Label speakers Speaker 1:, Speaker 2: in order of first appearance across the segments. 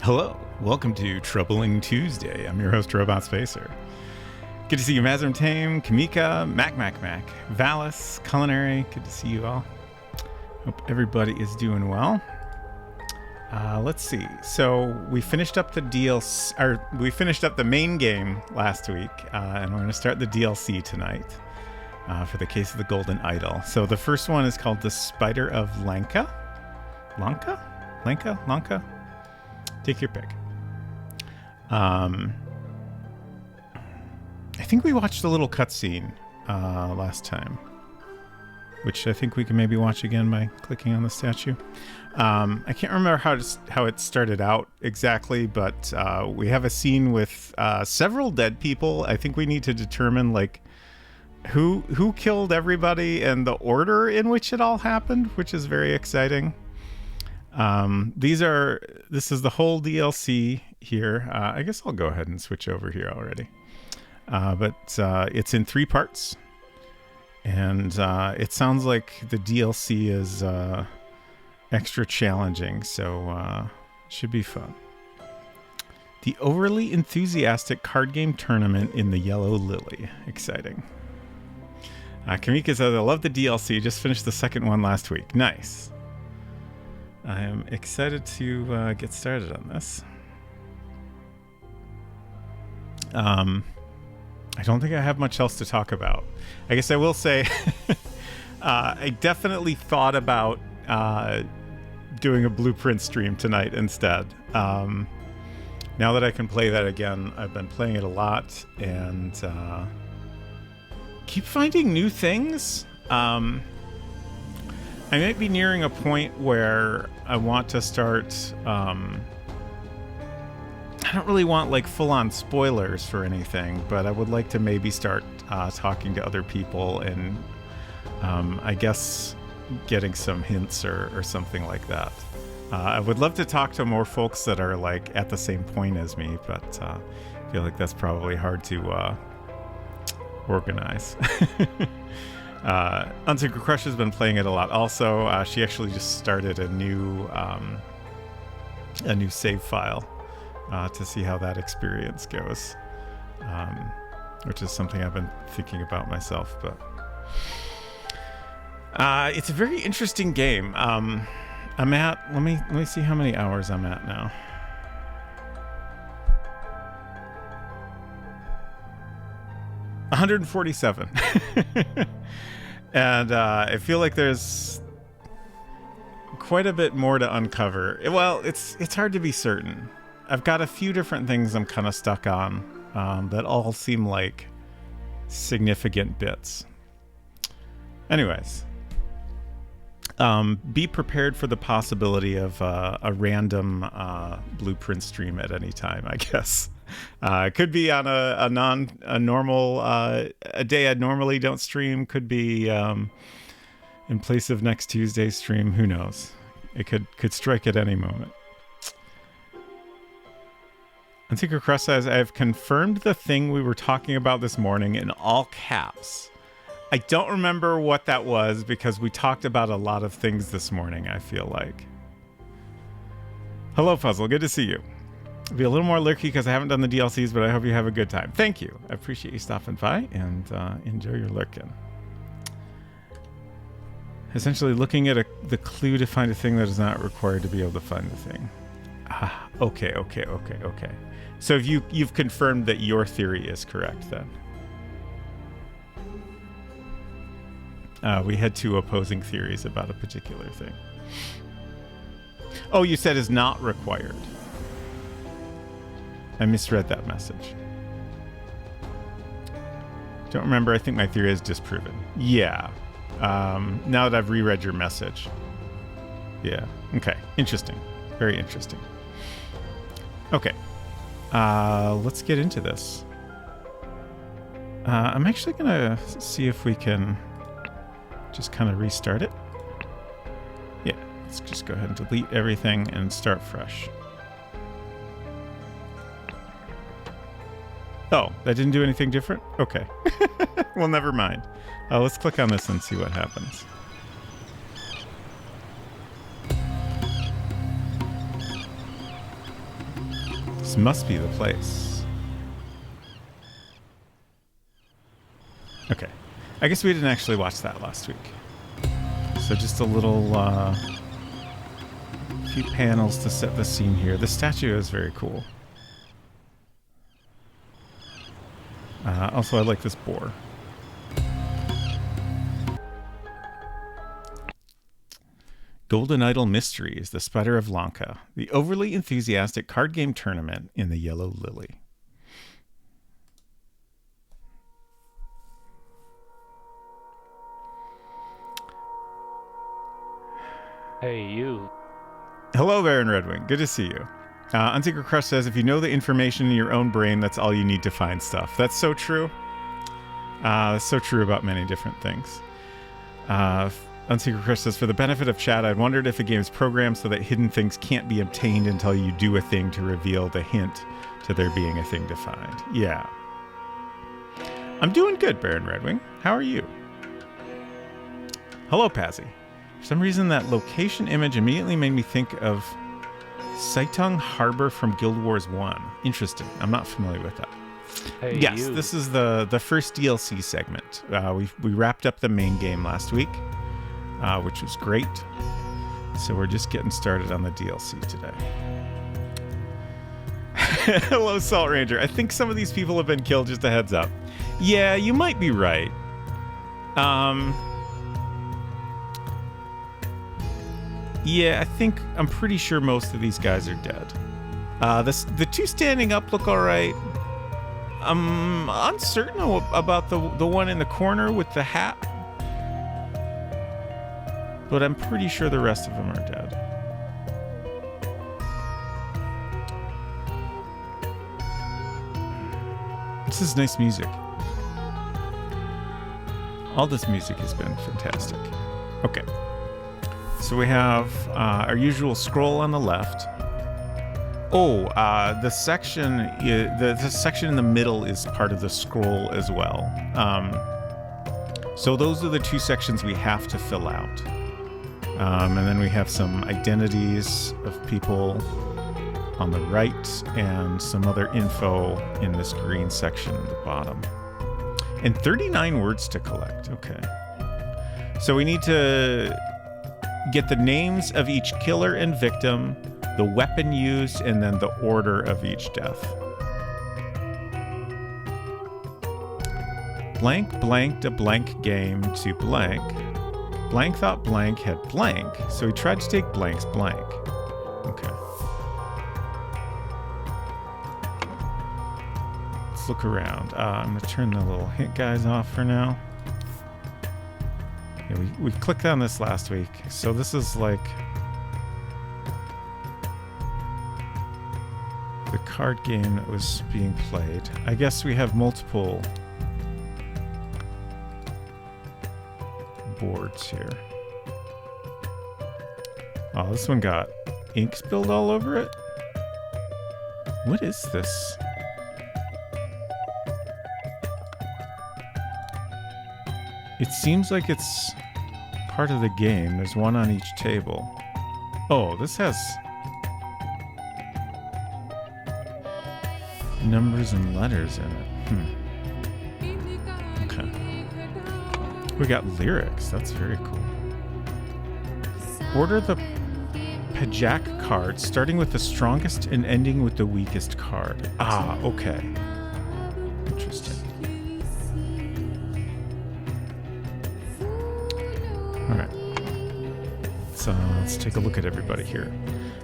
Speaker 1: Hello, welcome to Troubling Tuesday. I'm your host, Robot Spacer. Good to see you, Mazrim Tame, Kamika, Mac, Valis, Culinary. Good to see you all. Hope everybody is doing well. Let's see. So we finished up the DLC, or we finished up the main game last week, and we're going to start the DLC tonight for the Case of the Golden Idol. So the first one is called The Spider of Lanka. Lanka? Take your pick. I think we watched a little cutscene last time, which I think we can maybe watch again by clicking on the statue. I can't remember how it started out exactly, but we have a scene with several dead people. I think we need to determine like who killed everybody and the order in which it all happened, which is very exciting. This is the whole DLC here. I guess I'll go ahead and switch over here already. But it's in 3 parts, and it sounds like the DLC is extra challenging, so should be fun. The overly enthusiastic card game tournament in the Yellow Lily. Exciting. Kamika says, I love the DLC. Just finished the second one last week. Nice. I am excited to get started on this. I don't think I have much else to talk about. I guess I will say I definitely thought about doing a Blueprint stream tonight instead. Now that I can play that again, I've been playing it a lot and keep finding new things. I might be nearing a point where I want to start. I don't really want like full-on spoilers for anything, but I would like to maybe start talking to other people and I guess getting some hints or something like that. I would love to talk to more folks that are like at the same point as me, but I feel like that's probably hard to organize. Unsacred Crush has been playing it a lot. Also, she actually just started a new save file to see how that experience goes, which is something I've been thinking about myself. But it's a very interesting game. I'm at let me see how many hours I'm at now. $147. And I feel like there's quite a bit more to uncover. Well, it's hard to be certain. I've got a few different things I'm kind of stuck on that all seem like significant bits. Anyways, be prepared for the possibility of a random Blueprint stream at any time, I guess. It could be on a normal a day I normally don't stream. Could be in place of next Tuesday's stream. Who knows? It could strike at any moment. Unsacred Crush says, I've confirmed the thing we were talking about this morning in all caps. I don't remember what that was because we talked about a lot of things this morning, I feel like. Hello, Puzzle. Good to see you. I'll be a little more lurky because I haven't done the DLCs, but I hope you have a good time. Thank you. I appreciate you stopping by and enjoy your lurking. Essentially looking at the clue to find a thing that is not required to be able to find the thing. Okay. So you've confirmed that your theory is correct then. We had 2 opposing theories about a particular thing. Oh, you said is not required. I misread that message. Don't remember. I think my theory is disproven. Yeah. Now that I've reread your message. Yeah. Okay. Interesting. Very interesting. Okay. Let's get into this. I'm actually going to see if we can just kind of restart it. Yeah. Let's just go ahead and delete everything and start fresh. Oh, that didn't do anything different? Okay. Well, never mind. Let's click on this and see what happens. This must be the place. Okay. I guess we didn't actually watch that last week. So just a little, few panels to set the scene here. The statue is very cool. Also, I like this boar. Golden Idol Mysteries, The Spider of Lanka, the overly enthusiastic card game tournament in the Yellow Lily.
Speaker 2: Hey, you.
Speaker 1: Hello, Baron Redwing. Good to see you. Unsecret Crush says, if you know the information in your own brain, that's all you need to find stuff. That's so true. That's so true about many different things. Unsecret Crush says, for the benefit of chat, I'd wondered if the game is programmed so that hidden things can't be obtained until you do a thing to reveal the hint to there being a thing to find. Yeah. I'm doing good, Baron Redwing. How are you? Hello, Pazzy. For some reason, that location image immediately made me think of Saitung Harbor from Guild Wars 1. Interesting. I'm not familiar with that.
Speaker 2: Hey,
Speaker 1: yes,
Speaker 2: you.
Speaker 1: this is the first DLC segment. We wrapped up the main game last week, which was great. So we're just getting started on the DLC today. Hello, Salt Ranger. I think some of these people have been killed, just a heads up. Yeah, you might be right. Yeah, I'm pretty sure most of these guys are dead. The two standing up look all right. I'm uncertain about the one in the corner with the hat, but I'm pretty sure the rest of them are dead. This is nice music. All this music has been fantastic. Okay. So we have our usual scroll on the left. Oh, the section in the middle is part of the scroll as well. So those are the two sections we have to fill out. And then we have some identities of people on the right and some other info in this green section at the bottom. And 39 words to collect. Okay. So we need to get the names of each killer and victim, the weapon used, and then the order of each death. Blank blanked a blank game to blank. Blank thought blank had blank, so he tried to take blank's blank. Okay. Let's look around. I'm going to turn the little hint guys off for now. Yeah, we clicked on this last week, so this is like the card game that was being played. I guess we have multiple boards here. Oh, this one got ink spilled all over it. What is this? It seems like it's part of the game. There's one on each table. Oh, this has numbers and letters in it. Okay. We got lyrics. That's very cool. Order the Pajak card, starting with the strongest and ending with the weakest card. Ah, okay. Interesting. Alright. Let's take a look at everybody here.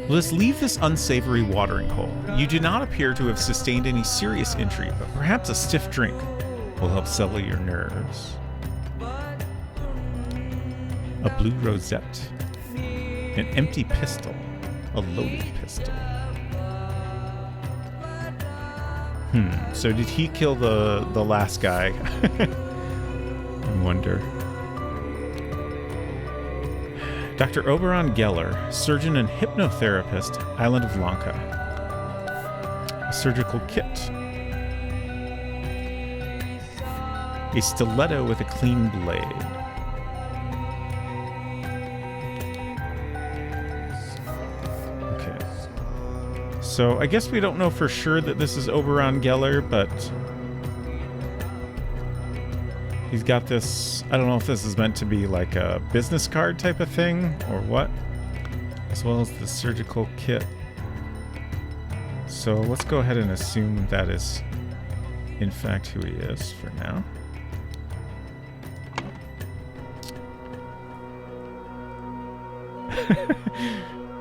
Speaker 1: Let's leave this unsavory watering hole. You do not appear to have sustained any serious injury, but perhaps a stiff drink will help settle your nerves. A blue rosette. An empty pistol. A loaded pistol. So did he kill the last guy? I wonder. Dr. Oberon Geller, surgeon and hypnotherapist, Island of Lanka. A surgical kit. A stiletto with a clean blade. So I guess we don't know for sure that this is Oberon Geller, but he's got this, I don't know if this is meant to be like a business card type of thing or what, as well as the surgical kit. So let's go ahead and assume that is in fact who he is for now.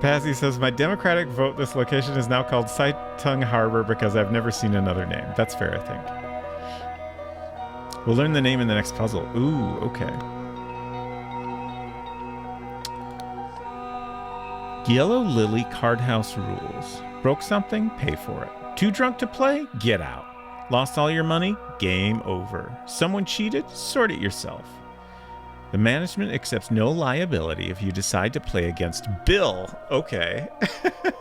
Speaker 1: Pazzy says, my Democratic vote, this location is now called Saitung Harbor because I've never seen another name. That's fair, I think. We'll learn the name in the next puzzle. Ooh, okay. Yellow Lily Card House rules. Broke something? Pay for it. Too drunk to play? Get out. Lost all your money? Game over. Someone cheated? Sort it yourself. The management accepts no liability if you decide to play against Bill. Okay.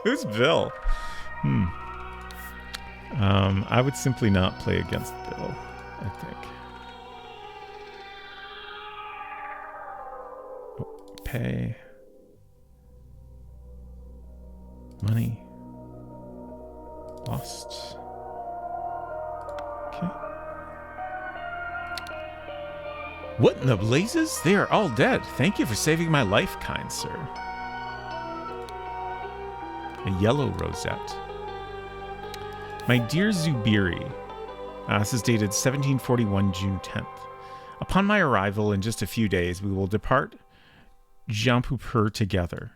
Speaker 1: Who's Bill? I would simply not play against Bill, I think. Oh, pay. Money. Lost. Okay. What in the blazes? They are all dead. Thank you for saving my life, kind sir. A yellow rosette. My dear Zubiri, this is dated 1741, June 10th. Upon my arrival in just a few days, we will depart Jampur together.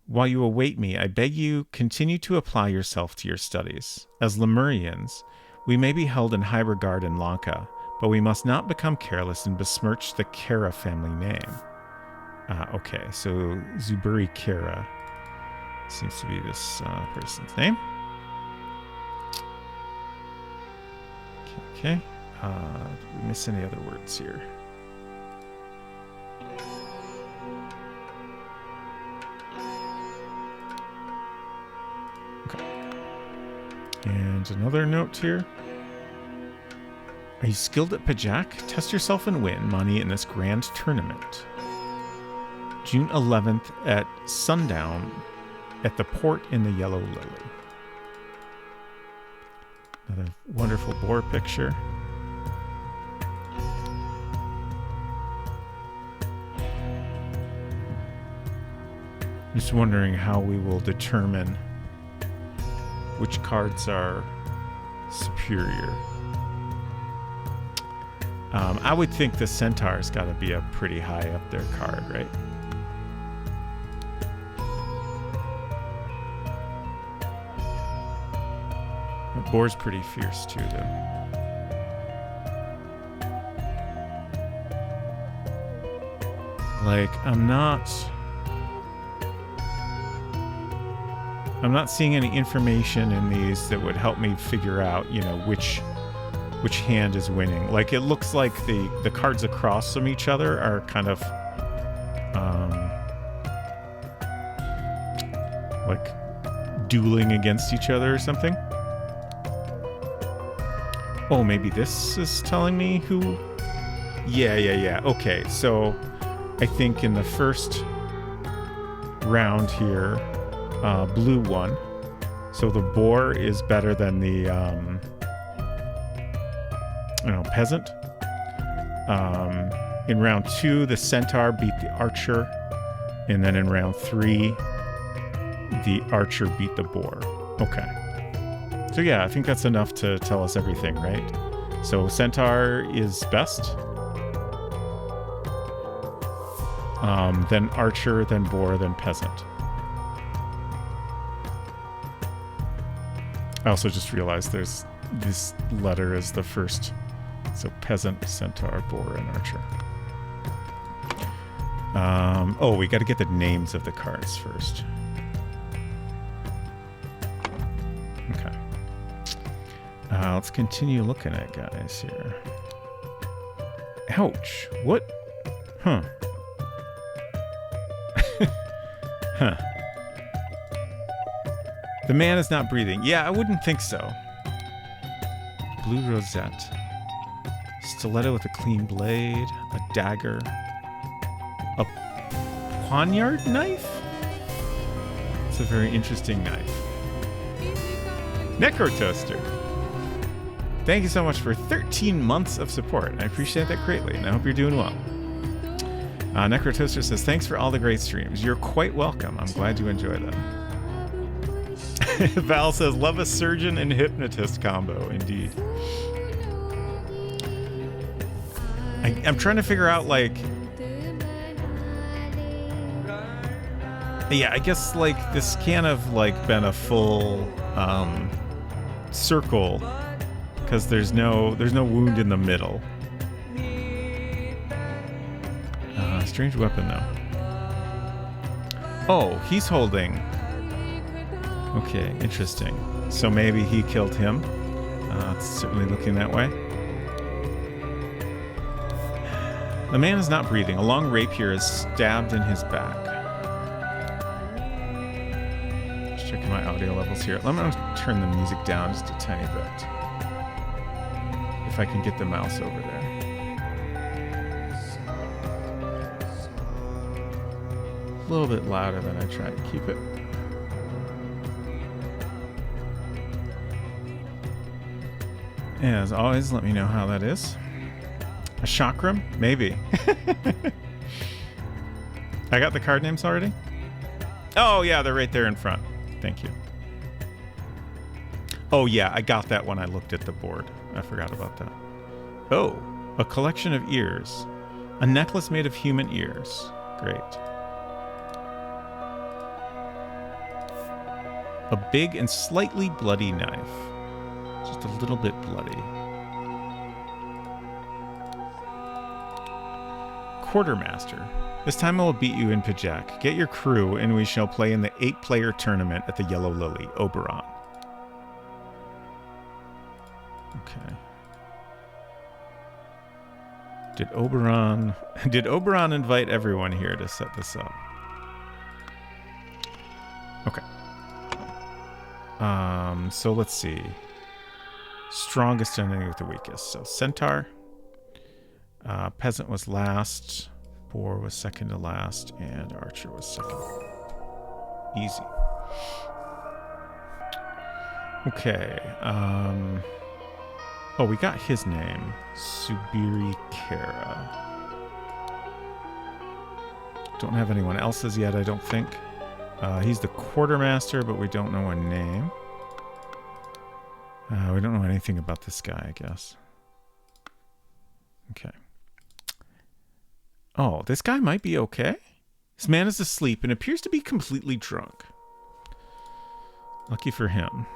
Speaker 1: While you await me, I beg you continue to apply yourself to your studies. As Lemurians, we may be held in high regard in Lanka, but we must not become careless and besmirch the Kara family name. Okay, so Zubiri Kara seems to be this person's name. Okay. Did we miss any other words here? Okay. And another note here. Are you skilled at Pajak? Test yourself and win money in this grand tournament. June 11th at sundown at the port in the Yellow Lily. Another wonderful boar picture. Just wondering how we will determine which cards are superior. I would think the Centaur's got to be a pretty high up there card, right? The boar's pretty fierce too, though. Like, I'm not seeing any information in these that would help me figure out, you know, which hand is winning. Like, it looks like the cards across from each other are kind of like dueling against each other or something. Oh, maybe this is telling me who. Yeah. Okay, so I think in the first round here, blue won. So the boar is better than the peasant. In round 2, the centaur beat the archer, and then in round 3, the archer beat the boar. Okay. So yeah, I think that's enough to tell us everything, right? So centaur is best. Then archer, then boar, then peasant. I also just realized there's this letter is the first. So peasant, centaur, boar, and archer. We got to get the names of the cards first. Okay. Let's continue looking at guys here. Ouch. What? Huh. Huh. The man is not breathing. Yeah, I wouldn't think so. Blue rosette. Stiletto with a clean blade. A dagger. A poignard knife? It's a very interesting knife. Necrotoaster. Thank you so much for 13 months of support. I appreciate that greatly, and I hope you're doing well. Necrotoaster says, thanks for all the great streams. You're quite welcome. I'm glad you enjoy them. Val says, love a surgeon and hypnotist combo. Indeed. I'm trying to figure out, like... Yeah, I guess, like, this can't have, like, been a full circle, because there's no wound in the middle. Strange weapon, though. Oh, he's holding... Okay, interesting. So maybe he killed him. It's certainly looking that way. The man is not breathing. A long rapier is stabbed in his back. Just checking my audio levels here. Let me turn the music down just a tiny bit. If I can get the mouse over there. A little bit louder than I try to keep it. As always, let me know how that is. A chakram? Maybe. I got the card names already? Oh, yeah, they're right there in front. Thank you. Oh, yeah, I got that when I looked at the board. I forgot about that. Oh, a collection of ears. A necklace made of human ears. Great. A big and slightly bloody knife. Just a little bit bloody. Quartermaster. This time I will beat you in Pajak. Get your crew and we shall play in the 8-player tournament at the Yellow Lily, Oberon. Okay. Did Oberon invite everyone here to set this up? Okay. So let's see. Strongest enemy with the weakest. So Centaur. Peasant was last. Boar was second to last. And Archer was second. Easy. Okay. Oh, we got his name. Subiri Kara. Don't have anyone else's yet, I don't think. He's the quartermaster, but we don't know a name. We don't know anything about this guy, I guess. Okay. Oh, this guy might be okay. This man is asleep and appears to be completely drunk. Lucky for him.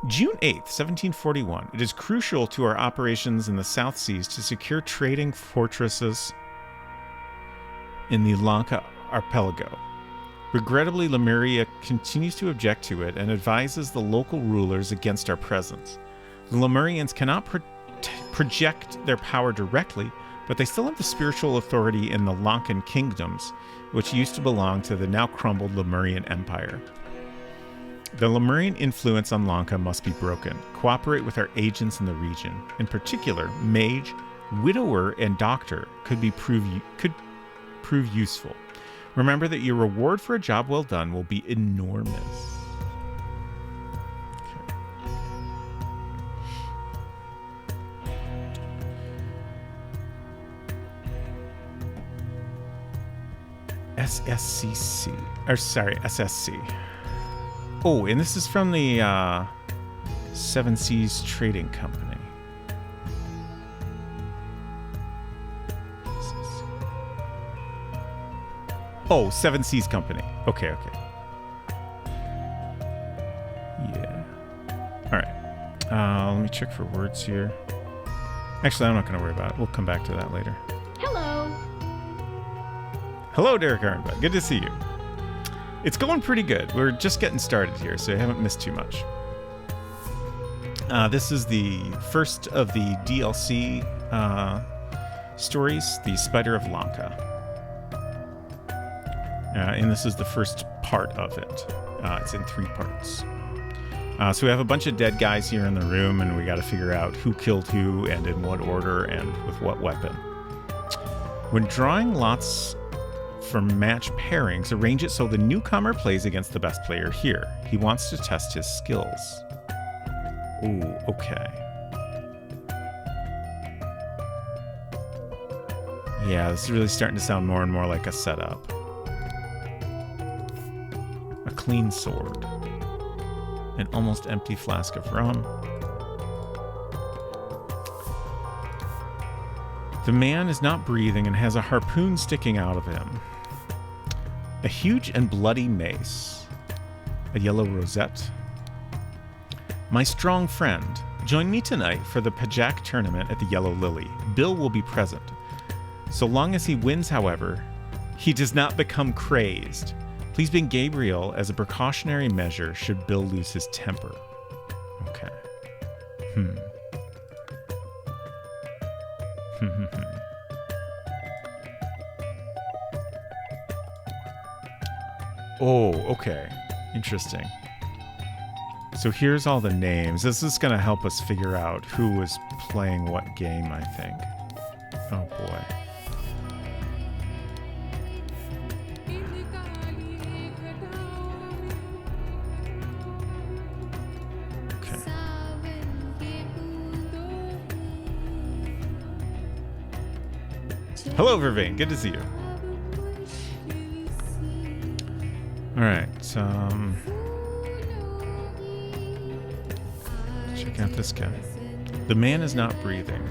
Speaker 1: June 8th, 1741. It is crucial to our operations in the South Seas to secure trading fortresses in the Lanka archipelago. Regrettably, Lemuria continues to object to it and advises the local rulers against our presence. The Lemurians cannot project their power directly, but they still have the spiritual authority in the Lankan kingdoms, which used to belong to the now crumbled Lemurian Empire. The Lemurian influence on Lanka must be broken. Cooperate with our agents in the region. In particular, mage, widower, and doctor could prove useful. Remember that your reward for a job well done will be enormous. Okay. SSC. Oh, and this is from the Seven Seas Trading Company. Oh, Seven Seas Company. Okay. Yeah. All right. Let me check for words here. Actually, I'm not going to worry about it. We'll come back to that later. Hello, Derek Ironbutt. Good to see you. It's going pretty good. We're just getting started here, so you haven't missed too much. This is the first of the DLC stories, The Spider of Lanka. And this is the first part of it. It's in 3 parts. So we have a bunch of dead guys here in the room, and we got to figure out who killed who and in what order and with what weapon. When drawing lots for match pairings, arrange it so the newcomer plays against the best player here. He wants to test his skills. Ooh, okay. Yeah, this is really starting to sound more and more like a setup. A clean sword. An almost empty flask of rum. The man is not breathing and has a harpoon sticking out of him. A huge and bloody mace. A yellow rosette. My strong friend, join me tonight for the Pajak tournament at the Yellow Lily. Bill will be present. So long as he wins, however, he does not become crazed. Please bring Gabriel as a precautionary measure should Bill lose his temper. Okay. Oh, okay. Interesting. So here's all the names. This is going to help us figure out who was playing what game, I think. Oh, boy. Okay. Hello, Vervain. Good to see you. All right. Check out this guy. The man is not breathing.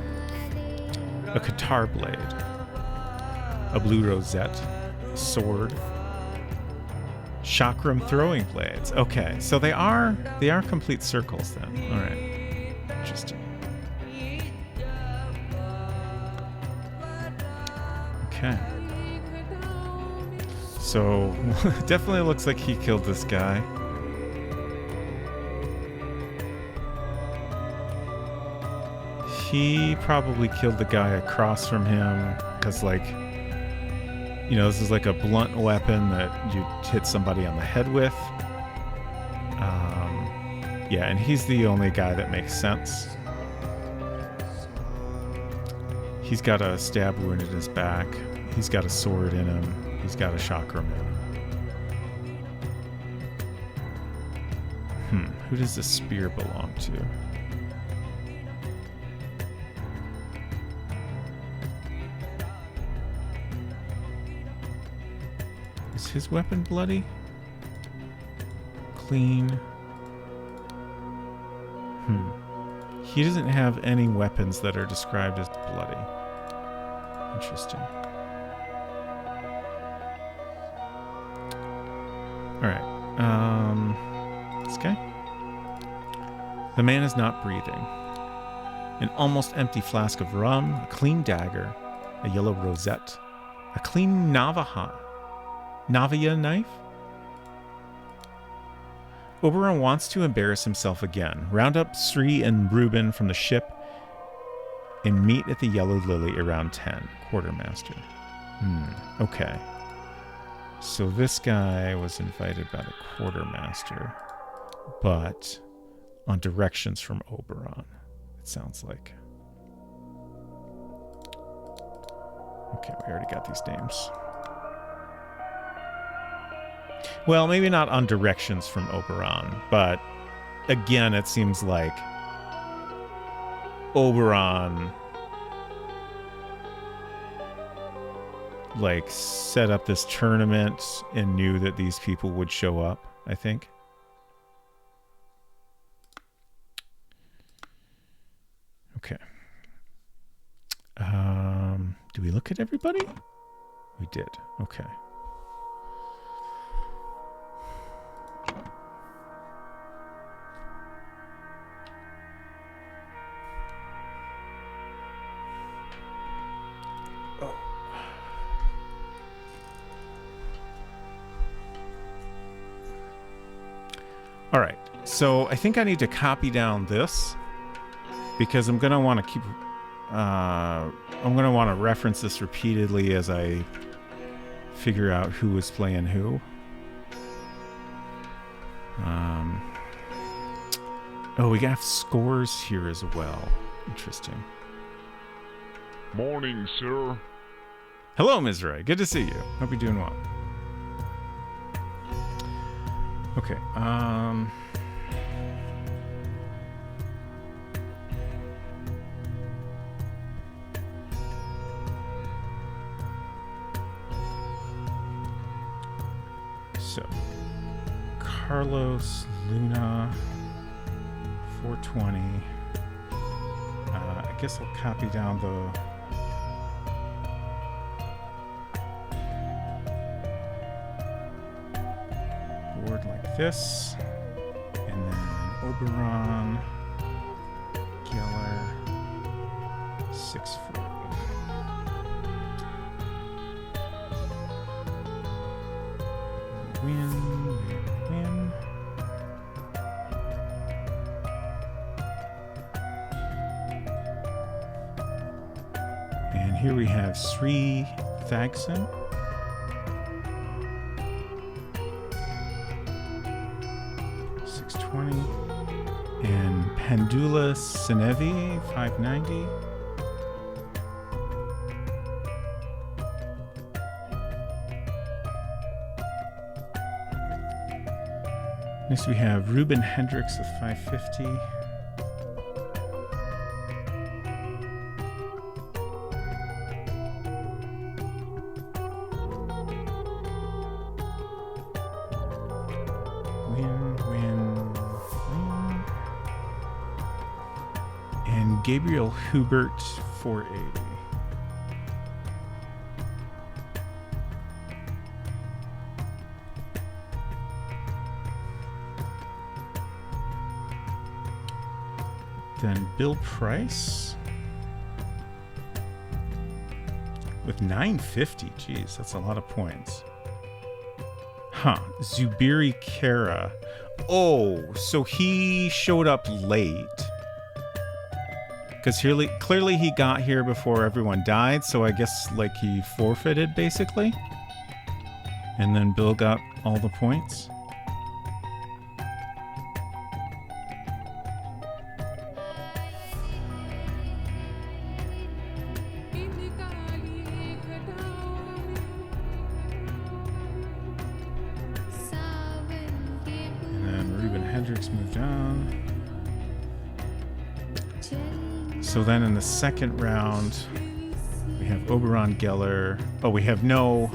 Speaker 1: A guitar blade. A blue rosette. A sword. Chakram throwing blades. Okay, so they are complete circles then. All right. Interesting. Okay. So, definitely looks like he killed this guy. He probably killed the guy across from him because, like, you know, this is like a blunt weapon that you hit somebody on the head with. Yeah, and he's the only guy that makes sense. He's got a stab wound in his back. He's got a sword in him. He's got a chakram in him. Who does the spear belong to? Is his weapon bloody? Clean. He doesn't have any weapons that are described as bloody. Interesting. Alright. This guy? The man is not breathing. An almost empty flask of rum, a clean dagger, a yellow rosette, a clean Navaja knife? Oberon wants to embarrass himself again. Round up Sri and Reuben from the ship and meet at the Yellow Lily around 10. Quartermaster. Okay. So this guy was invited by the quartermaster, but on directions from Oberon, it sounds like. Okay, we already got these names. Well, maybe not on directions from Oberon, but again, it seems like Oberon like set up this tournament and knew that these people would show up, I think. Okay. Do we look at everybody? We did. Okay. All right, so I think I need to copy down this because I'm going to want to keep, I'm going to want to reference this repeatedly as I figure out who is playing who. Oh, we got scores here as well. Interesting.
Speaker 3: Morning, sir.
Speaker 1: Hello, Ms. Ray. Good to see you. Hope you're doing well. Okay, Carlos Luna 420. I guess I'll copy down the board like this, and then Oberon Geller 640. Win. And here we have Sri Thagson. And Pandula Senevi, 590. Next we have Ruben Hendricks with 550. And Gabriel Hubert, 480. Then Bill Price with 950. Geez, that's a lot of points. Huh. Zubiri Kara. Oh, so he showed up late. Because clearly he got here before everyone died, so I guess like he forfeited basically. And then Bill got all the points. And then Ruben Hendricks moved on. So then in the second round, we have Oberon Geller. Oh, we have no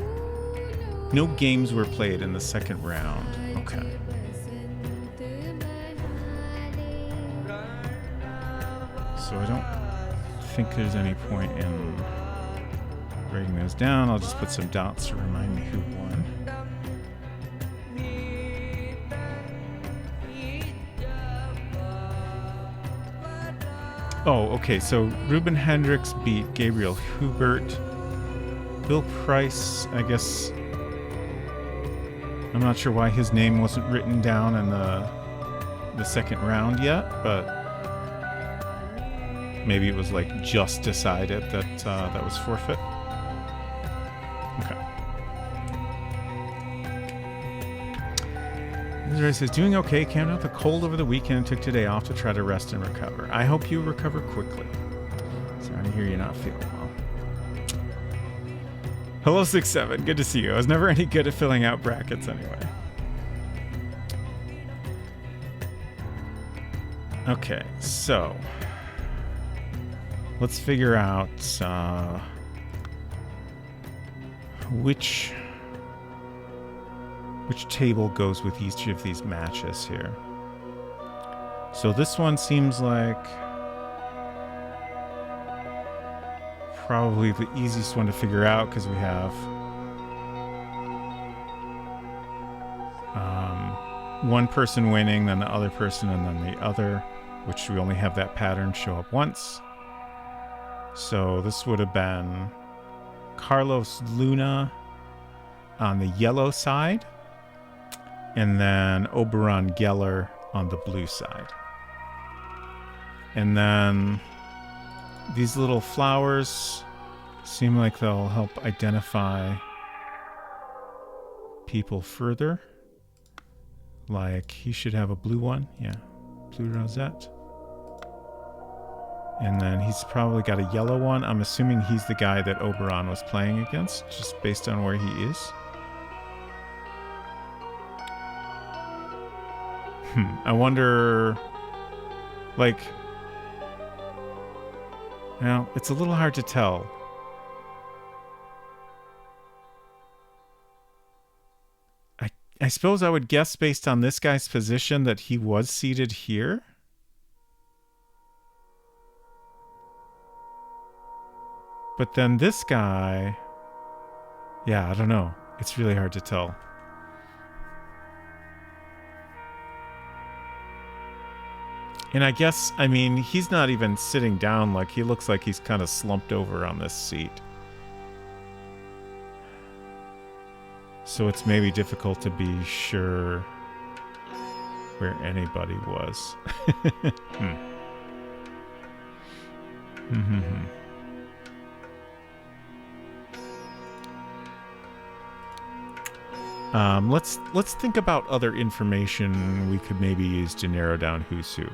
Speaker 1: games were played in the second round. Okay. So I don't think there's any point in writing those down. I'll just put some dots to remind me who won. Oh, okay, so Ruben Hendricks beat Gabriel Hubert. Bill Price, I guess... I'm not sure why his name wasn't written down in the second round yet, but... maybe it was like just decided that that was forfeit. Okay. Israel says, doing okay, came out the cold over the weekend and took today off to try to rest and recover. I hope you recover quickly. Sorry to hear you're not feeling well. Hello 6-7, good to see you. I was never any good at filling out brackets anyway. Okay, so let's figure out which table goes with each of these matches here. So this one seems like probably the easiest one to figure out because we have one person winning, then the other person, and then the other, which we only have that pattern show up once. So this would have been Carlos Luna on the yellow side, and then Oberon Geller on the blue side. And then these little flowers seem like they'll help identify people further. Like, he should have a blue one. Yeah, blue rosette. And then he's probably got a yellow one. I'm assuming he's the guy that Oberon was playing against, just based on where he is. I wonder, like, you know, it's a little hard to tell. I I suppose I would guess based on this guy's position that he was seated here. But then this guy... Yeah, I don't know. It's really hard to tell. And I guess, I mean, he's not even sitting down. Like, he looks like he's kind of slumped over on this seat. So it's maybe difficult to be sure where anybody was. Let's think about other information we could maybe use to narrow down who's who.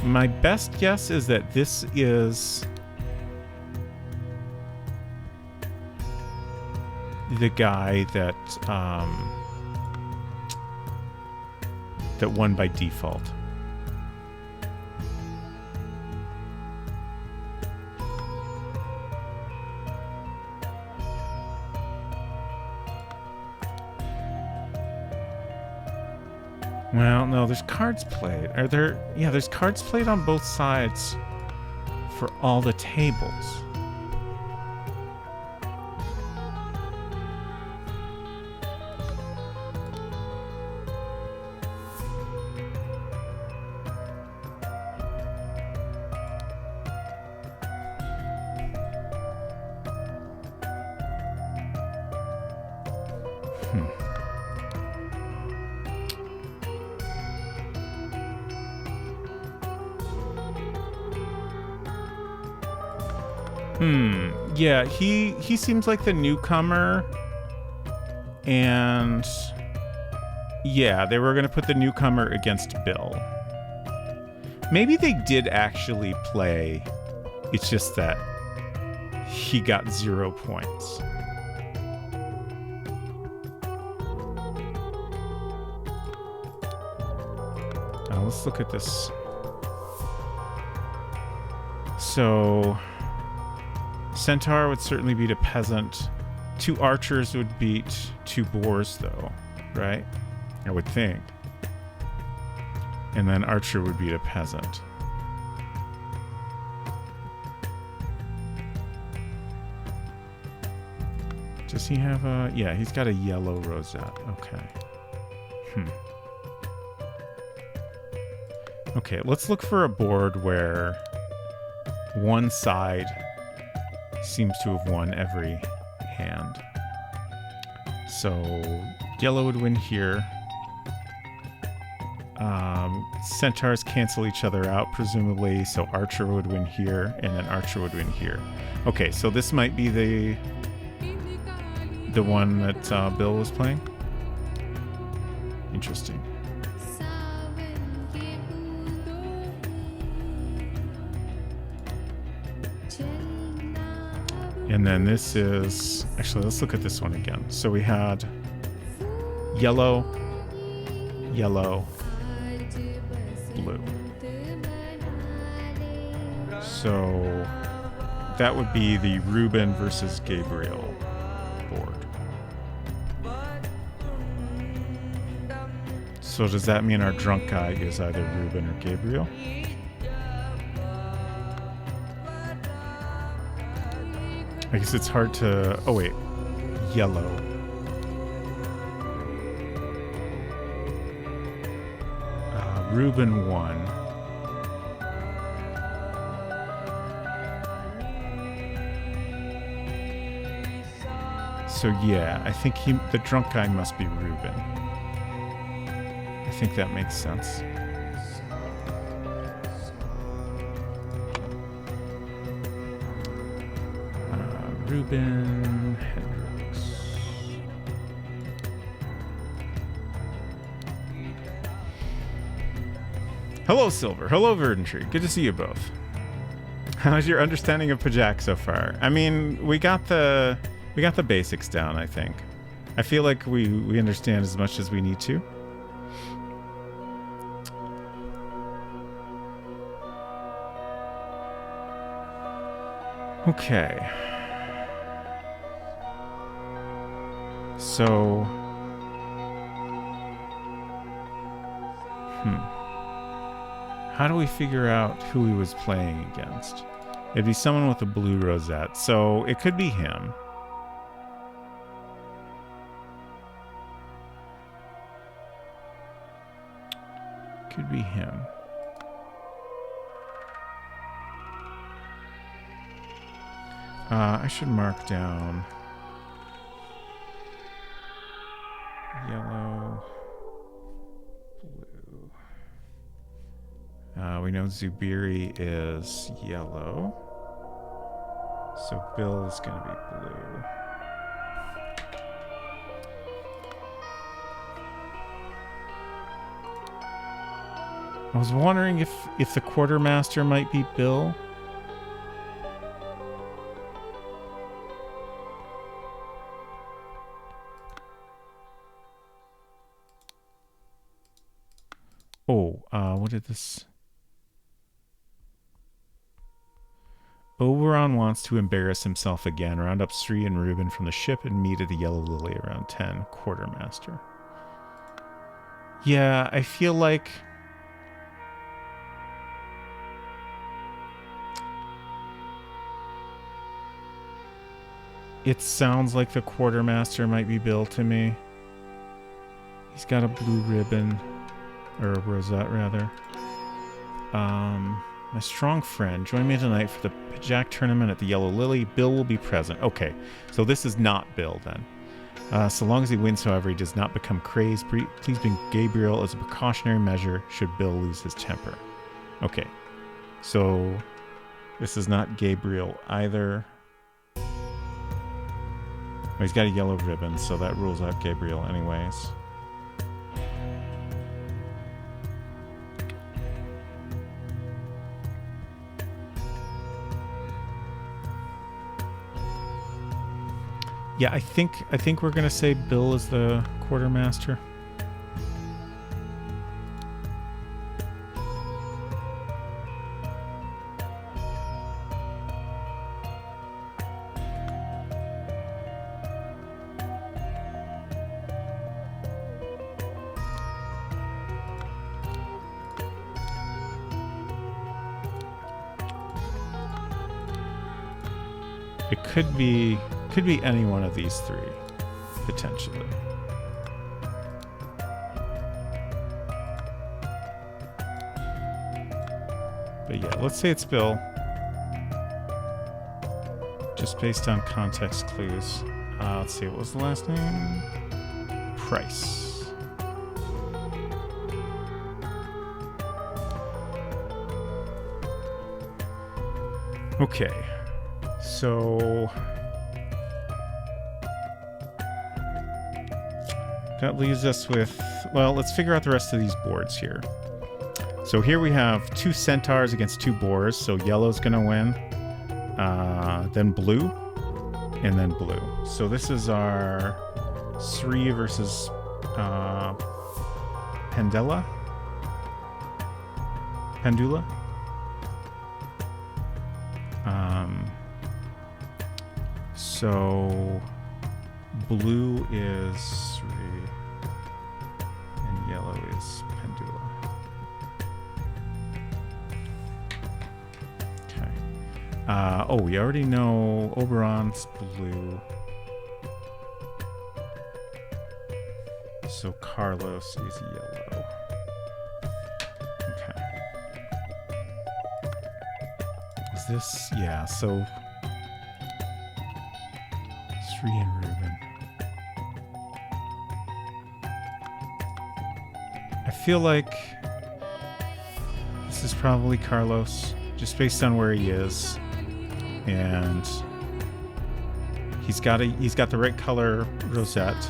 Speaker 1: My best guess is that this is the guy that that won by default. Well, no, there's cards played. Are there... Yeah, there's cards played on both sides for all the tables. Yeah, he seems like the newcomer, and yeah, they were going to put the newcomer against Bill. Maybe they did actually play, it's just that he got 0 points. Now let's look at this. So... Centaur would certainly beat a peasant. 2 archers would beat 2 boars, though, right? I would think. And then archer would beat a peasant. Does he have a... Yeah, he's got a yellow rosette. Okay. Okay, let's look for a board where one side seems to have won every hand. So yellow would win here. Centaurs cancel each other out, presumably, so archer would win here, and then archer would win here. Okay, so this might be the one that Bill was playing. Interesting. And then this is... Actually, let's look at this one again. So we had yellow, yellow, blue. So that would be the Ruben versus Gabriel board. So does that mean our drunk guy is either Ruben or Gabriel? I guess it's hard to... Oh, wait. Yellow. Ruben won. So, yeah, I think the drunk guy must be Ruben. I think that makes sense. Ruben Hendricks. Hello, Silver. Hello, Verdantry. Good to see you both. How's your understanding of Pajak so far? I mean, we got the basics down, I think. I feel like we understand as much as we need to. Okay. So... How do we figure out who he was playing against? It'd be someone with a blue rosette, so it could be him. Could be him. I should mark down yellow, blue. We know Zubiri is yellow, so Bill is going to be blue. I was wondering if the quartermaster might be Bill. Oh, what did this... Oberon wants to embarrass himself again. Round up Sri and Ruben from the ship and meet at the Yellow Lily around 10. Quartermaster. Yeah, I feel like... It sounds like the quartermaster might be Bill to me. He's got a blue ribbon. Or a rosette, rather. My strong friend, join me tonight for the Jack tournament at the Yellow Lily. Bill will be present. Okay, so this is not Bill, then. So long as he wins, however, he does not become crazed. Please bring Gabriel as a precautionary measure should Bill lose his temper. Okay, so this is not Gabriel either. Oh, he's got a yellow ribbon, so that rules out Gabriel anyways. Yeah, I think we're gonna say Bill is the quartermaster. It could be any one of these three, potentially. But yeah, let's say it's Bill. Just based on context clues. Let's see, what was the last name? Price. Okay. So... that leaves us with... well, let's figure out the rest of these boards here. So here we have 2 centaurs against 2 boars, so yellow's going to win. Then blue, and then blue. So this is our Sri versus Pendula. So blue is Sri and yellow is Pendula. Okay. Oh, we already know Oberon's blue. So Carlos is yellow. Okay. Is this... yeah, so... Sri and Ruben. I feel like this is probably Carlos, just based on where he is, and he's got the right color rosette.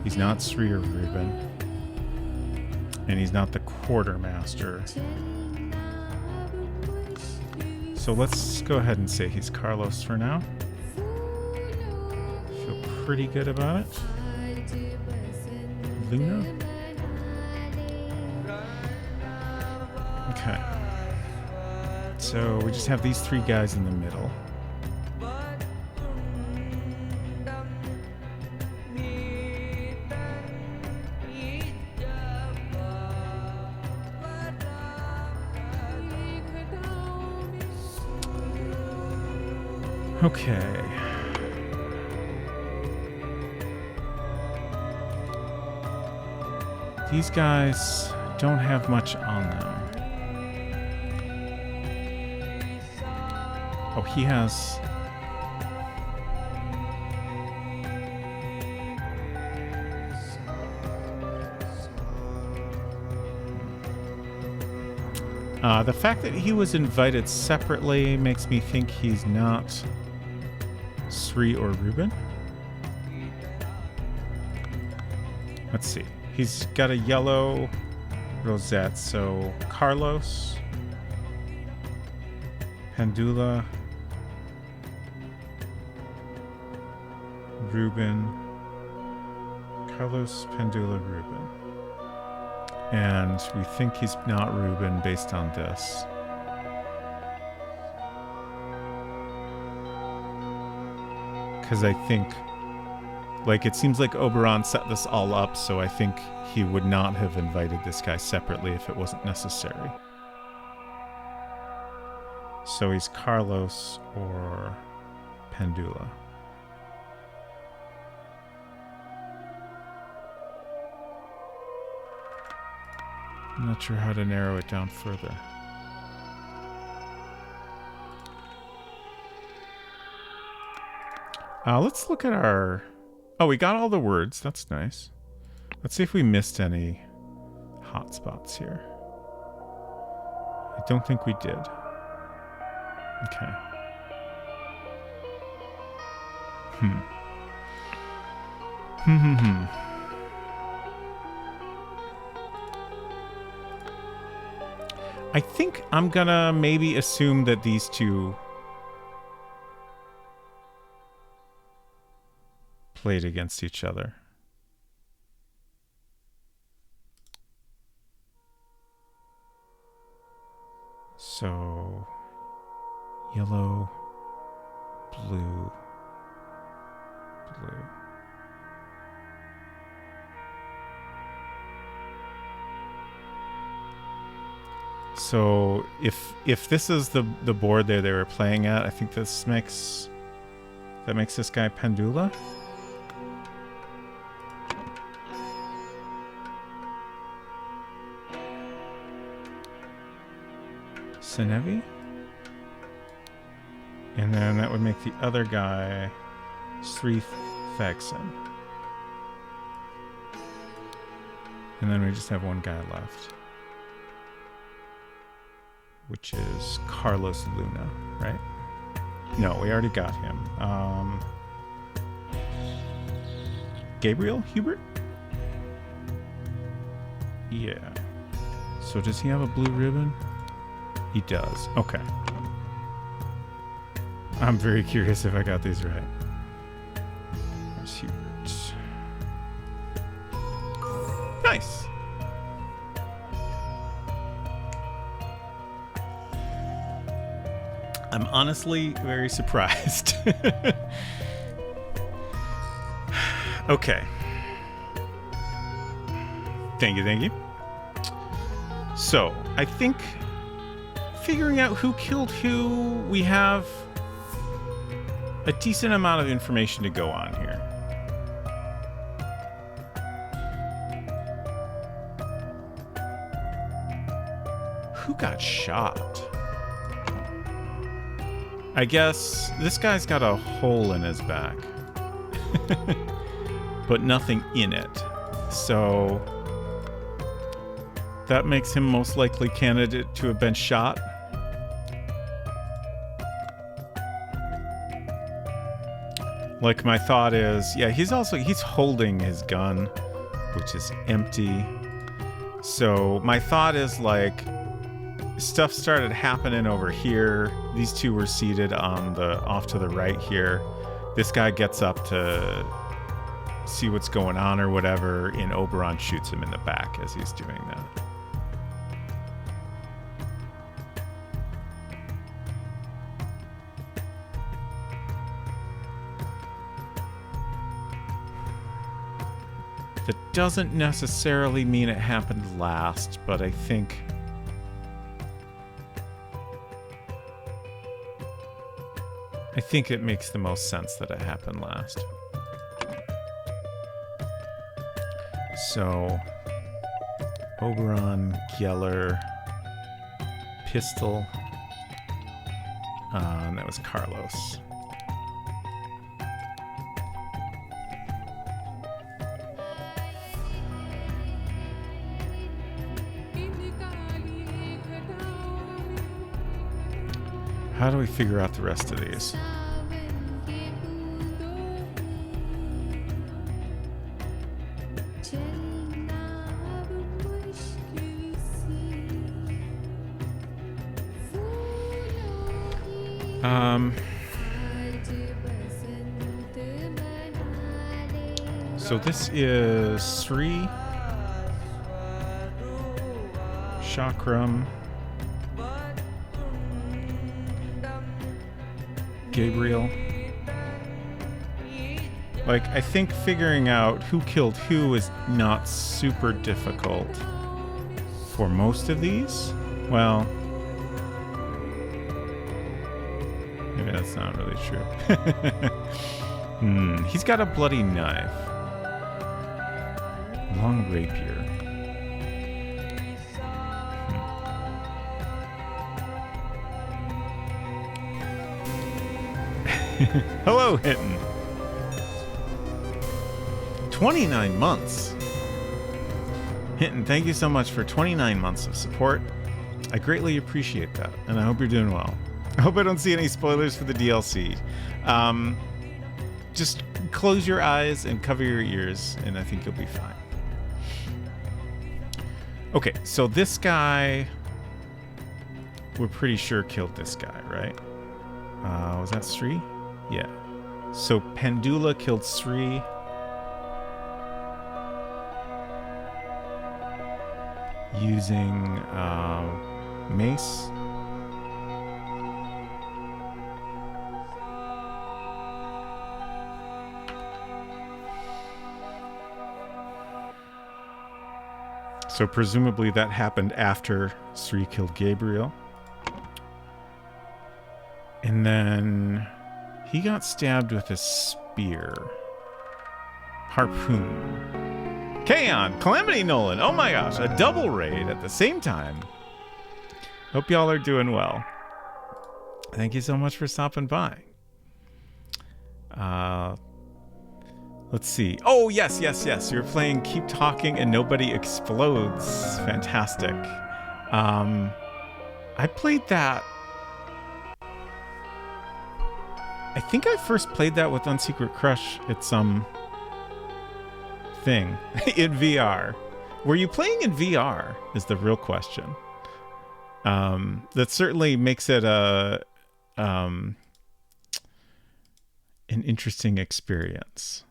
Speaker 1: He's not Sri or Ruben, and he's not the quartermaster. So let's go ahead and say he's Carlos for now. Feel pretty good about it. Luna. Okay. So we just have these 3 guys in the middle. Okay. These guys don't have much on them. Oh, he has... the fact that he was invited separately makes me think he's not Sri or Ruben. Let's see. He's got a yellow rosette, so Carlos, Pandula, Ruben, Carlos, Pandula, Ruben. And we think he's not Ruben based on this. Because I think, like, it seems like Oberon set this all up, so I think he would not have invited this guy separately if it wasn't necessary. So he's Carlos or Pandula. I'm not sure how to narrow it down further. Let's look at our... Oh, we got all the words. That's nice. Let's see if we missed any hotspots here. I don't think we did. Okay. I think I'm gonna maybe assume that these two played against each other. So, yellow, blue, blue. So if this is the board they were playing at, I think this makes this guy Pandula. Senevi. And then that would make the other guy Sreeth Thagson. And then we just have one guy left, which is Carlos Luna, right? No, we already got him. Gabriel Hubert? Yeah. So does he have a blue ribbon? He does. Okay. I'm very curious if I got these right. There's Hubert. Nice. I'm honestly very surprised. Okay. Thank you. So, I think figuring out who killed who, we have a decent amount of information to go on here. Who got shot? I guess this guy's got a hole in his back, but nothing in it. So that makes him most likely candidate to have been shot. Like, my thought is, yeah, he's holding his gun, which is empty. So my thought is, like, stuff started happening over here. These two were seated on off to the right here. This guy gets up to see what's going on or whatever, and Oberon shoots him in the back as he's doing that. That doesn't necessarily mean it happened last, but I think I think it makes the most sense that it happened last. So, Oberon, Geller, Pistol, and that was Carlos. How do we figure out the rest of these? So this is Sri, Chakram, Gabriel. Like, I think figuring out who killed who is not super difficult for most of these. Well, maybe that's not really true. He's got a bloody knife. Long rapier. Hello, Hinton. 29 months. Hinton, thank you so much for 29 months of support. I greatly appreciate that, and I hope you're doing well. I hope I don't see any spoilers for the DLC. Just close your eyes and cover your ears, and I think you'll be fine. Okay, so this guy, we're pretty sure killed this guy, right? Was that Sri? Yeah. So Pandula killed Sri. Using mace. So presumably that happened after Sri killed Gabriel. And then he got stabbed with a spear. Harpoon. Kaon, Calamity Nolan. Oh my gosh, a double raid at the same time. Hope y'all are doing well. Thank you so much for stopping by. Let's see. Oh, yes. You're playing Keep Talking and Nobody Explodes. Fantastic. I played that. I think I first played that with Unsecret Crush at some thing in VR. Were you playing in VR is the real question. That certainly makes it an interesting experience.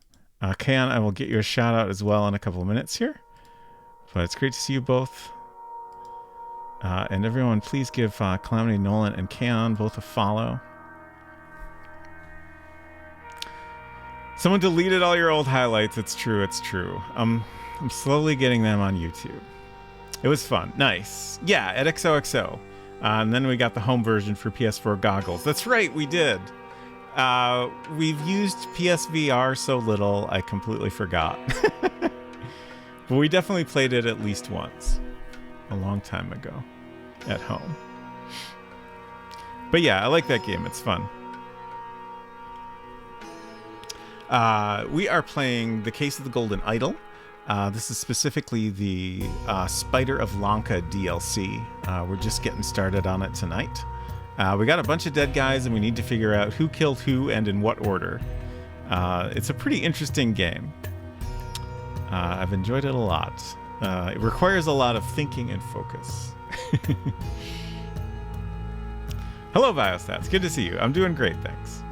Speaker 1: Kaon, I will get you a shout out as well in a couple of minutes here. But it's great to see you both. And everyone, please give Calamity Nolan and Kaon both a follow. Someone deleted all your old highlights. It's true. I'm slowly getting them on YouTube. It was fun. Nice. Yeah, at XOXO. And then we got the home version for PS4 goggles. That's right, we did. We've used PSVR so little, I completely forgot. But we definitely played it at least once. A long time ago. At home. But yeah, I like that game. It's fun. We are playing The Case of the Golden Idol. This is specifically the Spider of Lanka DLC. We're just getting started on it tonight. We got a bunch of dead guys, and we need to figure out who killed who and in what order. It's a pretty interesting game. I've enjoyed it a lot. It requires a lot of thinking and focus. Hello, Biostats. Good to see you. I'm doing great, thanks.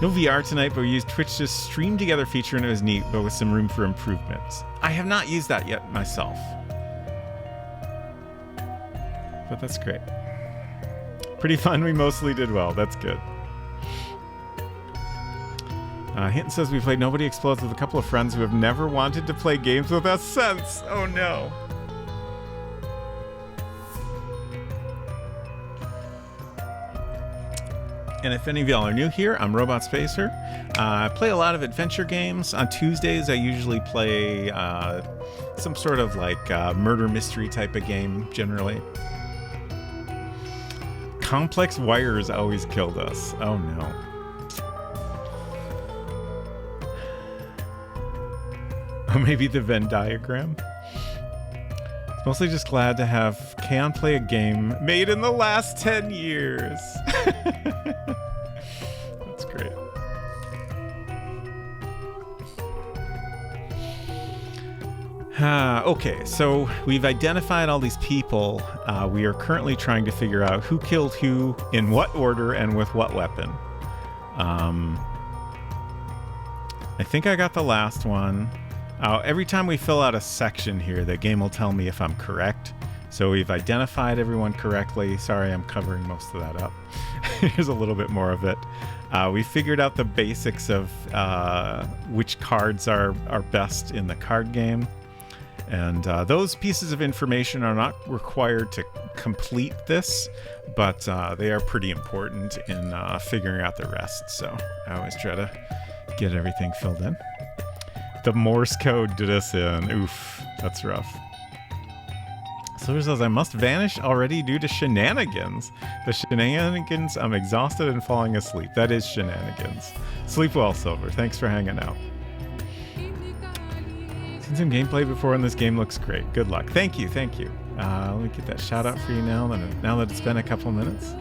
Speaker 1: No VR tonight, but we used Twitch's Stream Together feature, and it was neat, but with some room for improvements. I have not used that yet myself. But that's great. Pretty fun. We mostly did well. That's good. Hinton says we played Nobody Explodes with a couple of friends who have never wanted to play games with us since. Oh no. And if any of y'all are new here, I'm Robot Spacer. I play a lot of adventure games. On Tuesdays, I usually play some sort of like murder mystery type of game, generally. Complex wires always killed us. Oh no. Or maybe the Venn diagram. Mostly just glad to have Kaon play a game made in the last 10 years. That's great. Okay, so we've identified all these people. We are currently trying to figure out who killed who, in what order, and with what weapon. I think I got the last one. Every time we fill out a section here, the game will tell me if I'm correct. So we've identified everyone correctly. Sorry, I'm covering most of that up. Here's a little bit more of it. We figured out the basics of which cards are best in the card game. And those pieces of information are not required to complete this, but they are pretty important in figuring out the rest. So I always try to get everything filled in. The Morse code did us in. Oof, that's rough. Silver says, I must vanish already due to shenanigans. The shenanigans, I'm exhausted and falling asleep. That is shenanigans. Sleep well, Silver. Thanks for hanging out. Seen some gameplay before and this game looks great. Good luck. Thank you, thank you. Let me get that shout out for you now that it's been a couple minutes.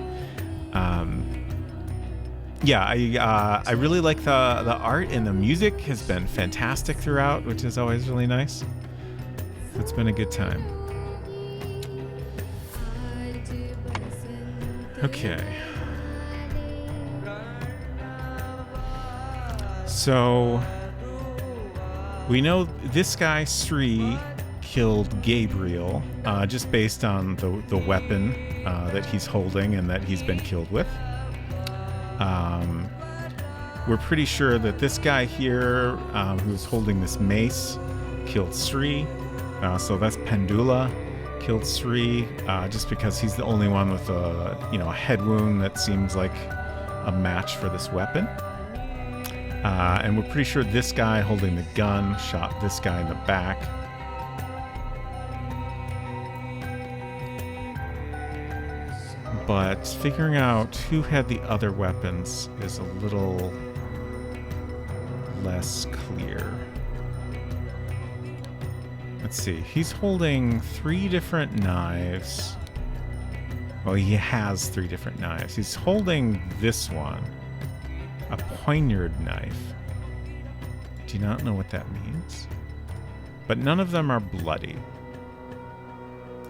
Speaker 1: Yeah, I really like the art, and the music has been fantastic throughout, which is always really nice. It's been a good time. Okay. So we know this guy, Sri, killed Gabriel, just based on the weapon that he's holding and that he's been killed with. We're pretty sure that this guy here, who's holding this mace, killed Sri. So that's Pendula, killed Sri, just because he's the only one with a head wound that seems like a match for this weapon. And we're pretty sure this guy holding the gun shot this guy in the back. But figuring out who had the other weapons is a little less clear. Let's see. He's holding 3 different knives. Well, he has 3 different knives. He's holding this one, a poignard knife. I do not know what that means. But none of them are bloody.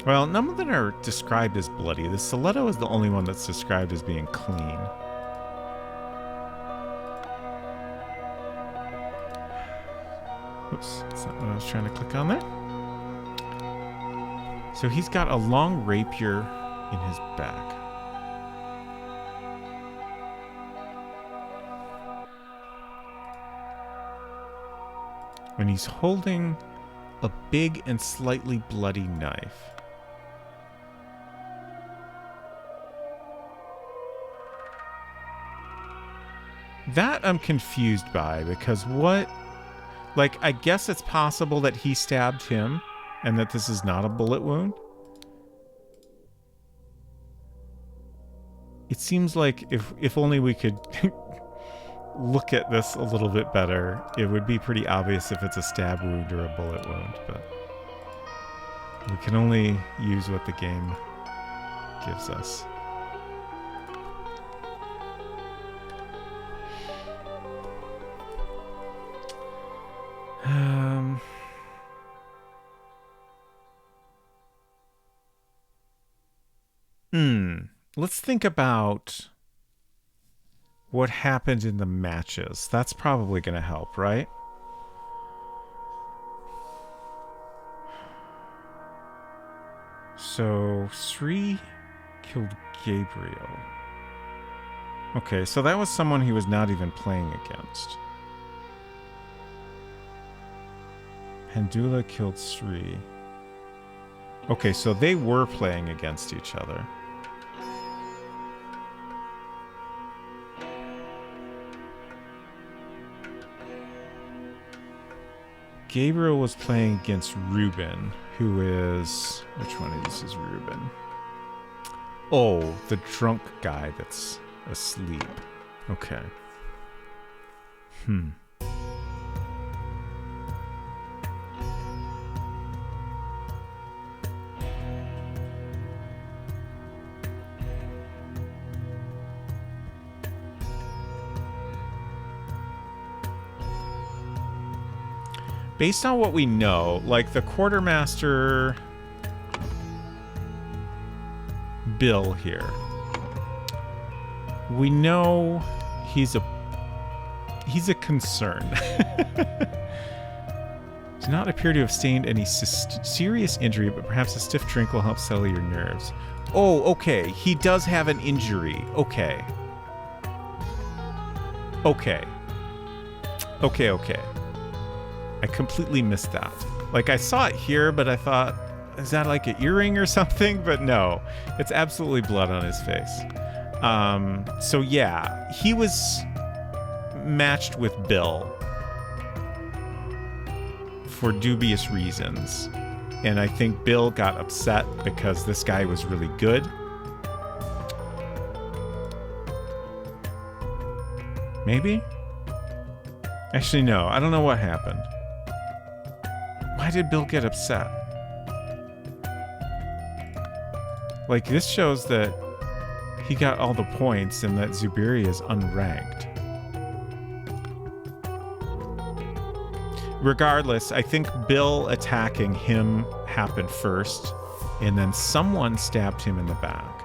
Speaker 1: Well, none of them are described as bloody. The stiletto is the only one that's described as being clean. Oops, that's not what I was trying to click on there. So he's got a long rapier in his back. And he's holding a big and slightly bloody knife. That I'm confused by, because I guess it's possible that he stabbed him and that this is not a bullet wound. It seems like if only we could look at this a little bit better, it would be pretty obvious if it's a stab wound or a bullet wound, but we can only use what the game gives us. Let's think about what happened in the matches. That's probably going to help, right? So, Sri killed Gabriel. Okay, so that was someone he was not even playing against. Pendula killed Sri. Okay, so they were playing against each other. Gabriel was playing against Ruben, who is... Which one of these is Ruben? Oh, the drunk guy that's asleep. Okay. Based on what we know, like the quartermaster Bill here, we know he's a concern. Does not appear to have sustained any serious injury, but perhaps a stiff drink will help settle your nerves. Oh, okay. He does have an injury. Okay. Okay. I completely missed that. Like, I saw it here, but I thought, is that like an earring or something? But no, it's absolutely blood on his face. So yeah, he was matched with Bill for dubious reasons. And I think Bill got upset because this guy was really good. Maybe? Actually, no. I don't know what happened. Why did Bill get upset? Like, this shows that he got all the points and that Zubiri is unranked. Regardless, I think Bill attacking him happened first, and then someone stabbed him in the back.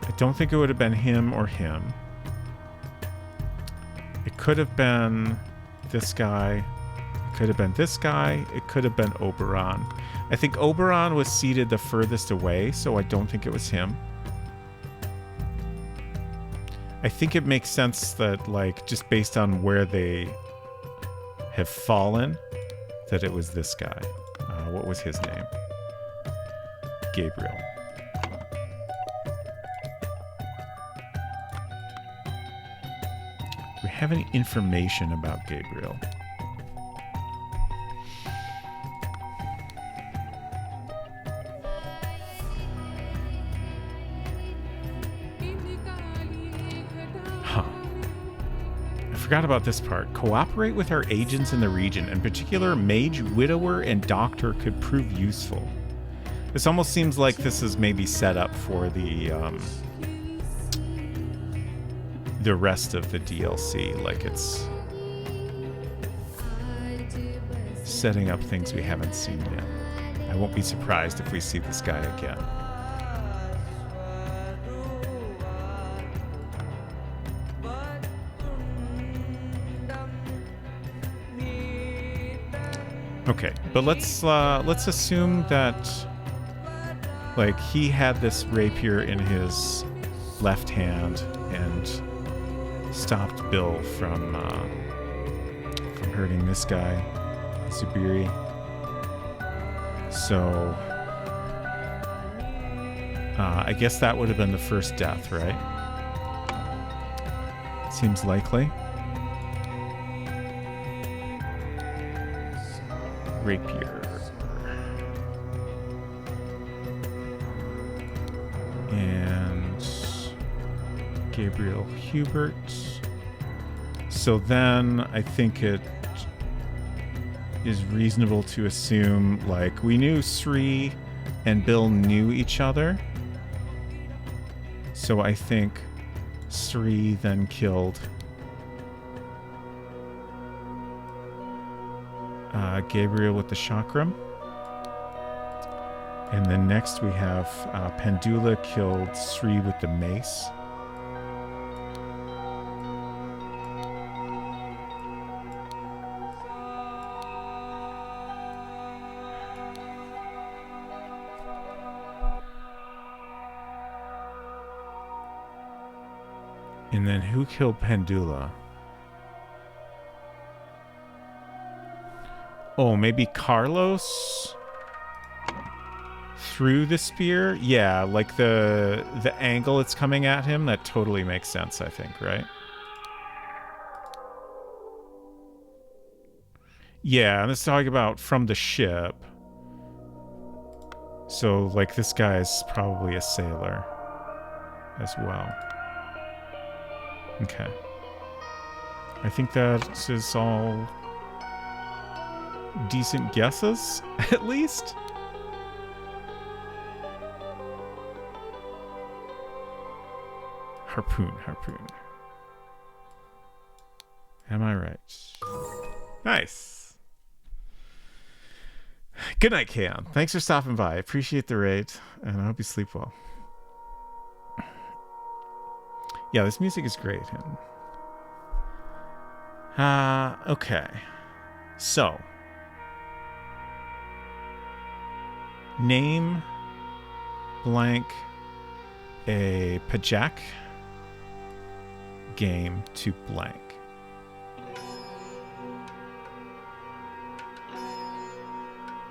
Speaker 1: I don't think it would have been him or him. It could have been this guy. It could have been this guy. It could have been Oberon. I think Oberon was seated the furthest away, so I don't think it was him. I think it makes sense that, like, just based on where they have fallen, that it was this guy. What was his name? Gabriel. Do we have any information about Gabriel? Forgot about this part. Cooperate with our agents in the region. In particular, Mage, Widower, and Doctor could prove useful. This almost seems like this is maybe set up for the rest of the DLC. Like it's setting up things we haven't seen yet. I won't be surprised if we see this guy again. Okay, but let's assume that, like, he had this rapier in his left hand and stopped Bill from hurting this guy, Zubiri. So, I guess that would have been the first death, right? Seems likely. Rapier. And Gabriel Hubert. So then I think it is reasonable to assume, like, we knew Sri and Bill knew each other. So I think Sri then killed Gabriel with the chakram. And then next we have Pendula killed Sri with the mace. And then who killed Pendula? Oh, maybe Carlos threw the spear? Yeah, like the angle it's coming at him, that totally makes sense, I think, right? Yeah, let's talk about from the ship. So, like, this guy is probably a sailor as well. Okay. I think that is all decent guesses, at least. Harpoon. Am I right? Nice. Good night, Kaon. Thanks for stopping by. I appreciate the raid, and I hope you sleep well. Yeah, this music is great. Okay. So, name blank a Pajak game to blank.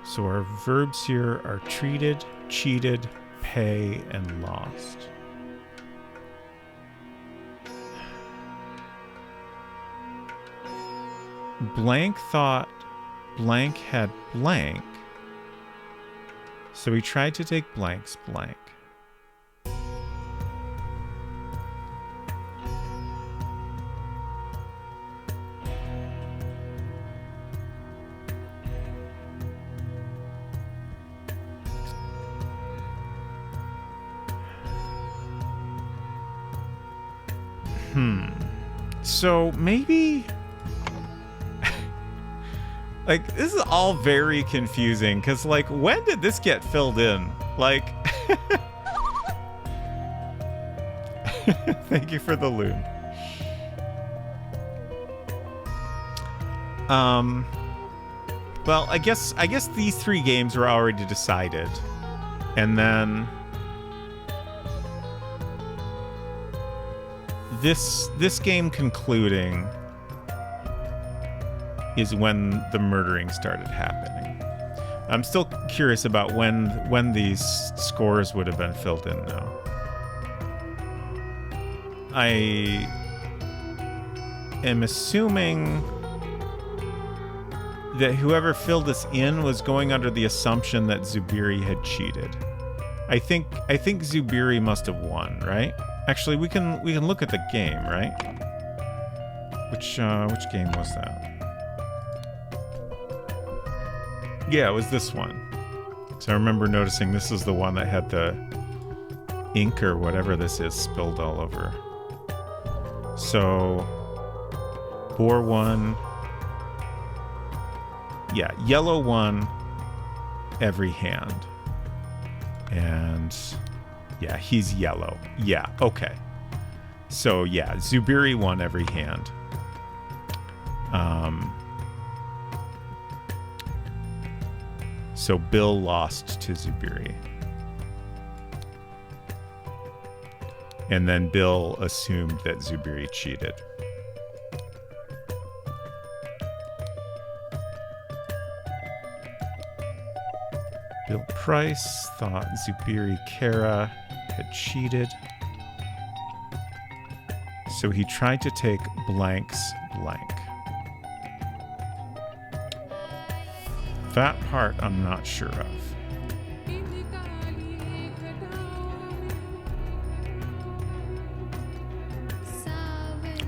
Speaker 1: So our verbs here are treated, cheated, pay, and lost. Blank thought blank had blank, so he tried to take blank's blank. So maybe like this is all very confusing because like when did this get filled in? Like thank you for the loon. Well, I guess these three games were already decided. And then this game concluding is when the murdering started happening. I'm still curious about when these scores would have been filled in now. I am assuming that whoever filled this in was going under the assumption that Zubiri had cheated. I think Zubiri must have won, right? Actually, we can look at the game, right? Which game was that? Yeah, it was this one. So I remember noticing this is the one that had the ink or whatever this is spilled all over. So Boar won. Yeah, yellow won every hand. And yeah, he's yellow. Yeah, okay. So yeah, Zubiri won every hand. So Bill lost to Zubiri. And then Bill assumed that Zubiri cheated. Bill Price thought Zubiri Kara had cheated. So he tried to take blank's blank. That part I'm not sure of.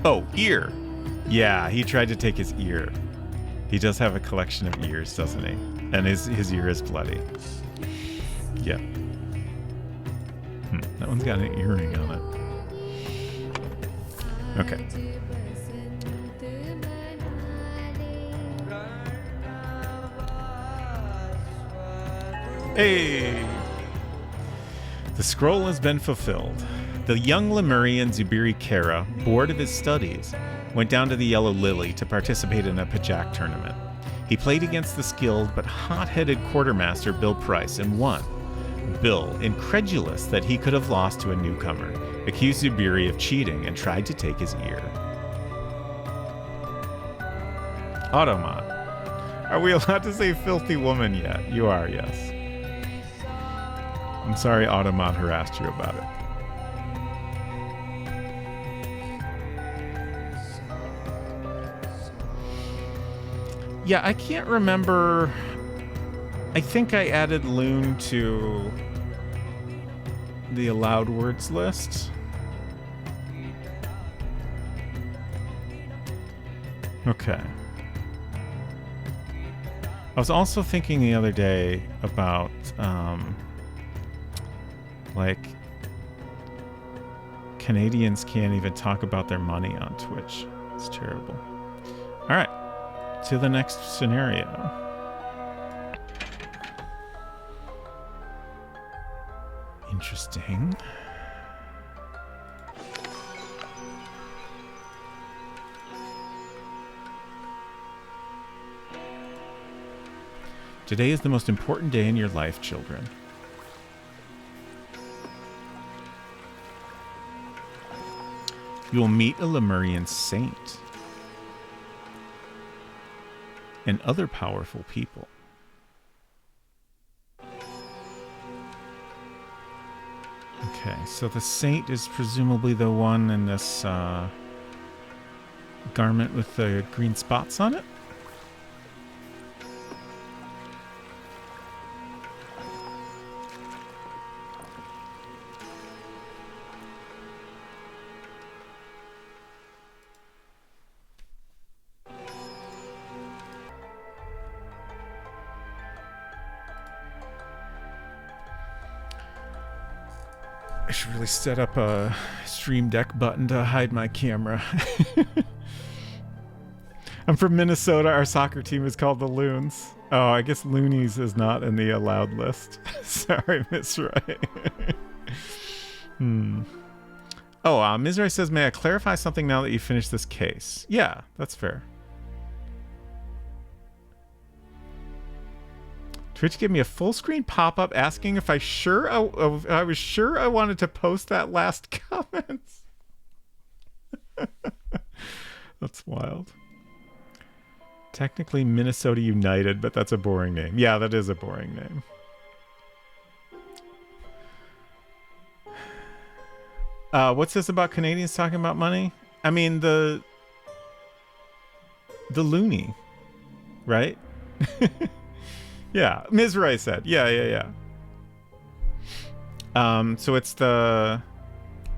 Speaker 1: Oh, ear. Yeah, he tried to take his ear. He does have a collection of ears, doesn't he? And his ear is bloody. Yeah. That one's got an earring on it. Okay. Hey! The scroll has been fulfilled. The young Lemurian Zubiri Kara, bored of his studies, went down to the Yellow Lily to participate in a Pajak tournament. He played against the skilled but hot-headed quartermaster Bill Price and won. Bill, incredulous that he could have lost to a newcomer, accused Zubiri of cheating and tried to take his ear. Automat. Are we allowed to say filthy woman yet? You are, yes. I'm sorry Automat harassed you about it. Yeah, I can't remember. I think I added loon to the allowed words list. Okay. I was also thinking the other day about, like, Canadians can't even talk about their money on Twitch. It's terrible. All right, to the next scenario. Interesting. Today is the most important day in your life, children. You will meet a Lemurian saint and other powerful people. Okay, so the saint is presumably the one in this garment with the green spots on it. I should really set up a Stream Deck button to hide my camera. I'm from Minnesota. Our soccer team is called the Loons. Oh, I guess Loonies is not in the allowed list. Sorry, Miss Ray. Oh, Ms. Ray says, may I clarify something now that you finished this case? Yeah, that's fair. Twitch gave me a full screen pop-up asking if I was sure I wanted to post that last comment. That's wild. Technically Minnesota United, but that's a boring name. Yeah, that is a boring name. What's this about Canadians talking about money? I mean, the loony, right? Yeah, Ms. Ray said. Yeah. So it's the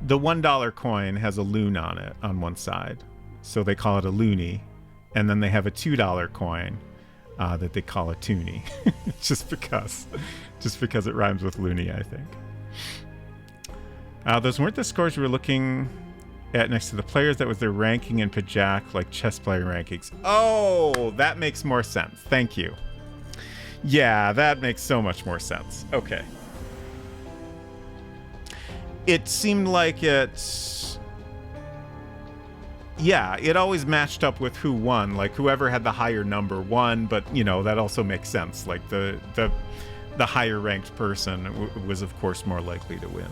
Speaker 1: $1 coin has a loon on it on one side, so they call it a loony, and then they have a $2 coin that they call a toonie, just because it rhymes with loony, I think. Those weren't the scores we were looking at next to the players. That was their ranking in Pajak, like chess player rankings. Oh, that makes more sense. Thank you. Yeah, that makes so much more sense. Okay. It seemed like it always matched up with who won. Like whoever had the higher number won, but you know, that also makes sense. Like the higher ranked person was of course more likely to win.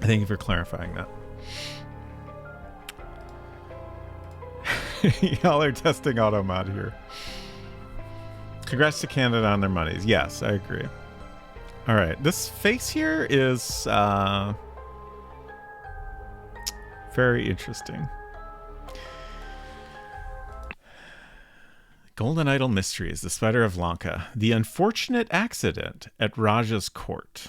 Speaker 1: Thank you for clarifying that. Y'all are testing Automod here. Congrats to Canada on their monies. Yes, I agree. All right, this face here is very interesting. Golden Idol Mysteries, The Spider of Lanka, The Unfortunate Accident at Raja's Court.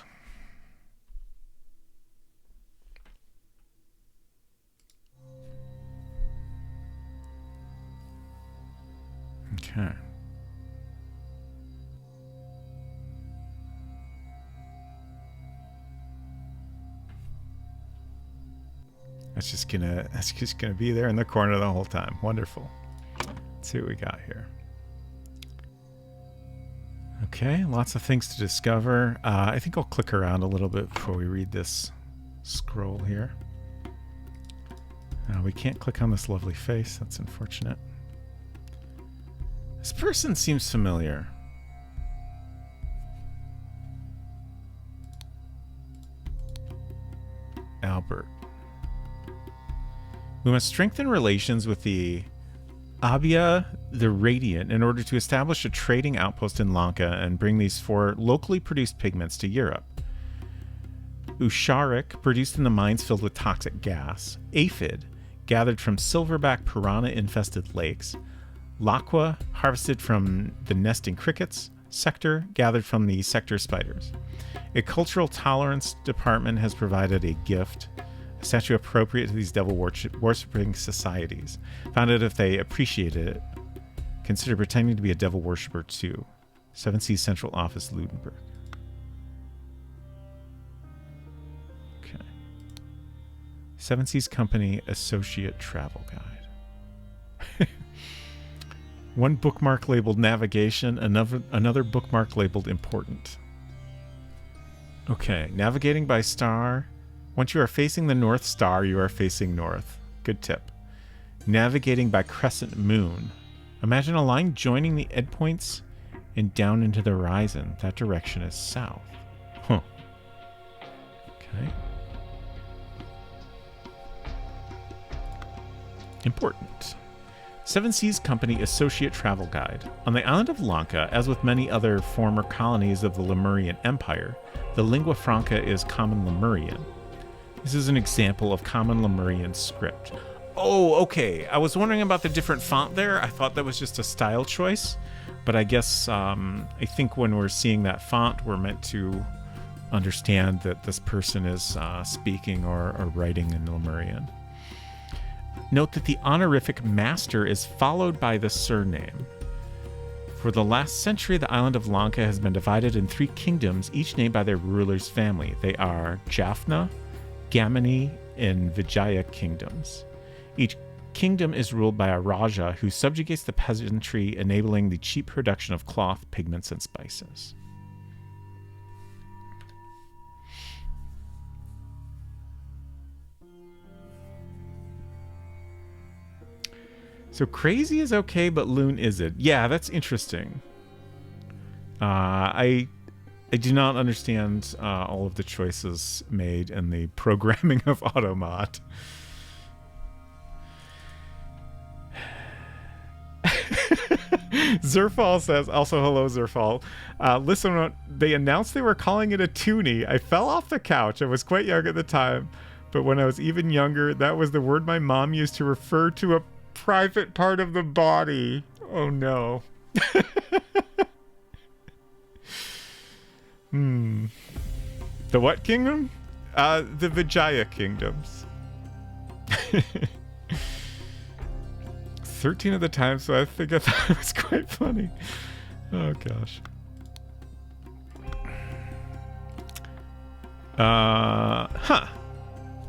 Speaker 1: Okay. That's just gonna be there in the corner the whole time. Wonderful. Let's see what we got here. Okay, lots of things to discover. I think I'll click around a little bit before we read this scroll here. We can't click on this lovely face. That's unfortunate. This person seems familiar. Albert. We must strengthen relations with the Abya the Radiant in order to establish a trading outpost in Lanka and bring these 4 locally produced pigments to Europe. Usharik, produced in the mines filled with toxic gas. Aphid, gathered from silverback piranha-infested lakes. Laqua, harvested from the nesting crickets. Sector, gathered from the sector spiders. A cultural tolerance department has provided a gift, a statue appropriate to these devil worshipping societies. Found out if they appreciated it, consider pretending to be a devil worshipper too. Seven Seas Central Office, Ludenberg. Okay. Seven Seas Company Associate Travel Guide. One bookmark labeled navigation, another bookmark labeled important. Okay, navigating by star. Once you are facing the North Star, you are facing north. Good tip. Navigating by crescent moon. Imagine a line joining the endpoints and down into the horizon. That direction is south. Huh. Okay. Important. Seven Seas Company Associate Travel Guide. On the island of Lanka, as with many other former colonies of the Lemurian Empire, the lingua franca is Common Lemurian. This is an example of Common Lemurian script. Oh, okay. I was wondering about the different font there. I thought that was just a style choice, but I guess I think when we're seeing that font, we're meant to understand that this person is speaking or writing in Lemurian. Note that the honorific master is followed by the surname. For the last century, the island of Lanka has been divided in 3 kingdoms, each named by their ruler's family. They are Jaffna, Gamini, and Vijaya kingdoms. Each kingdom is ruled by a Raja who subjugates the peasantry, enabling the cheap production of cloth, pigments, and spices. So crazy is okay, but loon isn't. Yeah, that's interesting. I do not understand all of the choices made in the programming of Automod. Zerfall says, also hello Zerfall. Listen, they announced they were calling it a toonie. I fell off the couch. I was quite young at the time, but when I was even younger, that was the word my mom used to refer to a private part of the body. Oh no. The what kingdom? The Vijaya kingdoms. 13 at the time, so I think I thought it was quite funny. Oh gosh.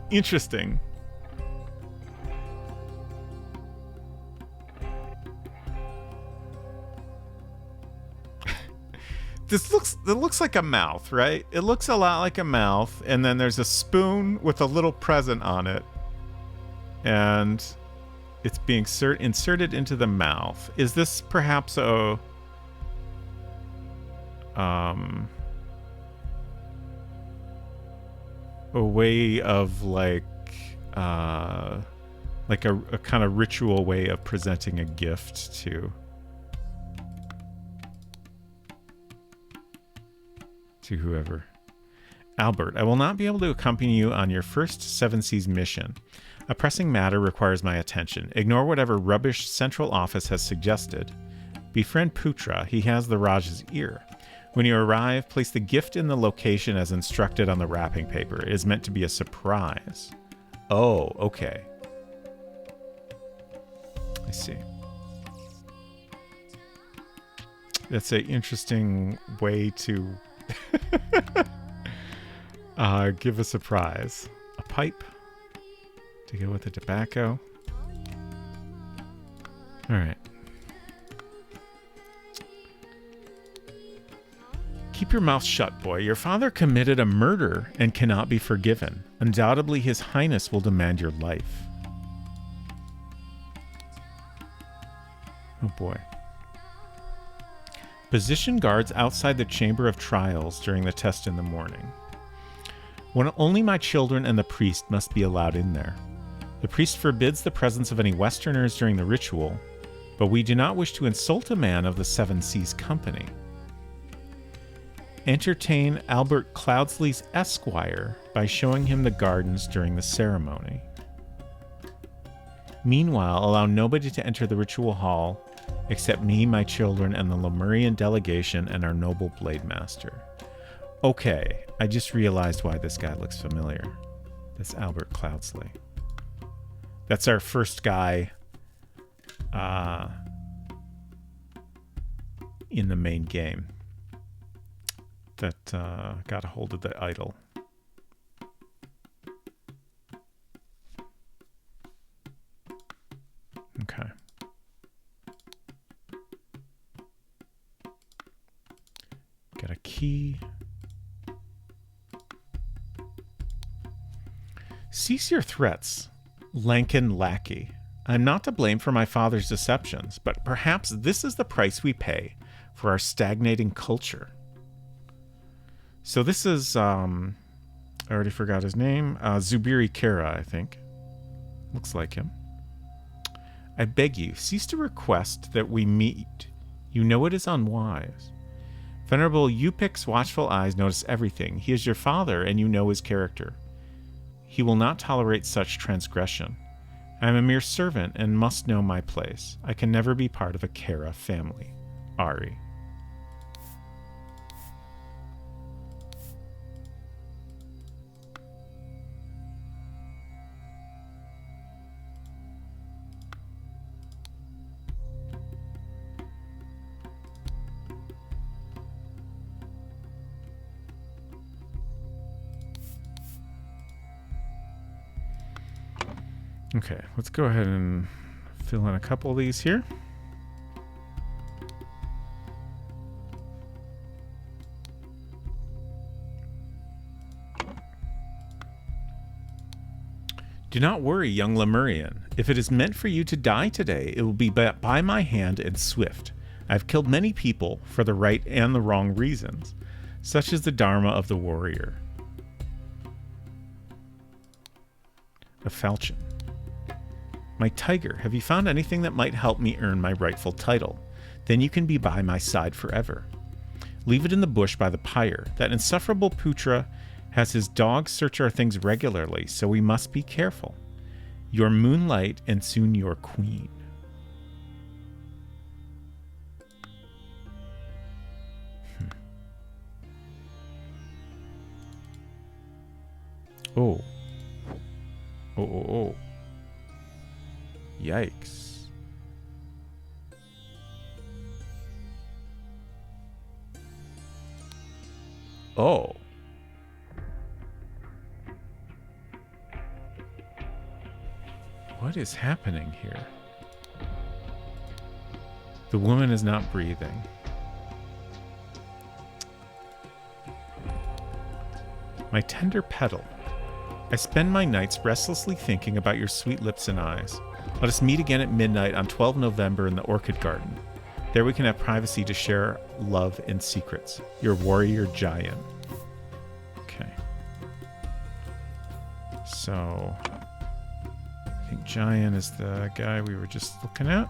Speaker 1: Interesting. It looks like a mouth, right? It looks a lot like a mouth, and then there's a spoon with a little present on it. And it's being inserted into the mouth. Is this perhaps a way of like a kind of ritual way of presenting a gift to whoever? Albert, I will not be able to accompany you on your first Seven Seas mission. A pressing matter requires my attention. Ignore whatever rubbish Central Office has suggested. Befriend Putra. He has the Raj's ear. When you arrive, place the gift in the location as instructed on the wrapping paper. It is meant to be a surprise. Oh, okay. I see. That's an interesting way to give a surprise. A pipe to go with the tobacco. All right. Keep your mouth shut, boy. Your father committed a murder and cannot be forgiven. Undoubtedly, His Highness will demand your life. Oh boy. Position guards outside the chamber of trials during the test in the morning. When only my children and the priest must be allowed in there. The priest forbids the presence of any Westerners during the ritual, but we do not wish to insult a man of the Seven Seas Company. Entertain Albert Meanwhile, allow nobody to enter the ritual hall except me, my children, and the Lemurian delegation and our noble blade master. Okay, I just realized why this guy looks familiar. That's Albert Cloudsley. That's our first guy in the main game that got a hold of the idol. Okay. Got a key. Cease your threats, Lankin lackey. I'm not to blame for my father's deceptions, but perhaps this is the price we pay for our stagnating culture. So this is, I already forgot his name, Zubiri Kara, I think. Looks like him. I beg you, cease to request that we meet. You know it is unwise. Venerable Yupik's watchful eyes notice everything. He is your father, and you know his character. He will not tolerate such transgression. I am a mere servant and must know my place. I can never be part of a Kara family. Ari. Okay, let's go ahead and fill in a couple of these here. Do not worry, young Lemurian. If it is meant for you to die today, it will be by my hand and swift. I have killed many people for the right and the wrong reasons. Such is the dharma of the warrior. A falchion. My tiger, have you found anything that might help me earn my rightful title? Then you can be by my side forever. Leave it in the bush by the pyre. That insufferable Putra has his dogs search our things regularly, so we must be careful. Your moonlight and soon your queen. Oh. Oh. Yikes. Oh. What is happening here? The woman is not breathing. My tender petal. I spend my nights restlessly thinking about your sweet lips and eyes. Let us meet again at midnight on 12 November in the Orchid Garden. There we can have privacy to share love and secrets. Your warrior, Jayan. Okay. So, I think Jayan is the guy we were just looking at.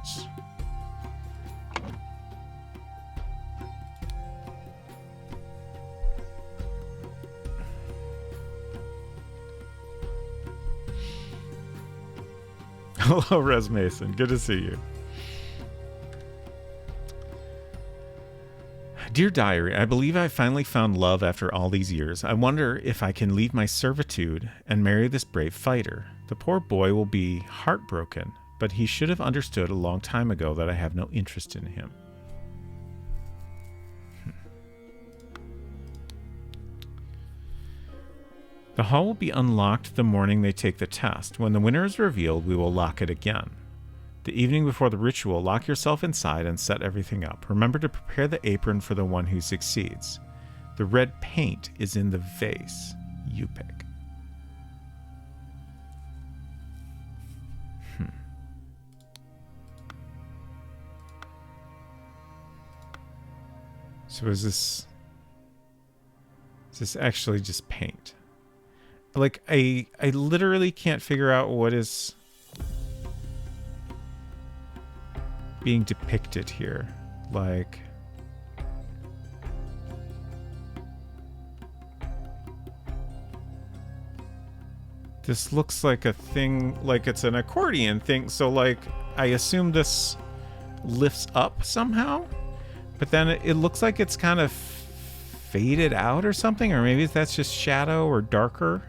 Speaker 1: Hello, Res Mason. Good to see you. Dear Diary, I believe I finally found love after all these years. I wonder if I can leave my servitude and marry this brave fighter. The poor boy will be heartbroken, but he should have understood a long time ago that I have no interest in him. The hall will be unlocked the morning they take the test. When the winner is revealed, we will lock it again. The evening before the ritual, lock yourself inside and set everything up. Remember to prepare the apron for the one who succeeds. The red paint is in the vase. You pick. So is this actually just paint? Like, I literally can't figure out what is being depicted here. Like, This looks like a thing, like it's an accordion thing. So, like, I assume this lifts up somehow, but then it looks like it's kind of faded out or something, or maybe that's just shadow or darker.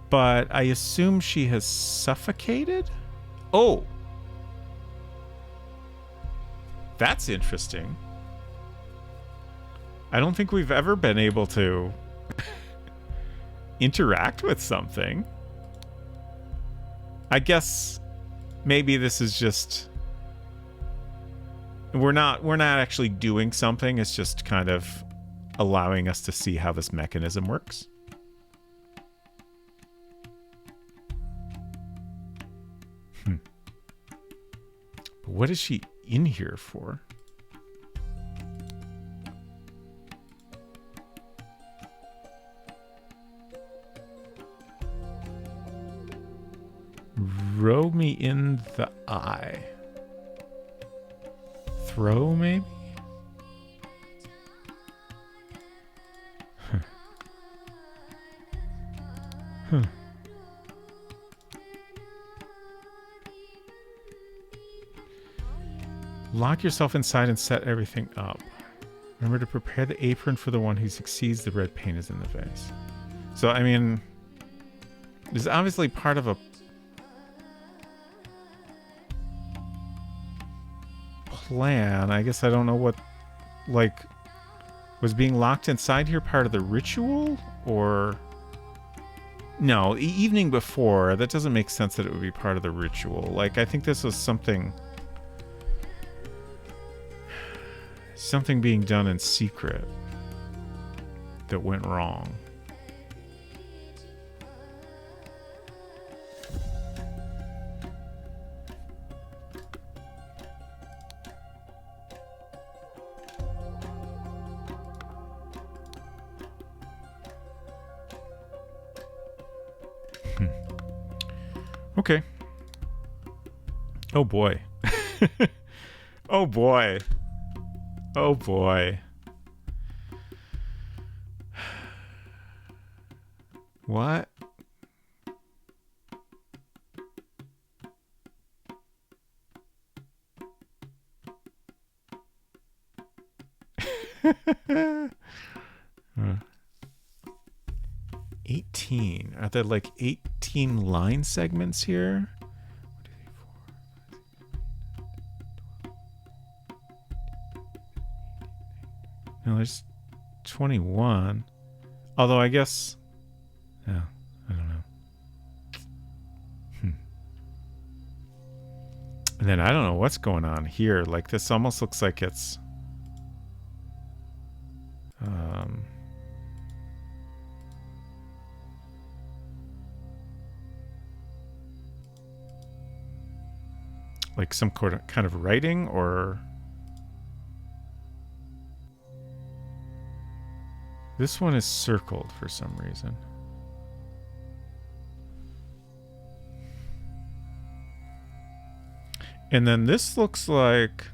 Speaker 1: But I assume she has suffocated. Oh, that's interesting. I don't think we've ever been able to interact with something. I guess maybe this is just we're not actually doing something. It's just kind of allowing us to see how this mechanism works. But what is she in here for? Row me in the eye. Throw, maybe? Huh. Huh. Lock yourself inside and set everything up. Remember to prepare the apron for the one who succeeds. The red paint is in the vase. So, I mean, this is obviously part of a plan. I guess I don't know what, like, was being locked inside here part of the ritual? Or... No, evening before. That doesn't make sense that it would be part of the ritual. Like, I think this was something being done in secret that went wrong. Okay. Oh boy. Oh boy. Oh boy. What? uh, 18. Are there like 18 line segments here? No, there's 21. Although I guess... Yeah, I don't know. And then I don't know what's going on here. Like, this almost looks like it's... like some kind of writing, or... This one is circled for some reason. And then this looks like...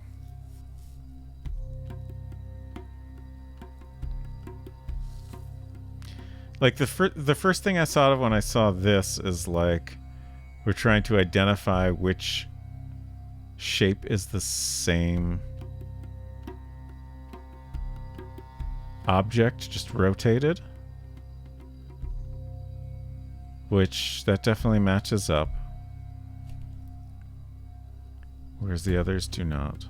Speaker 1: Like the first thing I thought of when I saw this is like we're trying to identify which shape is the same object, just rotated. Which that definitely matches up. Whereas the others do not.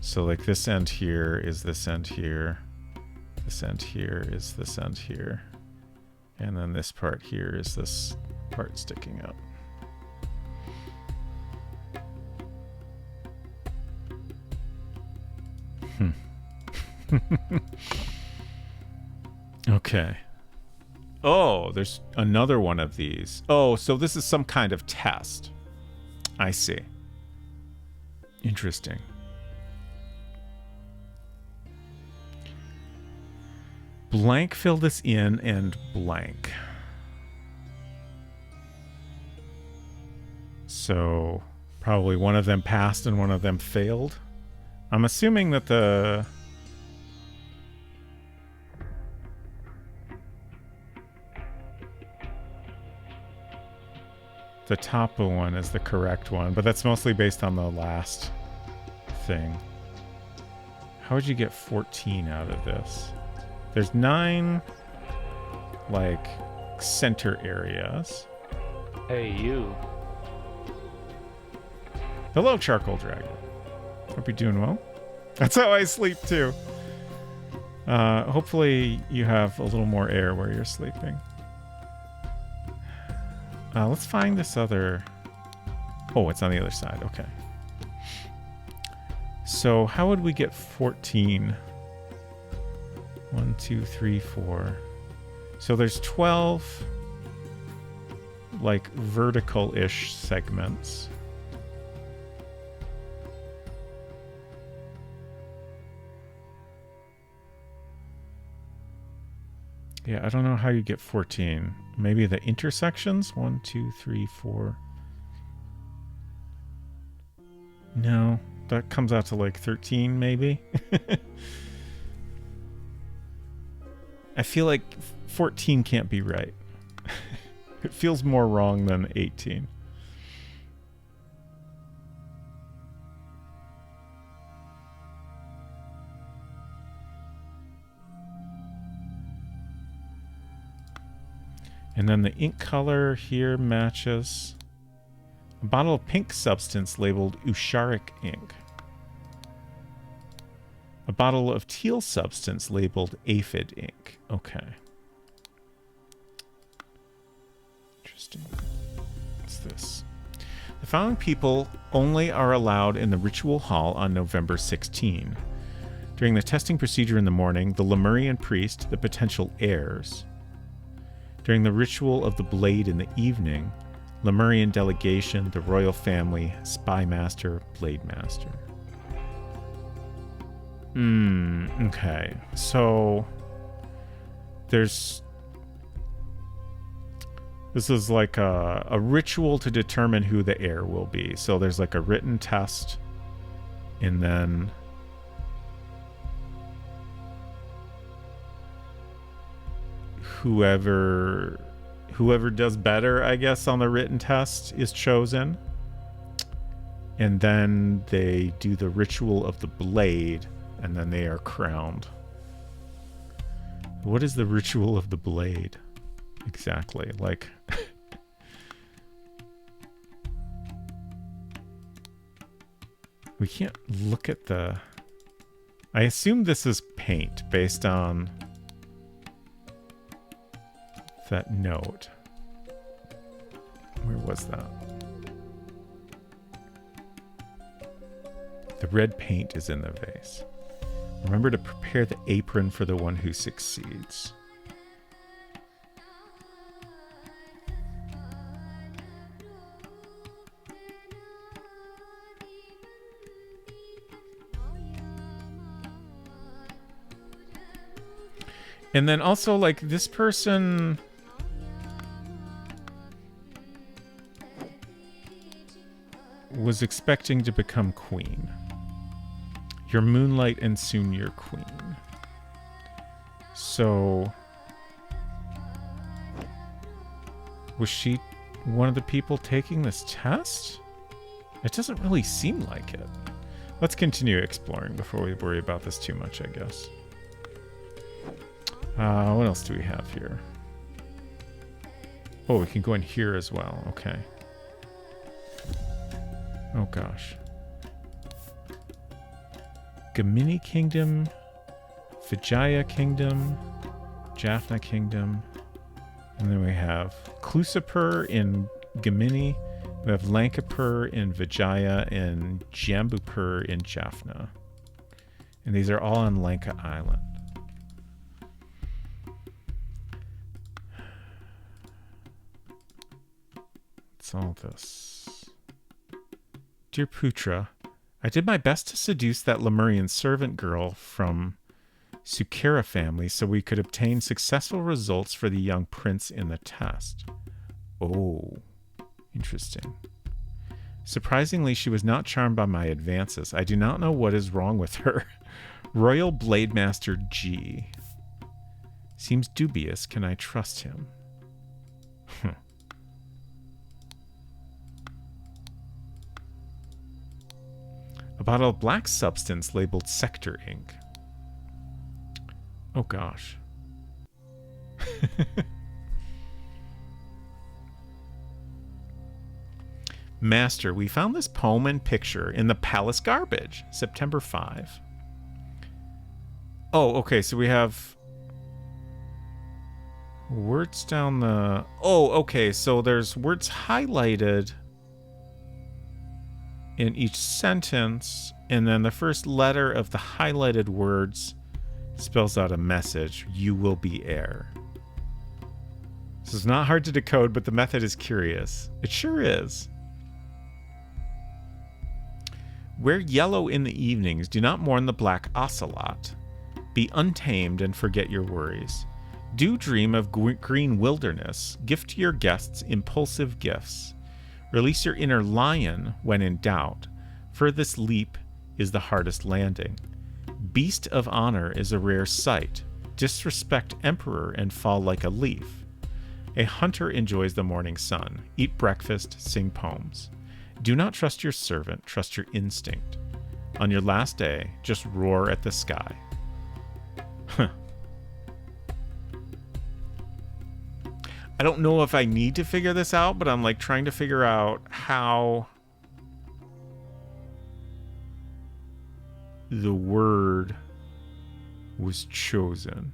Speaker 1: So like this end here is this end here. This end here is this end here. And then this part here is this part sticking up. Okay. Oh, there's another one of these. Oh, so this is some kind of test. I see. Interesting. Blank, fill this in, and blank. So probably one of them passed and one of them failed. I'm assuming that the top one is the correct one, but that's mostly based on the last thing. How would you get 14 out of this? There's 9, like, center areas.
Speaker 2: Hey, you.
Speaker 1: Hello, Charcoal Dragon. Hope you're doing well. That's how I sleep, too. Hopefully you have a little more air where you're sleeping. Let's find this other... Oh, it's on the other side. Okay. So how would we get 14? 1, 2, 3, 4. So there's 12, like, vertical-ish segments. Yeah, I don't know how you get 14. Maybe the intersections? 1, 2, 3, 4. No, that comes out to like 13, maybe. I feel like 14 can't be right. It feels more wrong than 18. And then the ink color here matches a bottle of pink substance labeled Usharic ink. A bottle of teal substance labeled Aphid ink. Okay. Interesting. What's this? The following people only are allowed in the ritual hall on November 16. During the testing procedure in the morning, the Lemurian priest, the potential heirs. During the ritual of the blade in the evening, Lemurian delegation, the royal family, spy master, blade master. Okay. So this is like a ritual to determine who the heir will be. So there's like a written test, and then whoever does better, I guess, on the written test is chosen. And then they do the ritual of the blade, and then they are crowned. What is the ritual of the blade? Exactly. Like... we can't look at the... I assume this is paint based on that note. Where was that? The red paint is in the vase. Remember to prepare the apron for the one who succeeds. And then also, like, this person... was expecting to become queen. Your moonlight and soon your queen. So... was she one of the people taking this test? It doesn't really seem like it. Let's continue exploring before we worry about this too much, I guess. What else do we have here? Oh, we can go in here as well. Okay. Oh, gosh. Gamini Kingdom, Vijaya Kingdom, Jaffna Kingdom, and then we have Klusapur in Gamini, we have Lankapur in Vijaya, and Jambupur in Jaffna. And these are all on Lanka Island. What's all this? Dear Putra, I did my best to seduce that Lemurian servant girl from Sukera family so we could obtain successful results for the young prince in the test. Oh, interesting. Surprisingly, she was not charmed by my advances. I do not know what is wrong with her. Royal Blademaster G. Seems dubious. Can I trust him? About a black substance labeled Sector ink. Oh gosh. Master, we found this poem and picture in the palace garbage. September 5. Oh, okay, so we have words down the... Oh, okay, so there's words highlighted in each sentence, and then the first letter of the highlighted words spells out a message. You will be heir. This is not hard to decode, but the method is curious. It sure is. Wear yellow in the evenings. Do not mourn the black ocelot. Be untamed and forget your worries. Do dream of green wilderness. Gift to your guests impulsive gifts. Release your inner lion when in doubt. Furthest leap is the hardest landing. Beast of honor is a rare sight. Disrespect emperor and fall like a leaf. A hunter enjoys the morning sun. Eat breakfast, sing poems. Do not trust your servant, trust your instinct. On your last day, just roar at the sky. Huh. I don't know if I need to figure this out, but I'm like trying to figure out how the word was chosen.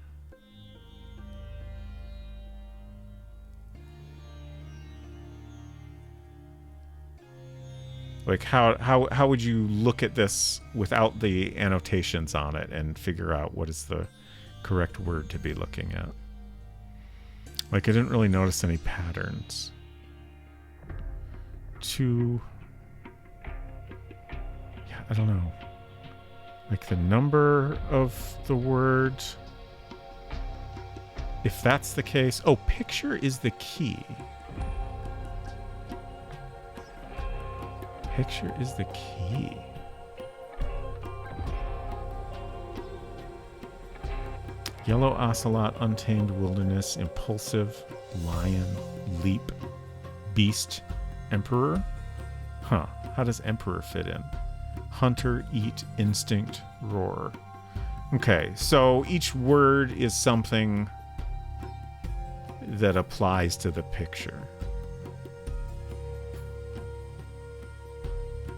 Speaker 1: Like how would you look at this without the annotations on it and figure out what is the correct word to be looking at? Like I didn't really notice any patterns. Yeah, I don't know. Like the number of the word. If that's the case, oh, picture is the key. Picture is the key. Yellow ocelot, untamed wilderness, impulsive, lion, leap, beast, emperor? Huh, how does emperor fit in? Hunter, eat, instinct, roar. Okay, so each word is something that applies to the picture.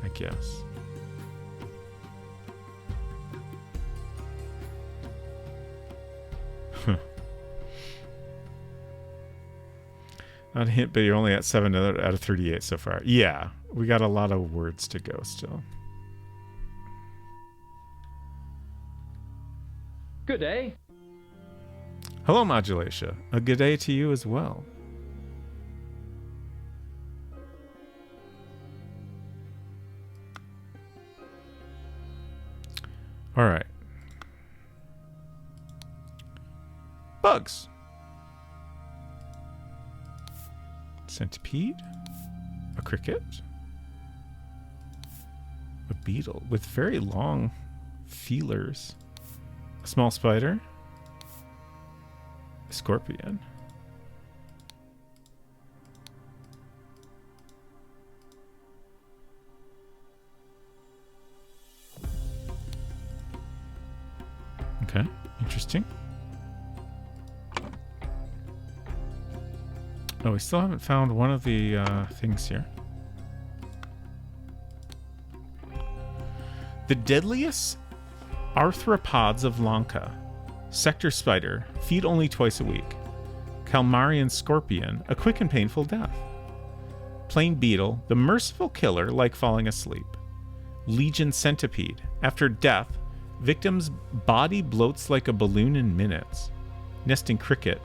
Speaker 1: I guess. Not a hint, but you're only at 7 out of 38 so far. Yeah, we got a lot of words to go still.
Speaker 3: Good day.
Speaker 1: Hello, Modulatia. A good day to you as well. All right. Bugs. Centipede. A cricket. A beetle with very long feelers. A small spider. A scorpion. Okay, interesting. Oh, we still haven't found one of the things here. The deadliest arthropods of Lanka. Sector spider, feed only twice a week. Calmarian scorpion, a quick and painful death. Plain beetle, the merciful killer like falling asleep. Legion centipede, after death, victim's body bloats like a balloon in minutes. Nesting cricket,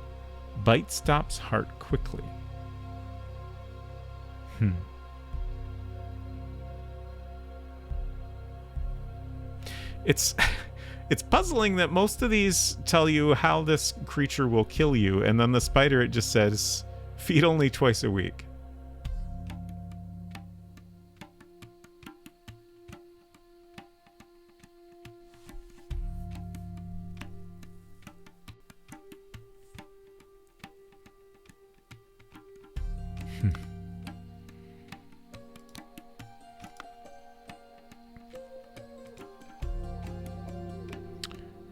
Speaker 1: bite stops heart quickly. It's puzzling that most of these tell you how this creature will kill you, and then the spider, it just says feed only twice a week.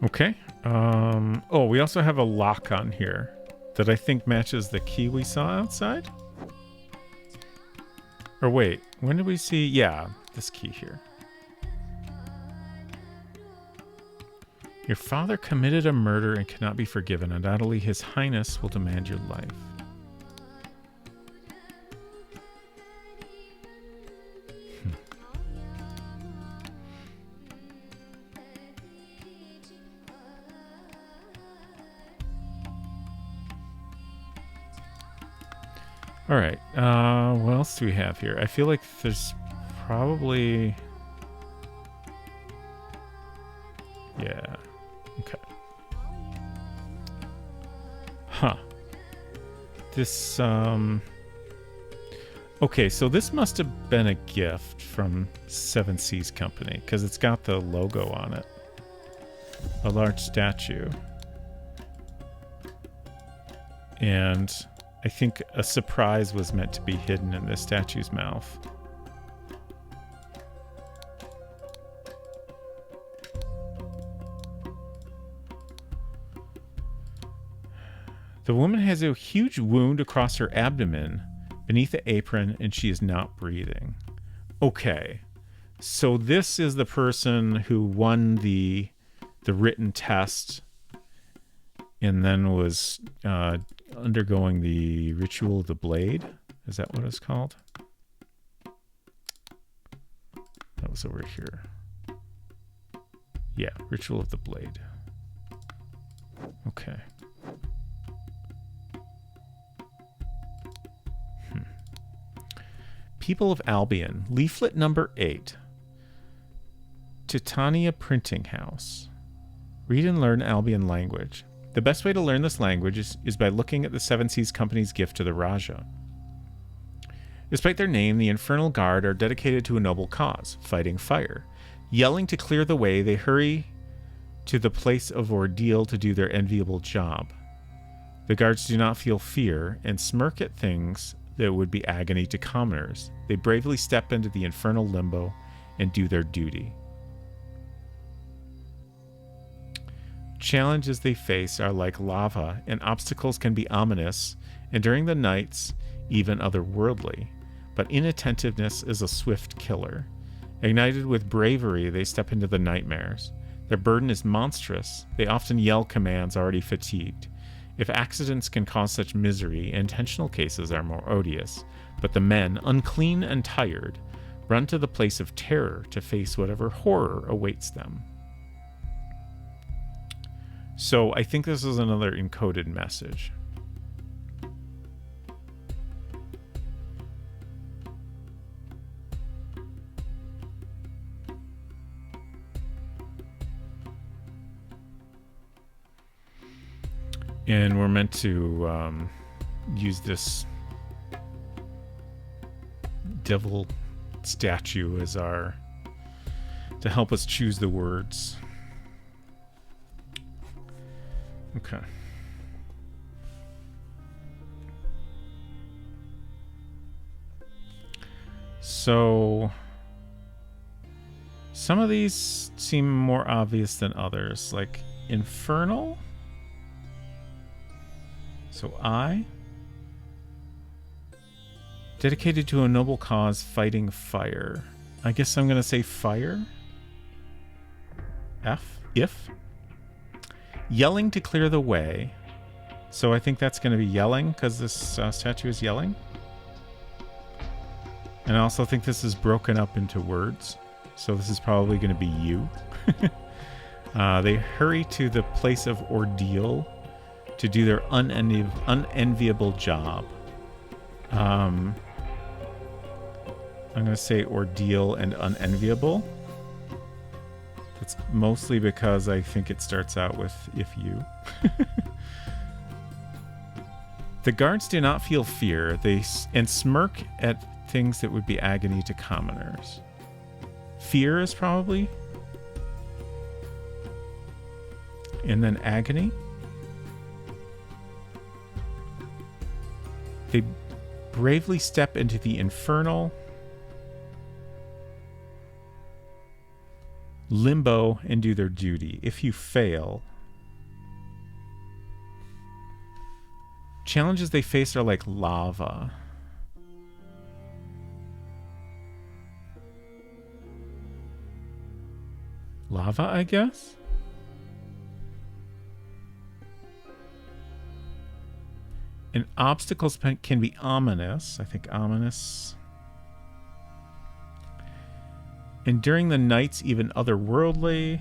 Speaker 1: Okay. Oh, we also have a lock on here that I think matches the key we saw outside. Or wait, when did we see? Yeah, this key here. Your father committed a murder and cannot be forgiven. Undoubtedly, His Highness will demand your life. All right. What else do we have here? I feel like there's probably... Yeah. Okay. Huh. This, Okay, so this must have been a gift from Seven Seas Company, because it's got the logo on it. A large statue. And I think a surprise was meant to be hidden in this statue's mouth. The woman has a huge wound across her abdomen beneath the apron, and she is not breathing. Okay, so this is the person who won the written test and then was undergoing the ritual of the blade. Is that what it's called? That was over here. Yeah, ritual of the blade. Okay. People of Albion, leaflet number 8. Titania Printing House. Read and learn Albion language. The best way to learn this language is by looking at the Seven Seas Company's gift to the Raja. Despite their name, the Infernal Guard are dedicated to a noble cause, fighting fire. Yelling to clear the way, they hurry to the place of ordeal to do their enviable job. The guards do not feel fear and smirk at things that would be agony to commoners. They bravely step into the infernal limbo and do their duty. Challenges they face are like lava, and obstacles can be ominous, and during the nights, even otherworldly. But inattentiveness is a swift killer. Ignited with bravery, they step into the nightmares. Their burden is monstrous. They often yell commands already fatigued. If accidents can cause such misery, intentional cases are more odious. But the men, unclean and tired, run to the place of terror to face whatever horror awaits them. So I think this is another encoded message. And we're meant to use this devil statue as to help us choose the words. Okay. So some of these seem more obvious than others, like infernal. So dedicated to a noble cause, fighting fire. I guess I'm going to say fire. If. Yelling to clear the way. So I think that's going to be yelling, because this statue is yelling. And I also think this is broken up into words. So this is probably going to be you. They hurry to the place of ordeal to do their unenviable job. I'm going to say ordeal and unenviable. That's mostly because I think it starts out with if you. The guards do not feel fear. And smirk at things that would be agony to commoners. Fear is probably. And then agony. They Bravely step into the infernal limbo and do their duty. If you fail, challenges they face are like lava. Lava, I guess? And obstacles can be ominous. I think ominous. And during the nights, even otherworldly.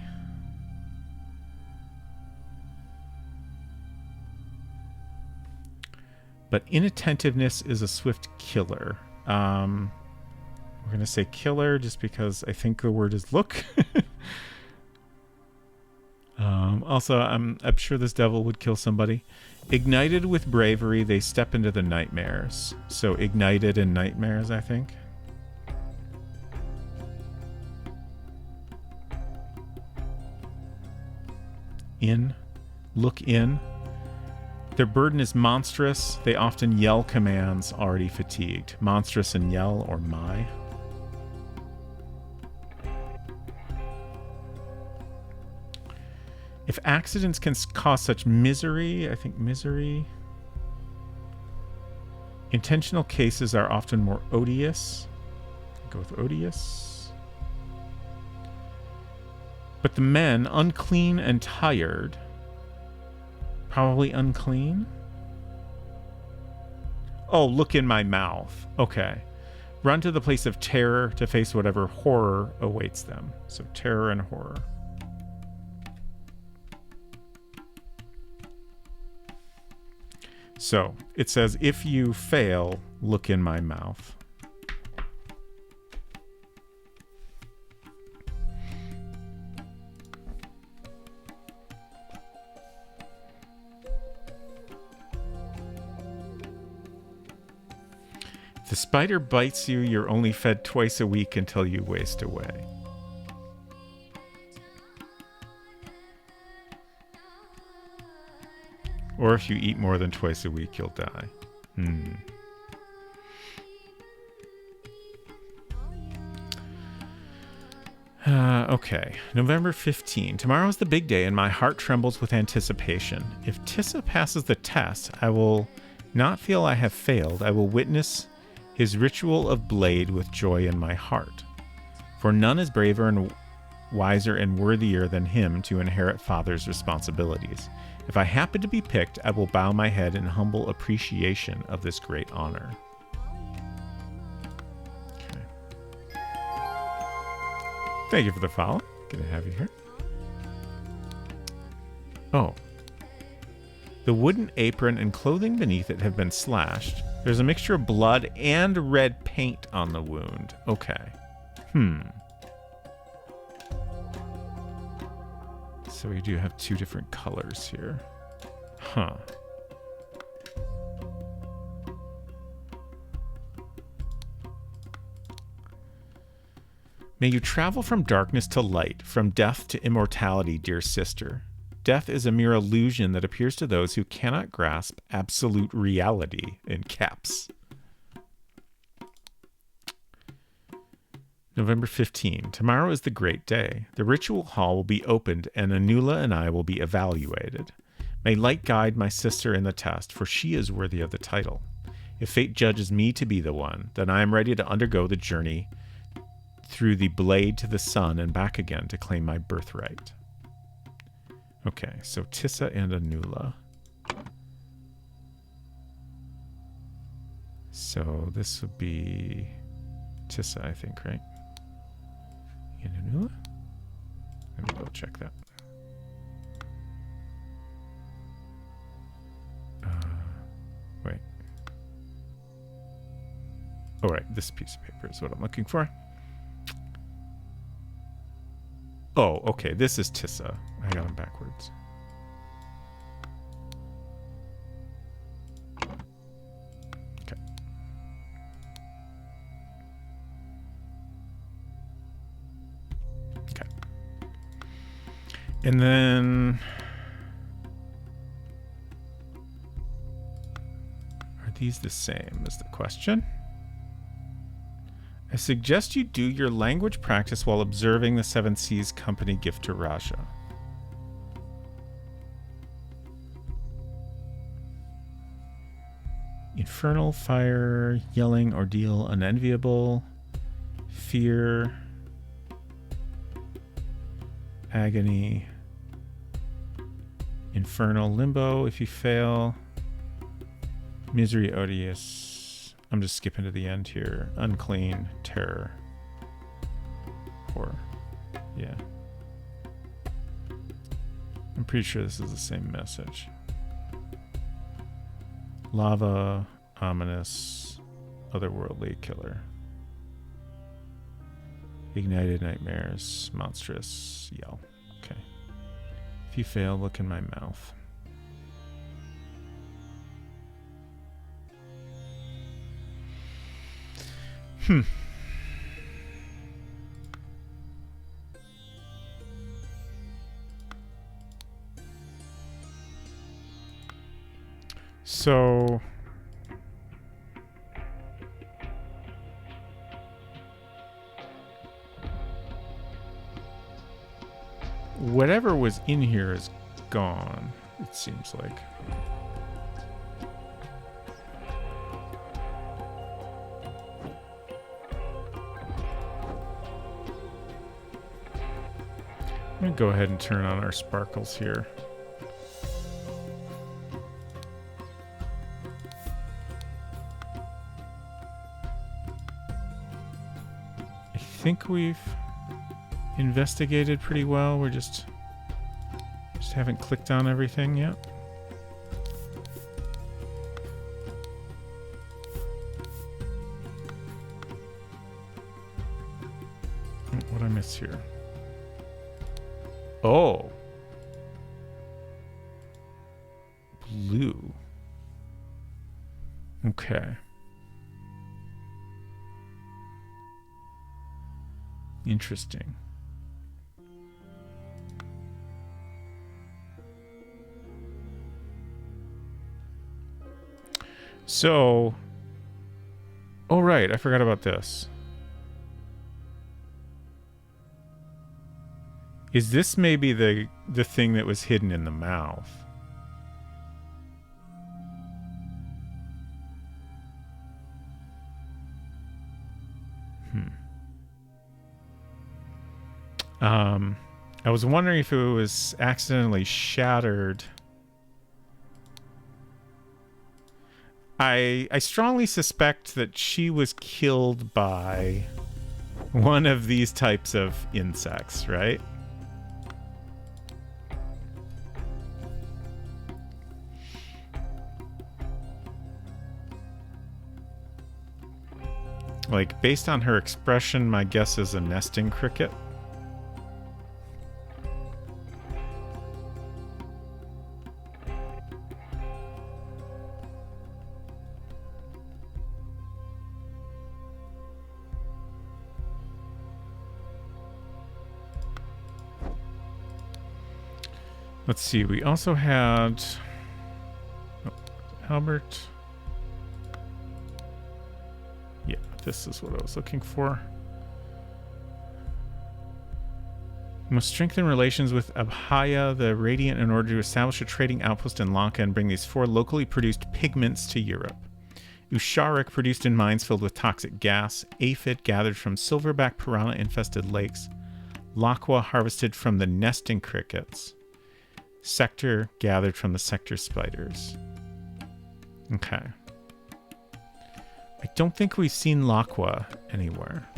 Speaker 1: But inattentiveness is a swift killer. We're going to say killer just because I think the word is look. Also, I'm sure this devil would kill somebody. Ignited with bravery, they step into the nightmares. So ignited in nightmares, I think. In. Look in. Their burden is monstrous. They often yell commands, already fatigued. Monstrous and yell, or my. If accidents can cause such misery, I think misery. Intentional cases are often more odious. I'll go with odious. But the men, unclean and tired. Probably unclean. Oh, look in my mouth. Okay. Run to the place of terror to face whatever horror awaits them. So terror and horror. So it says, if you fail, look in my mouth. If the spider bites you, you're only fed twice a week until you waste away. Or if you eat more than twice a week, you'll die. Okay. November 15. Tomorrow is the big day, and my heart trembles with anticipation. If Tissa passes the test, I will not feel I have failed. I will witness his ritual of blade with joy in my heart. For none is braver and wiser and worthier than him to inherit father's responsibilities. If I happen to be picked, I will bow my head in humble appreciation of this great honor. Okay. Thank you for the follow. Good to have you here. Oh. The wooden apron and clothing beneath it have been slashed. There's a mixture of blood and red paint on the wound. Okay. So we do have two different colors here. Huh. May you travel from darkness to light, from death to immortality, dear sister. Death is a mere illusion that appears to those who cannot grasp absolute reality, in caps. November 15. Tomorrow is the great day. The ritual hall will be opened and Anula and I will be evaluated. May light guide my sister in the test, for she is worthy of the title. If fate judges me to be the one, then I am ready to undergo the journey through the blade to the sun and back again to claim my birthright. Okay, so Tissa and Anula. So this would be Tissa, I think, right? And Anula? Let me go check that. Wait. Oh, right. This piece of paper is what I'm looking for. Oh, okay. This is Tissa. I got them backwards. Okay. Okay. And then... these the same is the question. I suggest you do your language practice while observing the Seven Seas Company gift to Raja. Infernal, fire, yelling, ordeal, unenviable, fear, agony, infernal, limbo if you fail, misery, odious. I'm just skipping to the end here. Unclean, terror, horror. Yeah. I'm pretty sure this is the same message. Lava, ominous, otherworldly, killer. Ignited nightmares, monstrous, yell. Okay. If you fail, look in my mouth. So whatever was in here is gone, it seems like. I'm going to go ahead and turn on our sparkles here. I think we've investigated pretty well. We're just haven't clicked on everything yet. What did I miss here? Oh. Blue. Okay. Interesting. So, oh right, I forgot about this. Is this maybe the thing that was hidden in the mouth? I was wondering if it was accidentally shattered. I strongly suspect that she was killed by one of these types of insects, right? Like, based on her expression, my guess is a nesting cricket. Let's see, we also had Albert. Yeah, this is what I was looking for. We must strengthen relations with Abhaya the Radiant in order to establish a trading outpost in Lanka and bring these 4 locally produced pigments to Europe. Usharik produced in mines filled with toxic gas. Aphid gathered from silverback piranha-infested lakes. Lakwa harvested from the nesting crickets. Sector gathered from the sector spiders. Okay. I don't think we've seen Lakwa anywhere.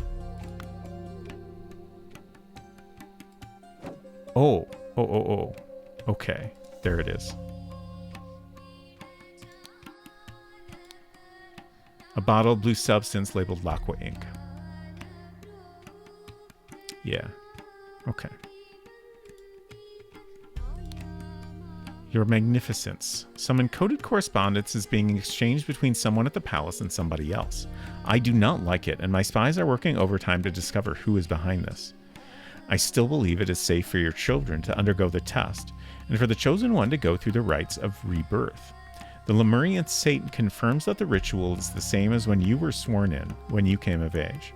Speaker 1: Oh. Okay. There it is. A bottle of blue substance labeled Lakwa ink. Yeah. Okay. Your Magnificence. Some encoded correspondence is being exchanged between someone at the palace and somebody else. I do not like it, and my spies are working overtime to discover who is behind this. I still believe it is safe for your children to undergo the test, and for the chosen one to go through the rites of rebirth. The Lemurian Satan confirms that the ritual is the same as when you were sworn in, when you came of age.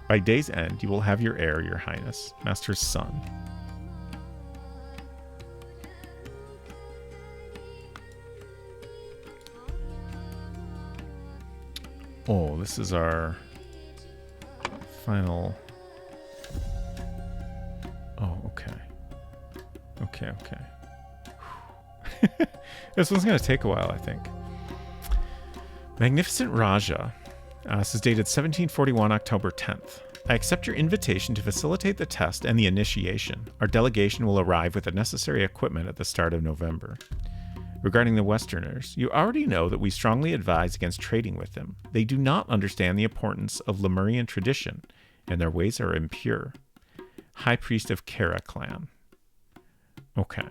Speaker 1: By day's end, you will have your heir, your highness, Master's son. Oh, this is our final... Oh, okay. Okay. This one's going to take a while, I think. Magnificent Raja. This is dated 1741, October 10th. I accept your invitation to facilitate the test and the initiation. Our delegation will arrive with the necessary equipment at the start of November. Regarding the Westerners, you already know that we strongly advise against trading with them. They do not understand the importance of Lemurian tradition, and their ways are impure. High Priest of Kara clan. Okay.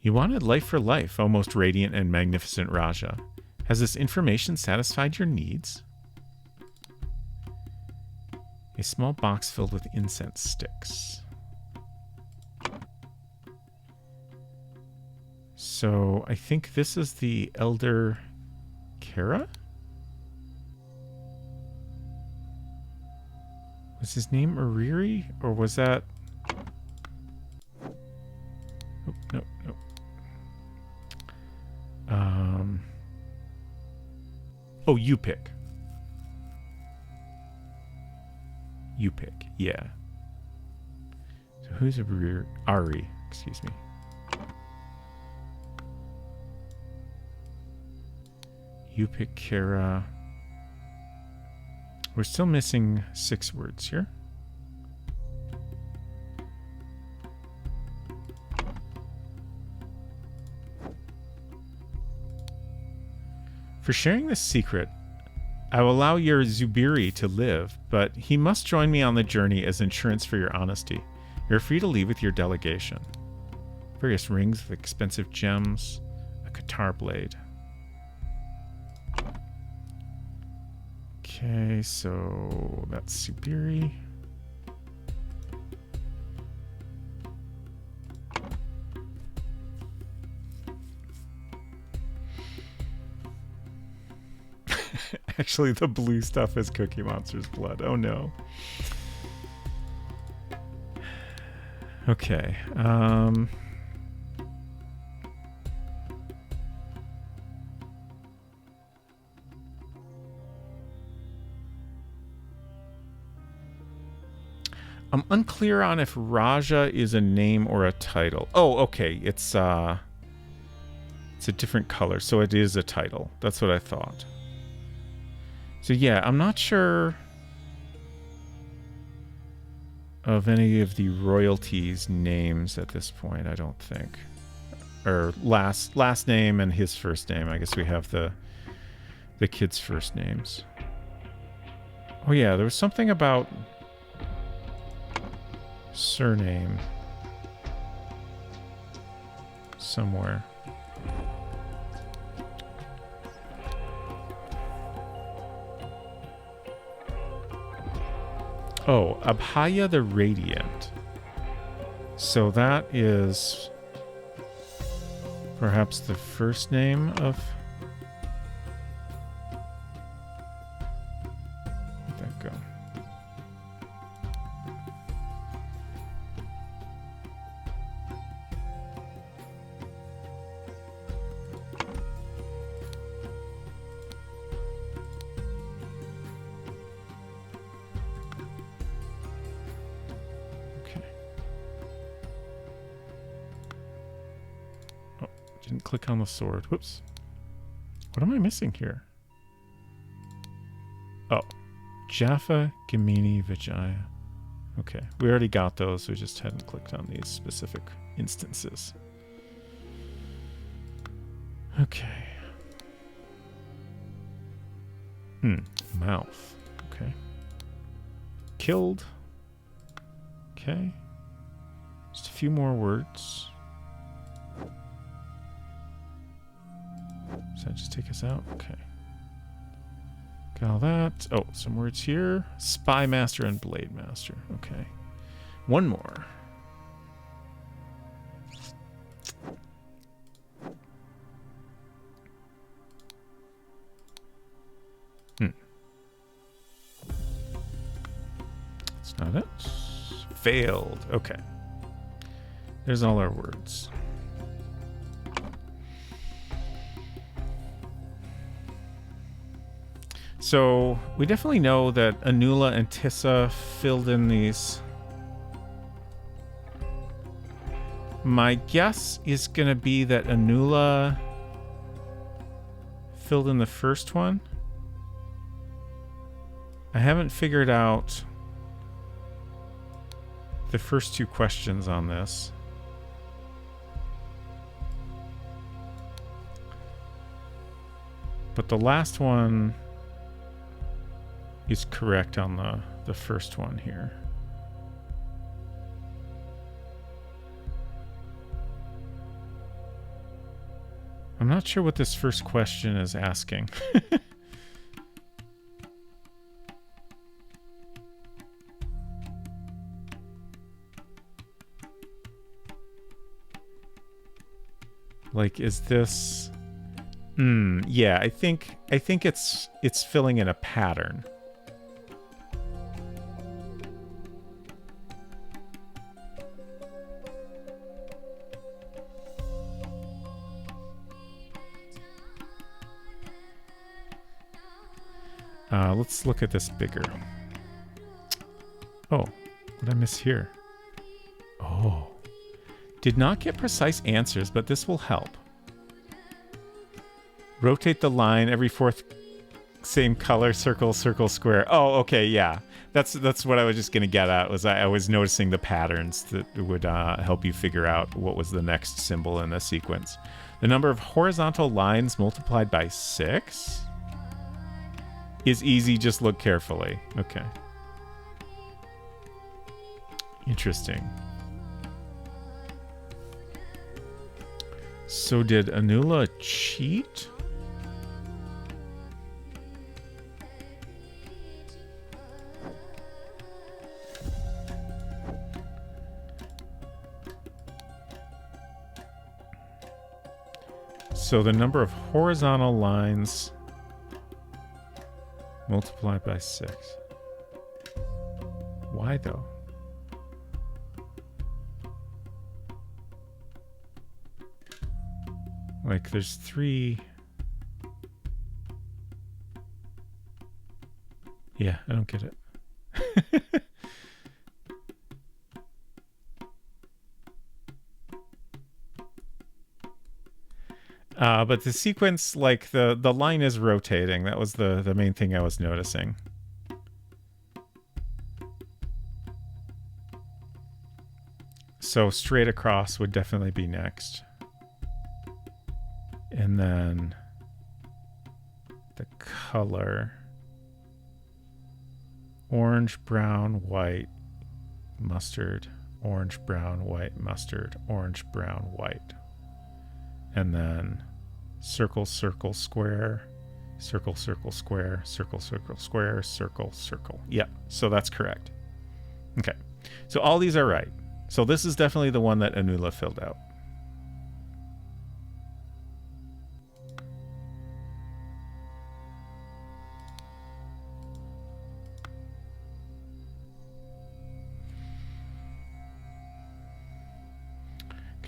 Speaker 1: You wanted life for life, O most radiant and magnificent Raja. Has this information satisfied your needs? A small box filled with incense sticks. So I think this is the Elder Kara? Was his name Ariri? Or was that... Oh, no. Oh, Yupik. Yupik, yeah. So who's Ari? Excuse me. Yupik Kara. We're still missing 6 words here. For sharing this secret, I will allow your Zubiri to live, but he must join me on the journey as insurance for your honesty. You're free to leave with your delegation. Various rings with expensive gems, a Qatar blade. Okay, so that's Zubiri. Actually, the blue stuff is Cookie Monster's blood. Oh no. Okay. I'm unclear on if Raja is a name or a title. Oh, okay. It's a different color, so it is a title. That's what I thought. So yeah, I'm not sure of any of the royalties' names at this point, I don't think. Or last name and his first name. I guess we have the kids' first names. Oh yeah, there was something about surname somewhere. Oh, Abhaya the Radiant. So that is perhaps the first name of... Where'd that go? Click on the sword. Whoops. What am I missing here? Oh. Jaffa, Gamini, Vijaya. Okay. We already got those. We just hadn't clicked on these specific instances. Okay. Mouth. Okay. Killed. Okay. Just a few more words. Does that just take us out? Okay. Got all that. Oh, some words here. Spy Master and Blade Master. Okay. One more. That's not it. Failed. Okay. There's all our words. So we definitely know that Anula and Tissa filled in these. My guess is going to be that Anula filled in the first one. I haven't figured out the first two questions on this. But the last one is correct on the first one here. I'm not sure what this first question is asking. Like, is this... yeah, I think it's filling in a pattern. Let's look at this bigger. Oh, what did I miss here? Oh. Did not get precise answers, but this will help. Rotate the line every fourth same color, circle, circle, square. Oh, okay, yeah. That's what I was just going to get at, was I was noticing the patterns that would help you figure out what was the next symbol in the sequence. The number of horizontal lines multiplied by 6 is easy, just look carefully. Okay. Interesting. So did Anula cheat? So the number of horizontal lines multiplied by 6. Why though? Like there's 3. Yeah, I don't get it. But the sequence, like the line is rotating. That was the main thing I was noticing. So straight across would definitely be next. And then the color. Orange, brown, white, mustard. Orange, brown, white, mustard. Orange, brown, white. And then circle, circle, square, circle, circle, square, circle, circle, square, circle, circle. Yep, so that's correct. Okay, so all these are right. So this is definitely the one that Anula filled out.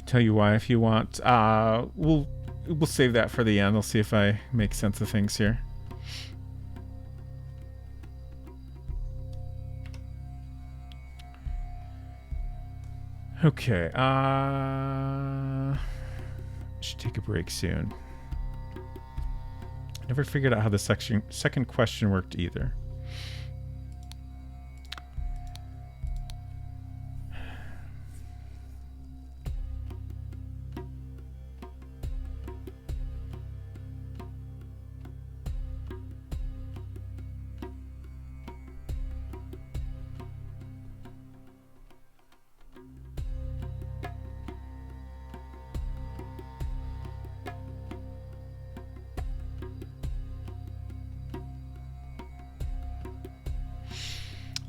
Speaker 1: Tell you why if you want. We'll save that for the end. I'll see if I make sense of things here. Okay. Should take a break soon. Never figured out how the second question worked either.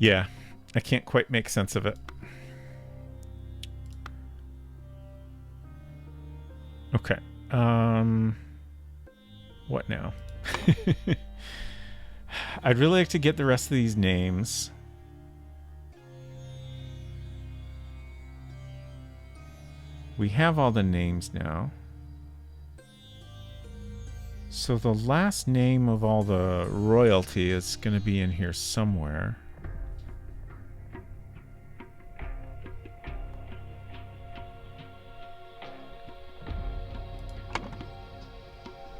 Speaker 1: Yeah, I can't quite make sense of it. Okay. What now? I'd really like to get the rest of these names. We have all the names now. So the last name of all the royalty is going to be in here somewhere.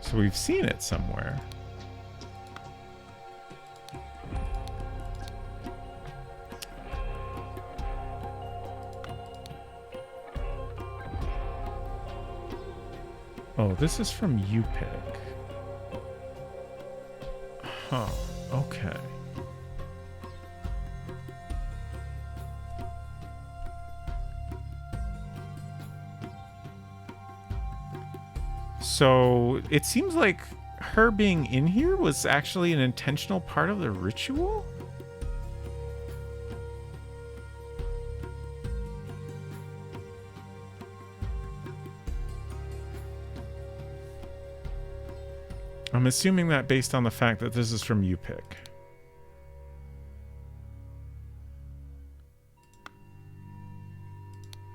Speaker 1: So we've seen it somewhere. Oh, this is from UPIC. Huh, okay. So it seems like her being in here was actually an intentional part of the ritual? I'm assuming that based on the fact that this is from UPIC.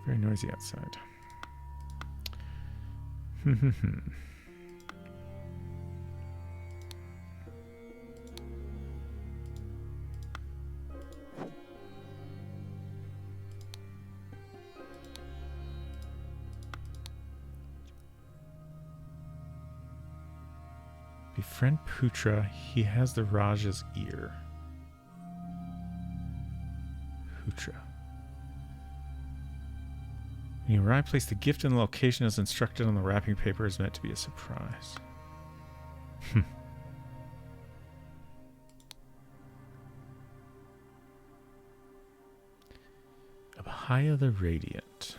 Speaker 1: Very noisy outside. Befriend Putra. He has the Raja's ear. Putra. When you arrive, place the gift in the location as instructed on the wrapping paper is meant to be a surprise. Abhaya the Radiant.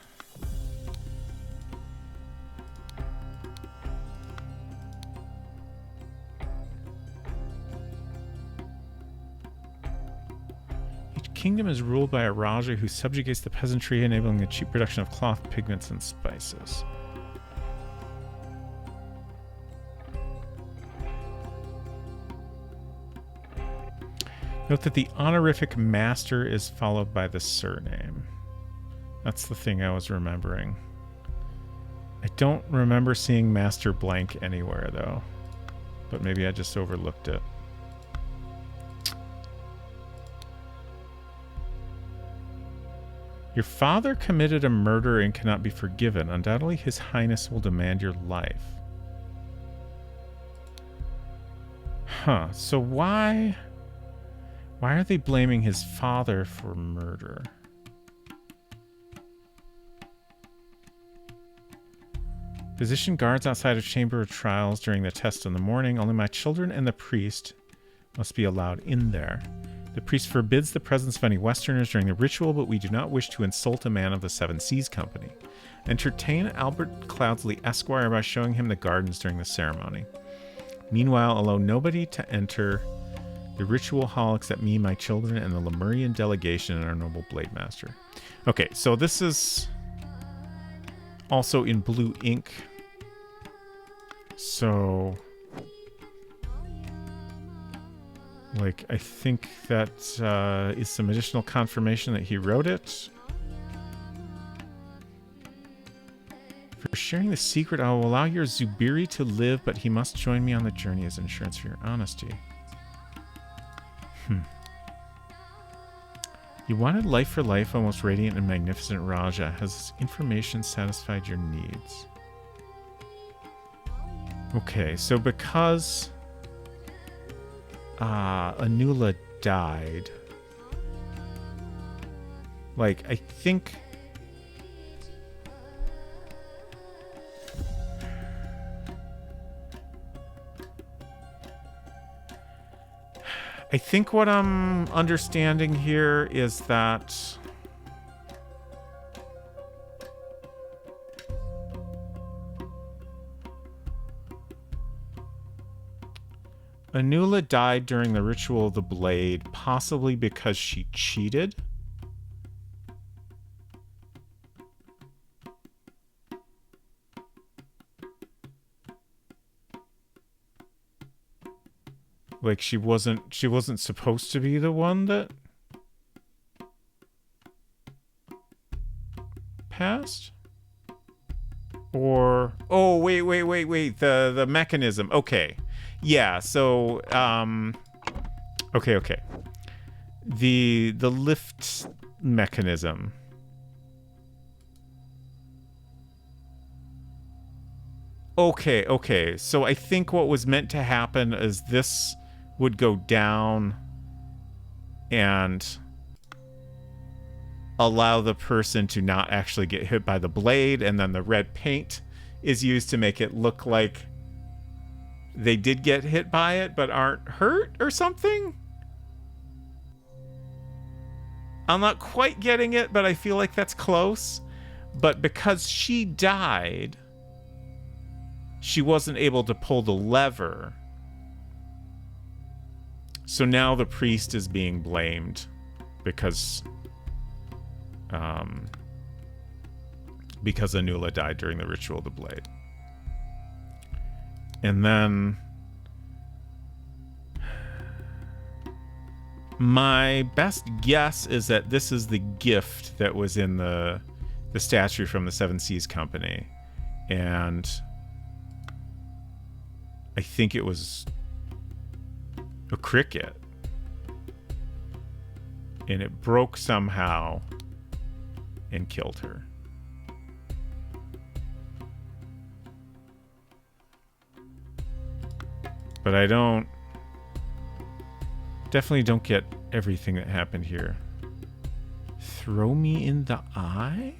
Speaker 1: Kingdom is ruled by a Raja who subjugates the peasantry, enabling the cheap production of cloth, pigments, and spices. Note that the honorific master is followed by the surname. That's the thing I was remembering. I don't remember seeing Master Blank anywhere, though. But maybe I just overlooked it. Your father committed a murder and cannot be forgiven. Undoubtedly, His Highness will demand your life. Huh. So why are they blaming his father for murder? Position guards outside of Chamber of Trials during the test in the morning. Only my children and the priest must be allowed in there. The priest forbids the presence of any Westerners during the ritual, but we do not wish to insult a man of the Seven Seas Company. Entertain Albert Cloudsley Esquire by showing him the gardens during the ceremony. Meanwhile, allow nobody to enter the ritual hall except me, my children, and the Lemurian delegation and our noble Blade Master. Okay, so this is also in blue ink. So... like, I think that is some additional confirmation that he wrote it. For sharing the secret, I will allow your Zubiri to live, but he must join me on the journey as insurance for your honesty. You wanted life for life, almost radiant and magnificent Raja. Has this information satisfied your needs? Okay, so because... Anula died. Like, I think... I think what I'm understanding here is that... Anula died during the Ritual of the Blade, possibly because she cheated. Like she wasn't supposed to be the one that passed. Or oh wait, the mechanism. Okay. Yeah, so okay. The lift mechanism. Okay. So I think what was meant to happen is this would go down and allow the person to not actually get hit by the blade, and then the red paint is used to make it look like they did get hit by it but aren't hurt or something. I'm not quite getting it, but I feel like that's close. But because she died, she wasn't able to pull the lever. So now the priest is being blamed because Anula died during the ritual of the blade. And then my best guess is that this is the gift that was in the statue from the Seven Seas Company. And I think it was a cricket. And it broke somehow and killed her. But I definitely don't get everything that happened here. Throw me in the eye?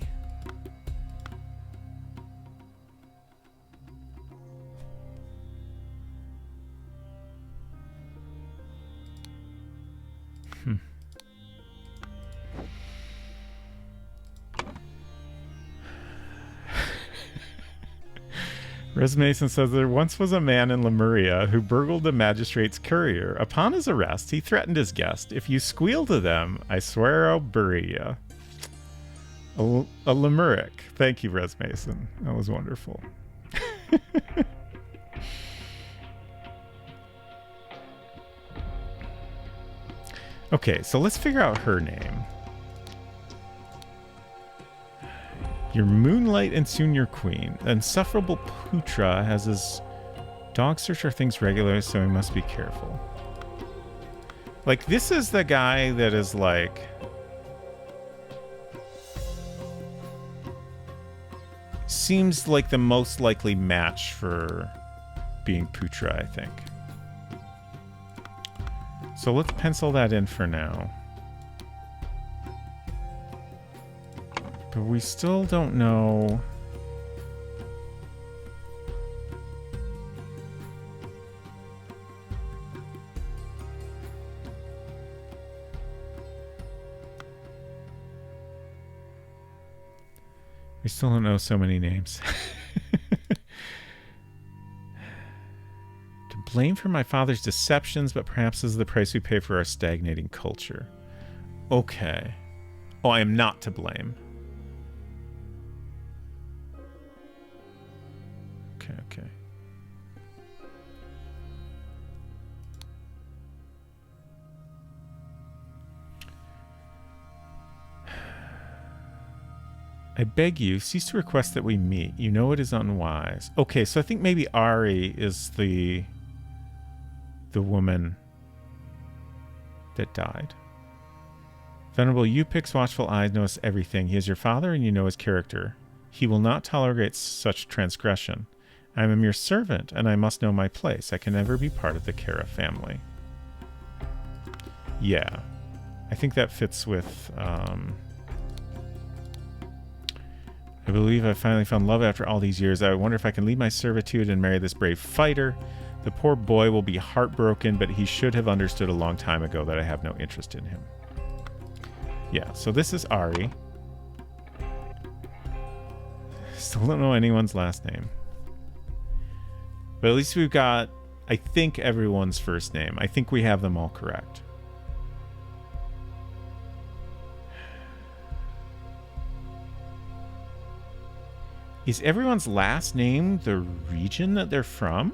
Speaker 1: Res Mason says there once was a man in Lemuria who burgled a magistrate's courier. Upon his arrest, he threatened his guest, "If you squeal to them, I swear I'll bury you." A Lemuric. Thank you, Res Mason. That was wonderful. Okay, so let's figure out her name. Your Moonlight and soon your Queen. The insufferable Putra has his dog search for things regularly, so he must be careful. Like, this is the guy that is like... seems like the most likely match for being Putra, I think. So let's pencil that in for now. But we still don't know. We still don't know so many names. To blame for my father's deceptions, but perhaps this is the price we pay for our stagnating culture. Okay. Oh, I am not to blame. Okay. I beg you, cease to request that we meet. You know it is unwise. Okay, so I think maybe Ari is the woman that died. Venerable Upix, watchful eyes, knows everything. He is your father, and you know his character. He will not tolerate such transgression. I am a mere servant, and I must know my place. I can never be part of the Kara family. Yeah. I think that fits with... I believe I finally found love after all these years. I wonder if I can leave my servitude and marry this brave fighter. The poor boy will be heartbroken, but he should have understood a long time ago that I have no interest in him. Yeah, so this is Ari. Still don't know anyone's last name. But at least we've got, I think, everyone's first name. I think we have them all correct. Is everyone's last name the region that they're from?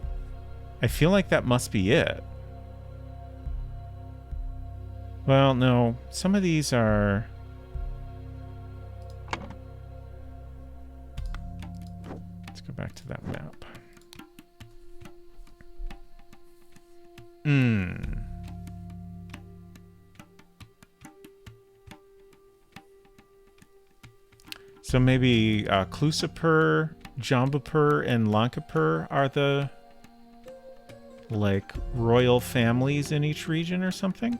Speaker 1: I feel like that must be it. Well, no. Some of these are... back to that map. So maybe Klusapur, Jambapur, and Lankapur are the like royal families in each region or something.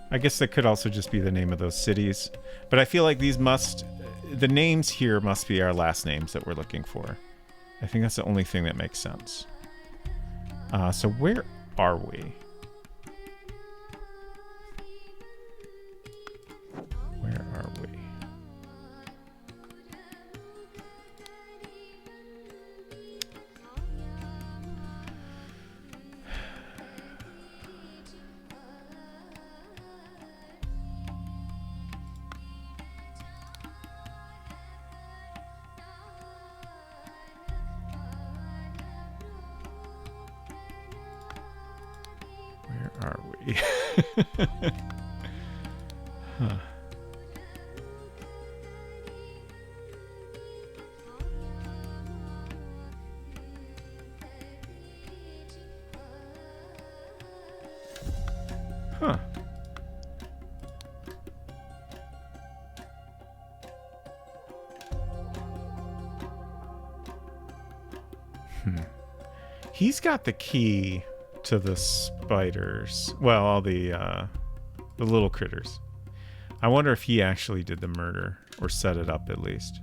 Speaker 1: I guess that could also just be the name of those cities. But I feel like the names here must be our last names that we're looking for. I think that's the only thing that makes sense. So where are we? Where are we? Where are we? Huh. Huh. He's got the key to the spiders. Well, all the little critters. I wonder if he actually did the murder or set it up at least.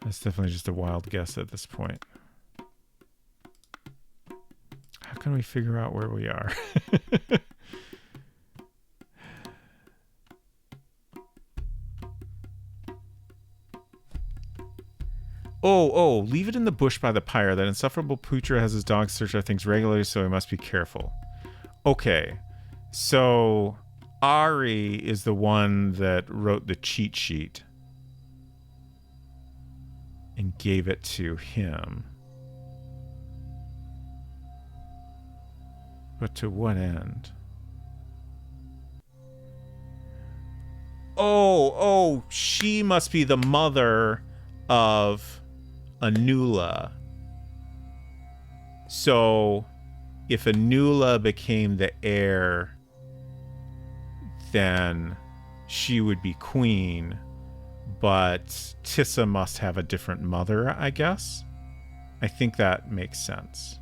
Speaker 1: That's definitely just a wild guess at this point. How can we figure out where we are? Oh, leave it in the bush by the pyre. That insufferable Putra has his dog search our things regularly, so we must be careful. Okay, so Ari is the one that wrote the cheat sheet and gave it to him. But to what end? Oh, she must be the mother of Anula. So if Anula became the heir, then she would be queen, but Tissa must have a different mother, I guess. I think that makes sense.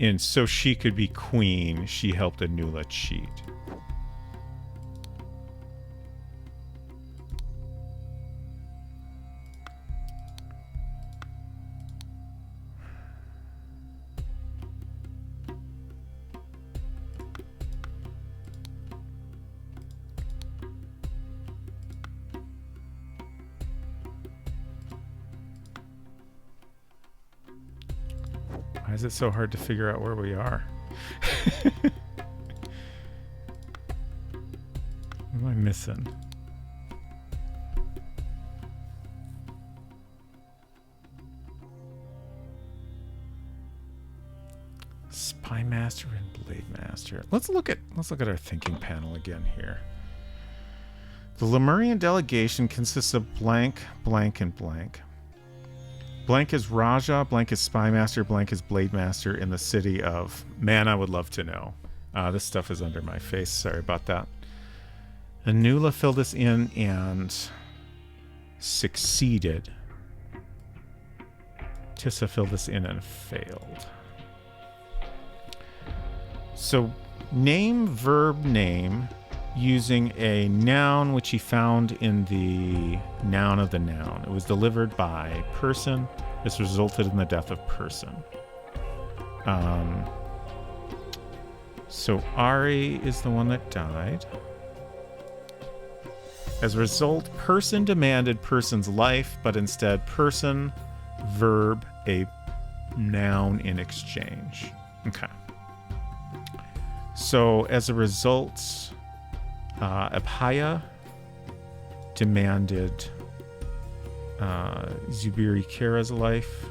Speaker 1: And so she could be queen. She helped Anula cheat. Why is it so hard to figure out where we are? What am I missing? Spy Master and Blade Master. Let's look at our thinking panel again here. The Lemurian delegation consists of blank, blank, and blank. Blank is Raja, blank is Spy Master, blank is Blade Master in the city of... Man, I would love to know. This stuff is under my face. Sorry about that. Anula filled this in and succeeded. Tissa filled this in and failed. So, name, verb, name, using a noun which he found in the noun of the noun. It was delivered by person. This resulted in the death of person. So Ari is the one that died. As a result, person demanded person's life, but instead person, verb, a noun in exchange. Okay. So as a result, Abhaya demanded Zubiri Kara's life.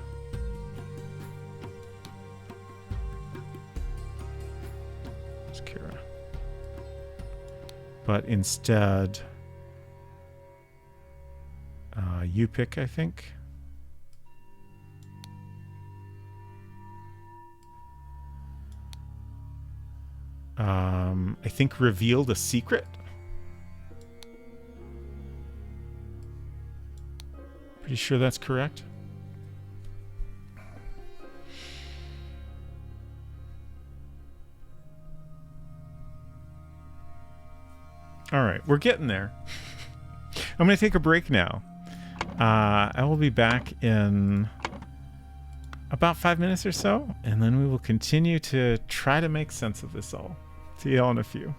Speaker 1: It's Kara. But instead, Yupik, I think. I think revealed a secret. Pretty sure that's correct. All right, we're getting there. I'm going to take a break now. I will be back in about 5 minutes or so, and then we will continue to try to make sense of this all. See y'all in a few.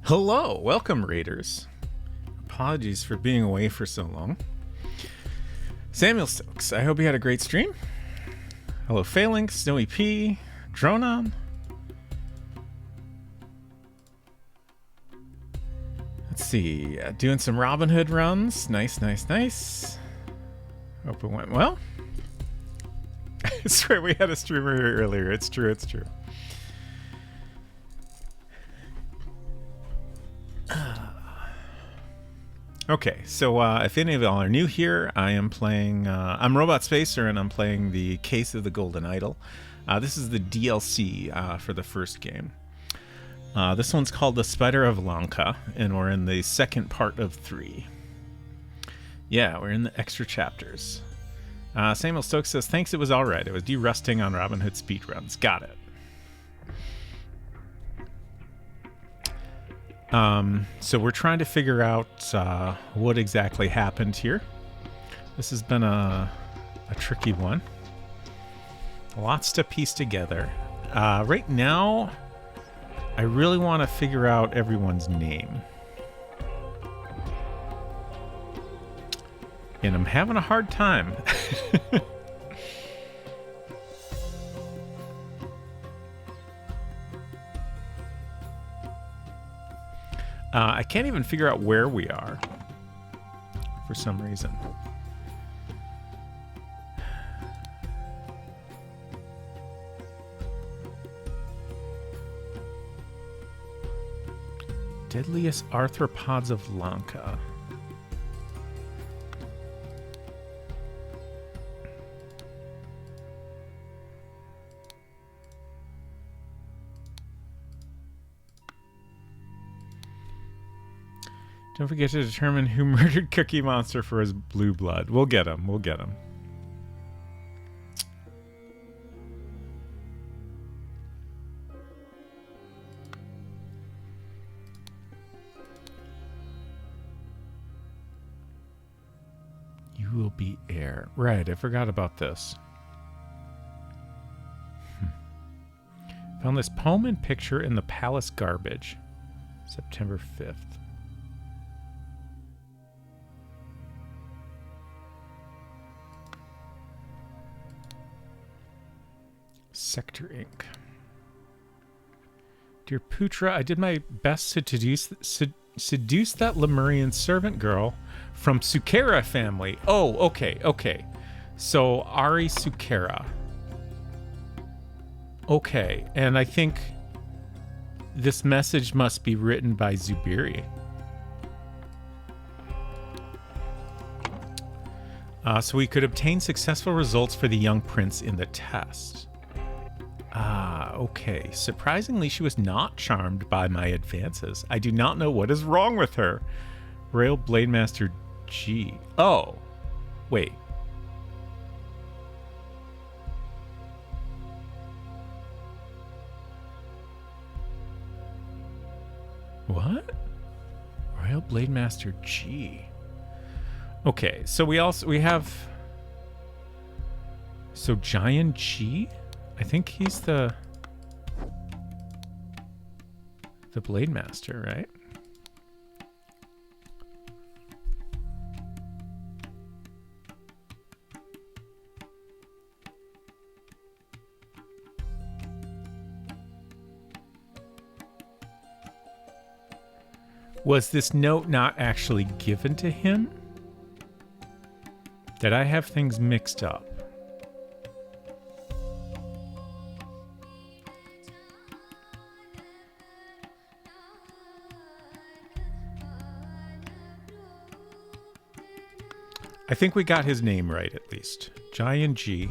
Speaker 1: Hello, welcome Raiders. Apologies for being away for so long. Samuel Stokes, I hope you had a great stream. Hello Phalanx, Snowy P, Dronon. Let's see, doing some Robin Hood runs. Nice. Hope it went well. I swear we had a streamer here earlier. It's true. Okay, so if any of y'all are new here, I am playing, I'm Robot Spacer, and I'm playing the Case of the Golden Idol. This is the DLC for the first game. This one's called The Spider of Lanka, and we're in the second part of 3. Yeah, we're in the extra chapters. Samuel Stokes says, thanks, it was alright. It was de-rusting on Robin Hood speedruns. Got it. So we're trying to figure out what exactly happened here. This has been a tricky one. Lots to piece together. Right now, I really want to figure out everyone's name. And I'm having a hard time. I can't even figure out where we are for some reason. Deadliest arthropods of Lanka. Don't forget to determine who murdered Cookie Monster for his blue blood. We'll get him. You will be heir. Right, I forgot about this. Found this poem and picture in the palace garbage. September 5th. Sector Inc. Dear Putra, I did my best to seduce that Lemurian servant girl from Sukera family. Oh, okay. So Ari Sukera. Okay, and I think this message must be written by Zubiri. So we could obtain successful results for the young prince in the test. Okay. Surprisingly, she was not charmed by my advances. I do not know what is wrong with her. Royal Blade Master G. Oh. Wait. What? Royal Blade Master G. Okay, so we have... So Giant G? I think he's the Blade Master, right? Was this note not actually given to him? Did I have things mixed up? I think we got his name right, at least. Giant G.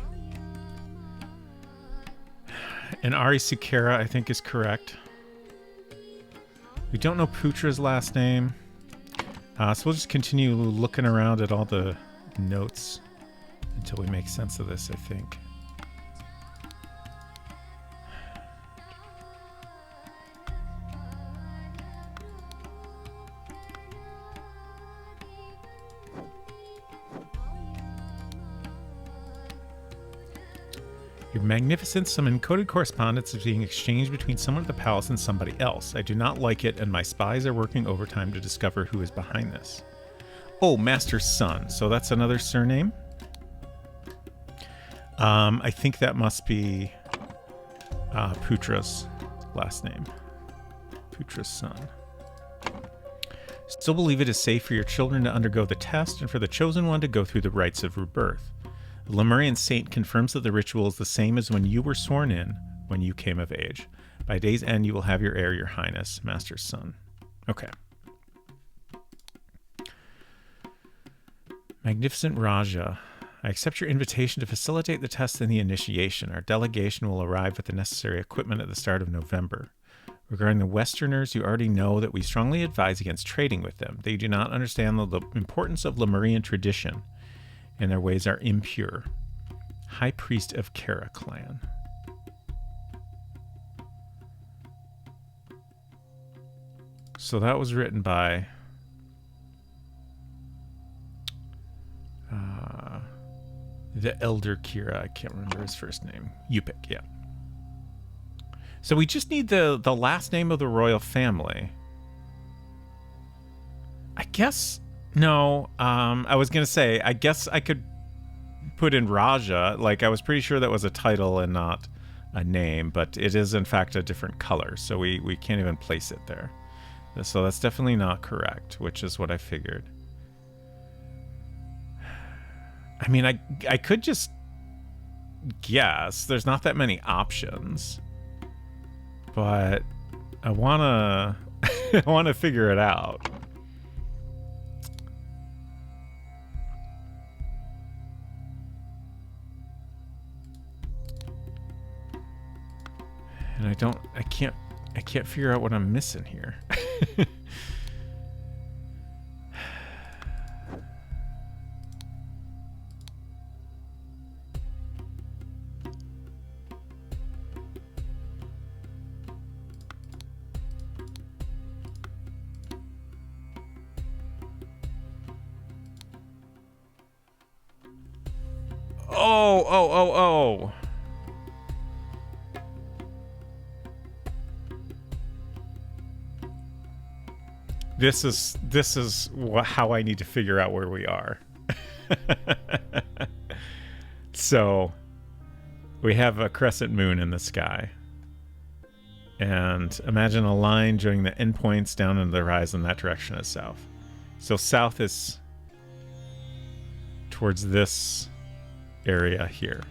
Speaker 1: And Ari Sukera, I think, is correct. We don't know Putra's last name. So we'll just continue looking around at all the notes until we make sense of this, I think. Your Magnificence, some encoded correspondence is being exchanged between someone at the palace and somebody else. I do not like it, and my spies are working overtime to discover who is behind this. Oh, Master's son. So that's another surname. I think that must be Putra's last name. Putra's son. Still believe it is safe for your children to undergo the test and for the chosen one to go through the rites of rebirth. The Lemurian saint confirms that the ritual is the same as when you were sworn in when you came of age. By day's end, you will have your heir, your highness, Master's son. Okay. Magnificent Raja, I accept your invitation to facilitate the test and the initiation. Our delegation will arrive with the necessary equipment at the start of November. Regarding the Westerners, you already know that we strongly advise against trading with them. They do not understand the importance of Lemurian tradition, and their ways are impure. High Priest of Kara clan. So that was written by the Elder Kira. I can't remember his first name. Yupik, yeah. So we just need the last name of the royal family. I guess... No, I was going to say, I guess I could put in Raja. Like, I was pretty sure that was a title and not a name, but it is, in fact, a different color, so we can't even place it there. So that's definitely not correct, which is what I figured. I mean, I could just guess. There's not that many options. But I wanna I wanna figure it out. And I can't figure out what I'm missing here. Oh. This is how I need to figure out where we are. So we have a crescent moon in the sky. And imagine a line joining the endpoints down into the horizon. That direction is south. So south is towards this area here.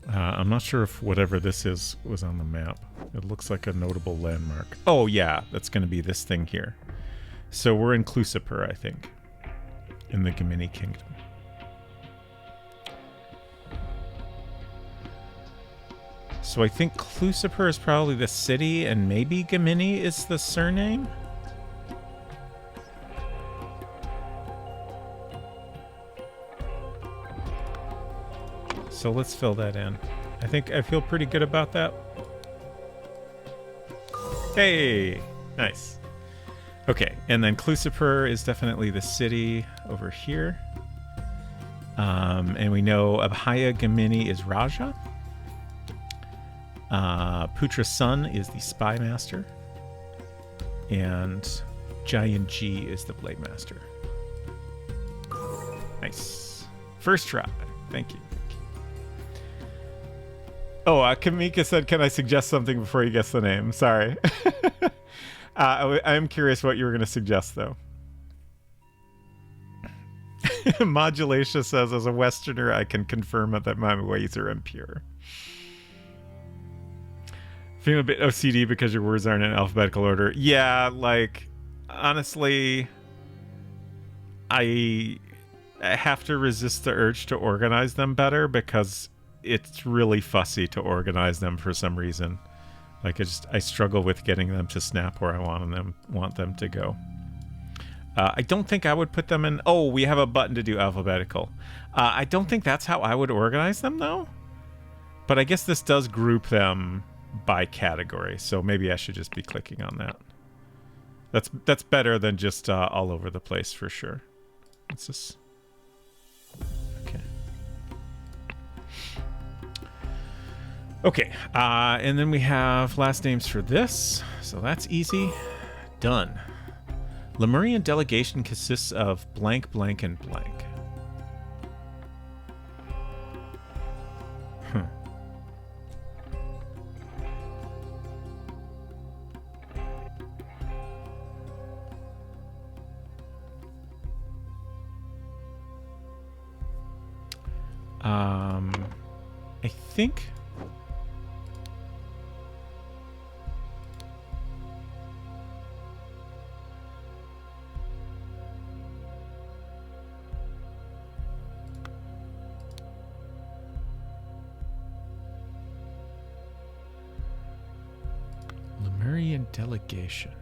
Speaker 1: I'm not sure if whatever this is was on the map. It looks like a notable landmark. Oh yeah, that's going to be this thing here. So we're in Clusipur, I think, in the Gemini Kingdom. So I think Clusipur is probably the city, and maybe Gemini is the surname? So let's fill that in. I feel pretty good about that. Hey! Nice. Okay, and then Clusipur is definitely the city over here. And we know Abhaya Gemini is Raja. Putra's son is the Spy Master. And Giant G is the Blade Master. Nice. First try. Thank you. Oh, Kamika said, can I suggest something before you guess the name? Sorry. I am curious what you were going to suggest, though. Modulation says, as a Westerner, I can confirm that my ways are impure. Feeling a bit OCD because your words aren't in alphabetical order. Yeah, like, honestly, I have to resist the urge to organize them better because it's really fussy to organize them for some reason. Like, I struggle with getting them to snap where I want them to go. I don't think I would put them in... Oh, we have a button to do alphabetical. I don't think that's how I would organize them, though. But I guess this does group them by category, so maybe I should just be clicking on that. That's better than just all over the place, for sure. What's this? Okay. Okay, and then we have last names for this, so that's easy. Done. Lemurian delegation consists of blank, blank, and blank. I think... Lemurian delegation.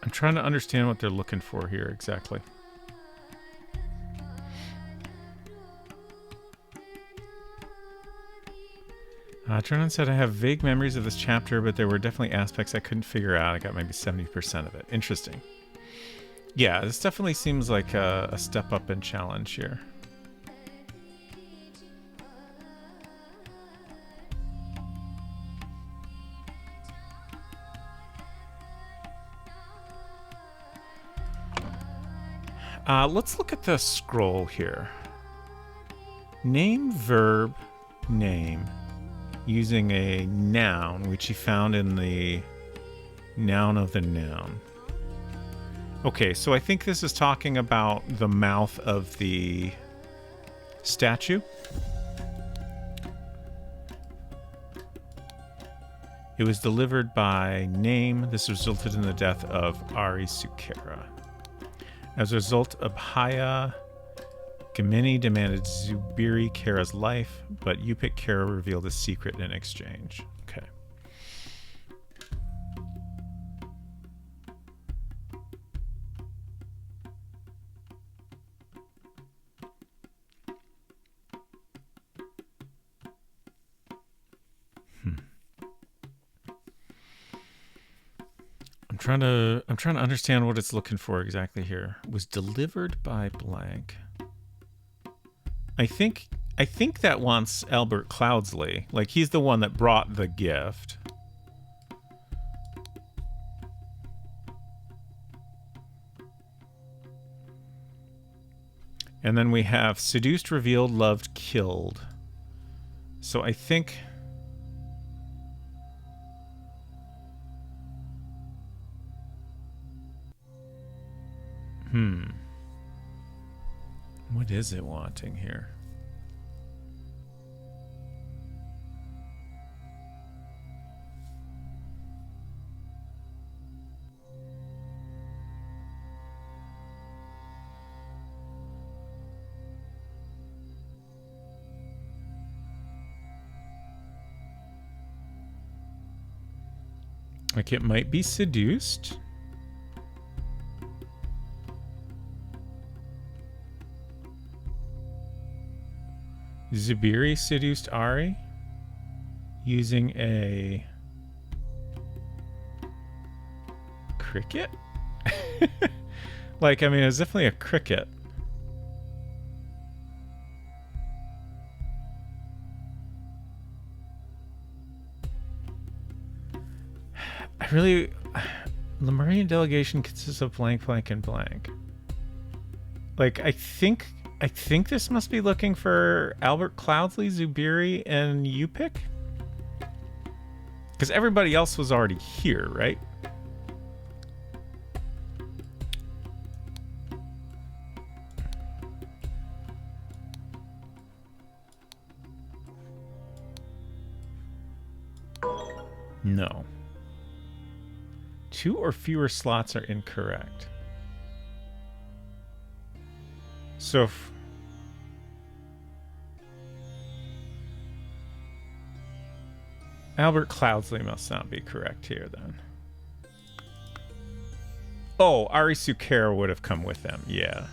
Speaker 1: I'm trying to understand what they're looking for here exactly. Trinan said, I have vague memories of this chapter, but there were definitely aspects I couldn't figure out. I got maybe 70% of it. Interesting. Yeah, this definitely seems like a step up in challenge here. Let's look at the scroll here. Name, verb, name. Using a noun, which he found in the noun of the noun. Okay, so I think this is talking about the mouth of the statue. It was delivered by name. This resulted in the death of Ari Sukera. As a result, Abhaya Gemini demanded Zubiri Kara's life, but Yupik Kara revealed a secret in exchange. Okay. I'm trying to understand what it's looking for exactly here. Was delivered by blank. I think that wants Albert Cloudsley. Like, he's the one that brought the gift. And then we have seduced, revealed, loved, killed. So I think... What is it wanting here? Like, it might be seduced. Zubiri seduced Ari using a cricket? Like, I mean, it's definitely a cricket. Lemurian delegation consists of blank, blank, and blank. Like, I think this must be looking for Albert Cloudsley, Zubiri, and Yupik. Because everybody else was already here, right? No. 2 or fewer slots are incorrect. So Albert Cloudsley must not be correct here then. Oh, Ari Sukera would have come with them. Yeah.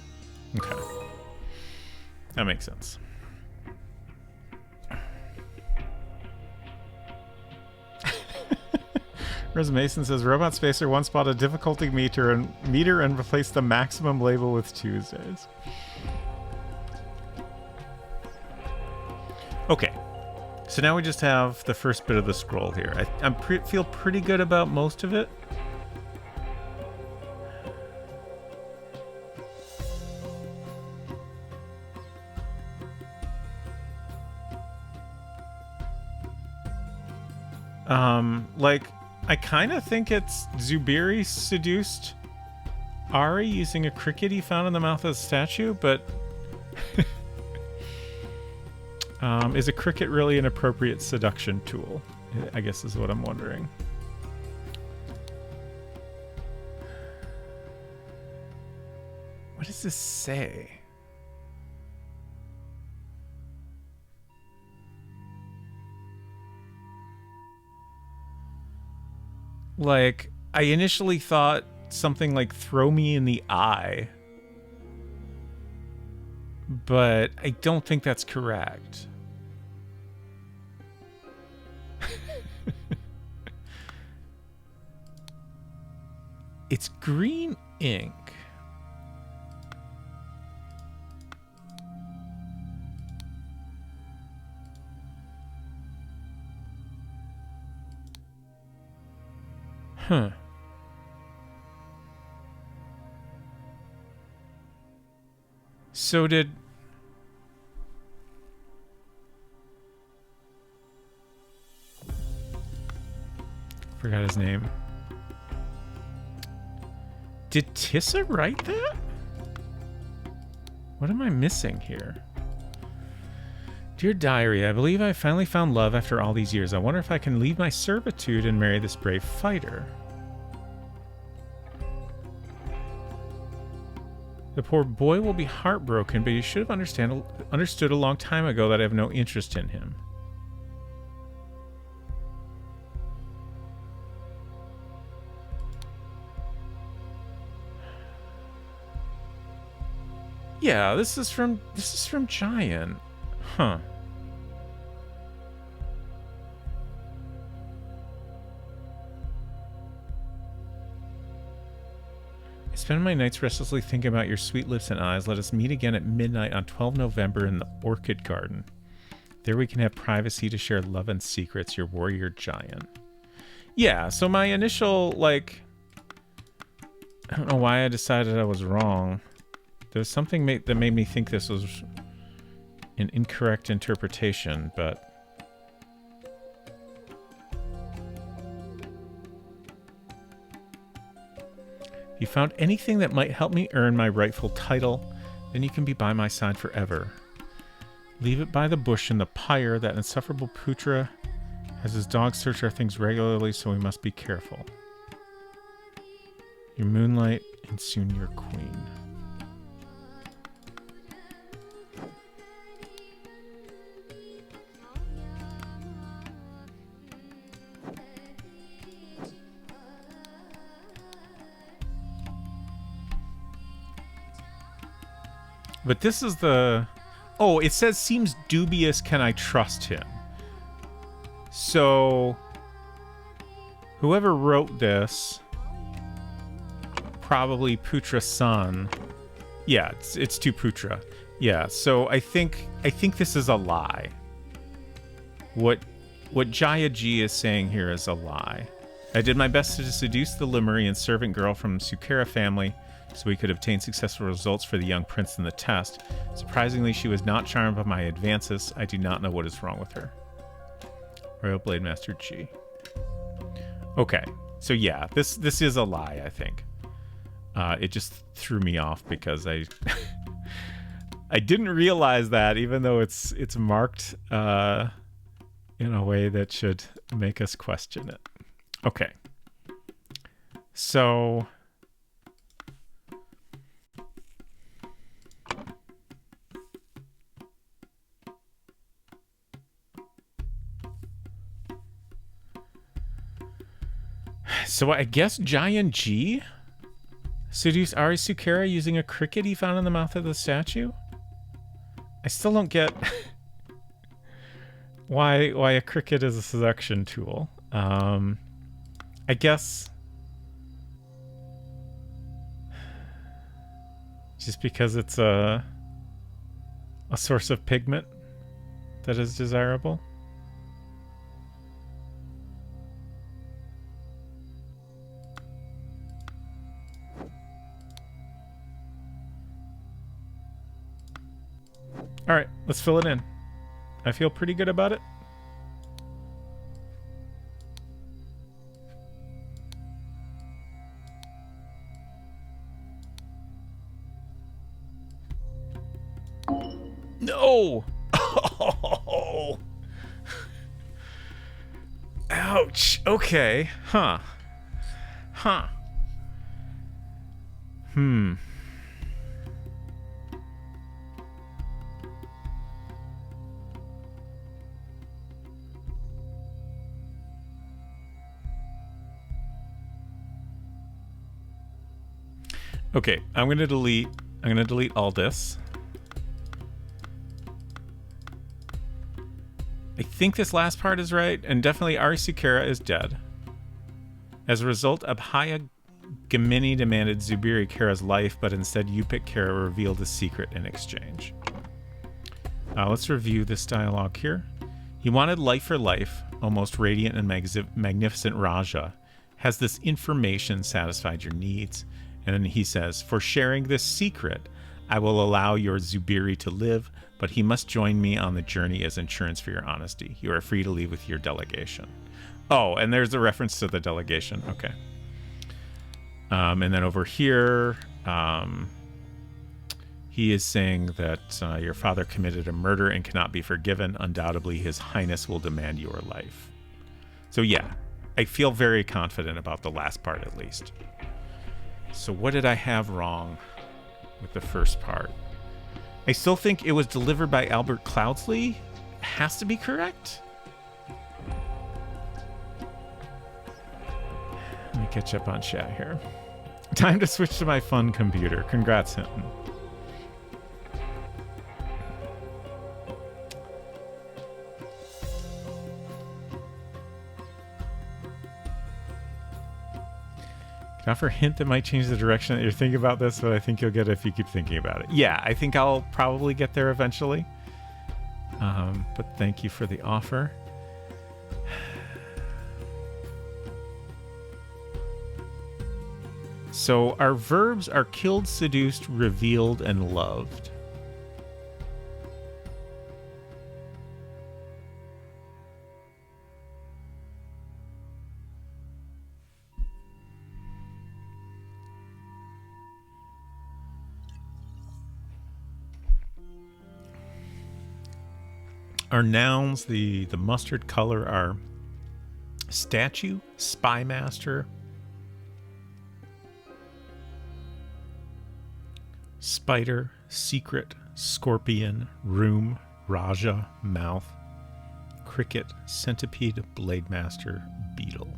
Speaker 1: Okay. That makes sense. Rose Mason says Robot Spacer once bought a difficulty meter and replaced the maximum label with Tuesdays. Okay. So now we just have the first bit of the scroll here. I feel pretty good about most of it. Like, I kind of think it's Zubiri seduced Ari using a cricket he found in the mouth of the statue, but is a cricket really an appropriate seduction tool? I guess is what I'm wondering. What does this say? Like, I initially thought something like throw me in the eye, but I don't think that's correct. It's green ink. Huh. So did... Forgot his name. Did Tissa write that? What am I missing here? Dear Diary, I believe I finally found love after all these years. I wonder if I can leave my servitude and marry this brave fighter. The poor boy will be heartbroken, but he should have understood a long time ago that I have no interest in him. Yeah, this is from Giant. Huh. I spend my nights restlessly thinking about your sweet lips and eyes. Let us meet again at midnight on 12 November in the Orchid Garden. There we can have privacy to share love and secrets, your warrior Giant. Yeah, so my initial, like... I don't know why I decided I was wrong. There was something that made me think this was an incorrect interpretation, but... If you found anything that might help me earn my rightful title, then you can be by my side forever. Leave it by the bush in the pyre. That insufferable Putra has his dogs search our things regularly, so we must be careful. Your moonlight and soon your queen. But this is the... Oh, it says, seems dubious, can I trust him? So... Whoever wrote this... Probably Putra's son. Yeah, it's to Putra. Yeah, so I think this is a lie. What Jaya G is saying here is a lie. I did my best to seduce the Lemurian servant girl from Sukera family, so we could obtain successful results for the young prince in the test. Surprisingly, she was not charmed by my advances. I do not know what is wrong with her. Royal Blade Master G. Okay, so yeah, this is a lie, I think. It just threw me off because I I didn't realize that, even though it's marked in a way that should make us question it. Okay, so... So I guess Giant G seduced Ari Sukera using a cricket he found in the mouth of the statue? I still don't get why a cricket is a seduction tool. I guess just because it's a source of pigment that is desirable. All right, let's fill it in. I feel pretty good about it. No! Oh! Ouch. Okay. Huh. Okay, I'm gonna delete all this. I think this last part is right, and definitely Ari Sukera is dead. As a result, Abhaya Gamini demanded Zubiri Kara's life, but instead Yupik Kara revealed a secret in exchange. Let's review this dialogue here. He wanted life for life, almost radiant and magnificent Raja. Has this information satisfied your needs? And then he says, for sharing this secret, I will allow your Zubiri to live, but he must join me on the journey as insurance for your honesty. You are free to leave with your delegation. Oh, and there's a reference to the delegation. Okay. And then over here, he is saying that your father committed a murder and cannot be forgiven. Undoubtedly, His Highness will demand your life. So yeah, I feel very confident about the last part at least. So what did I have wrong with the first part? I still think it was delivered by Albert Cloudsley. Has to be correct. Let me catch up on chat here. Time to switch to my fun computer. Congrats, Hinton. Can I offer a hint that might change the direction that you're thinking about this, but I think you'll get it if you keep thinking about it. Yeah, I think I'll probably get there eventually. But thank you for the offer. So our verbs are killed, seduced, revealed, and loved. Our nouns, the mustard color, are statue, spy master, spider, secret, scorpion, room, Raja, mouth, cricket, centipede, blade master, beetle.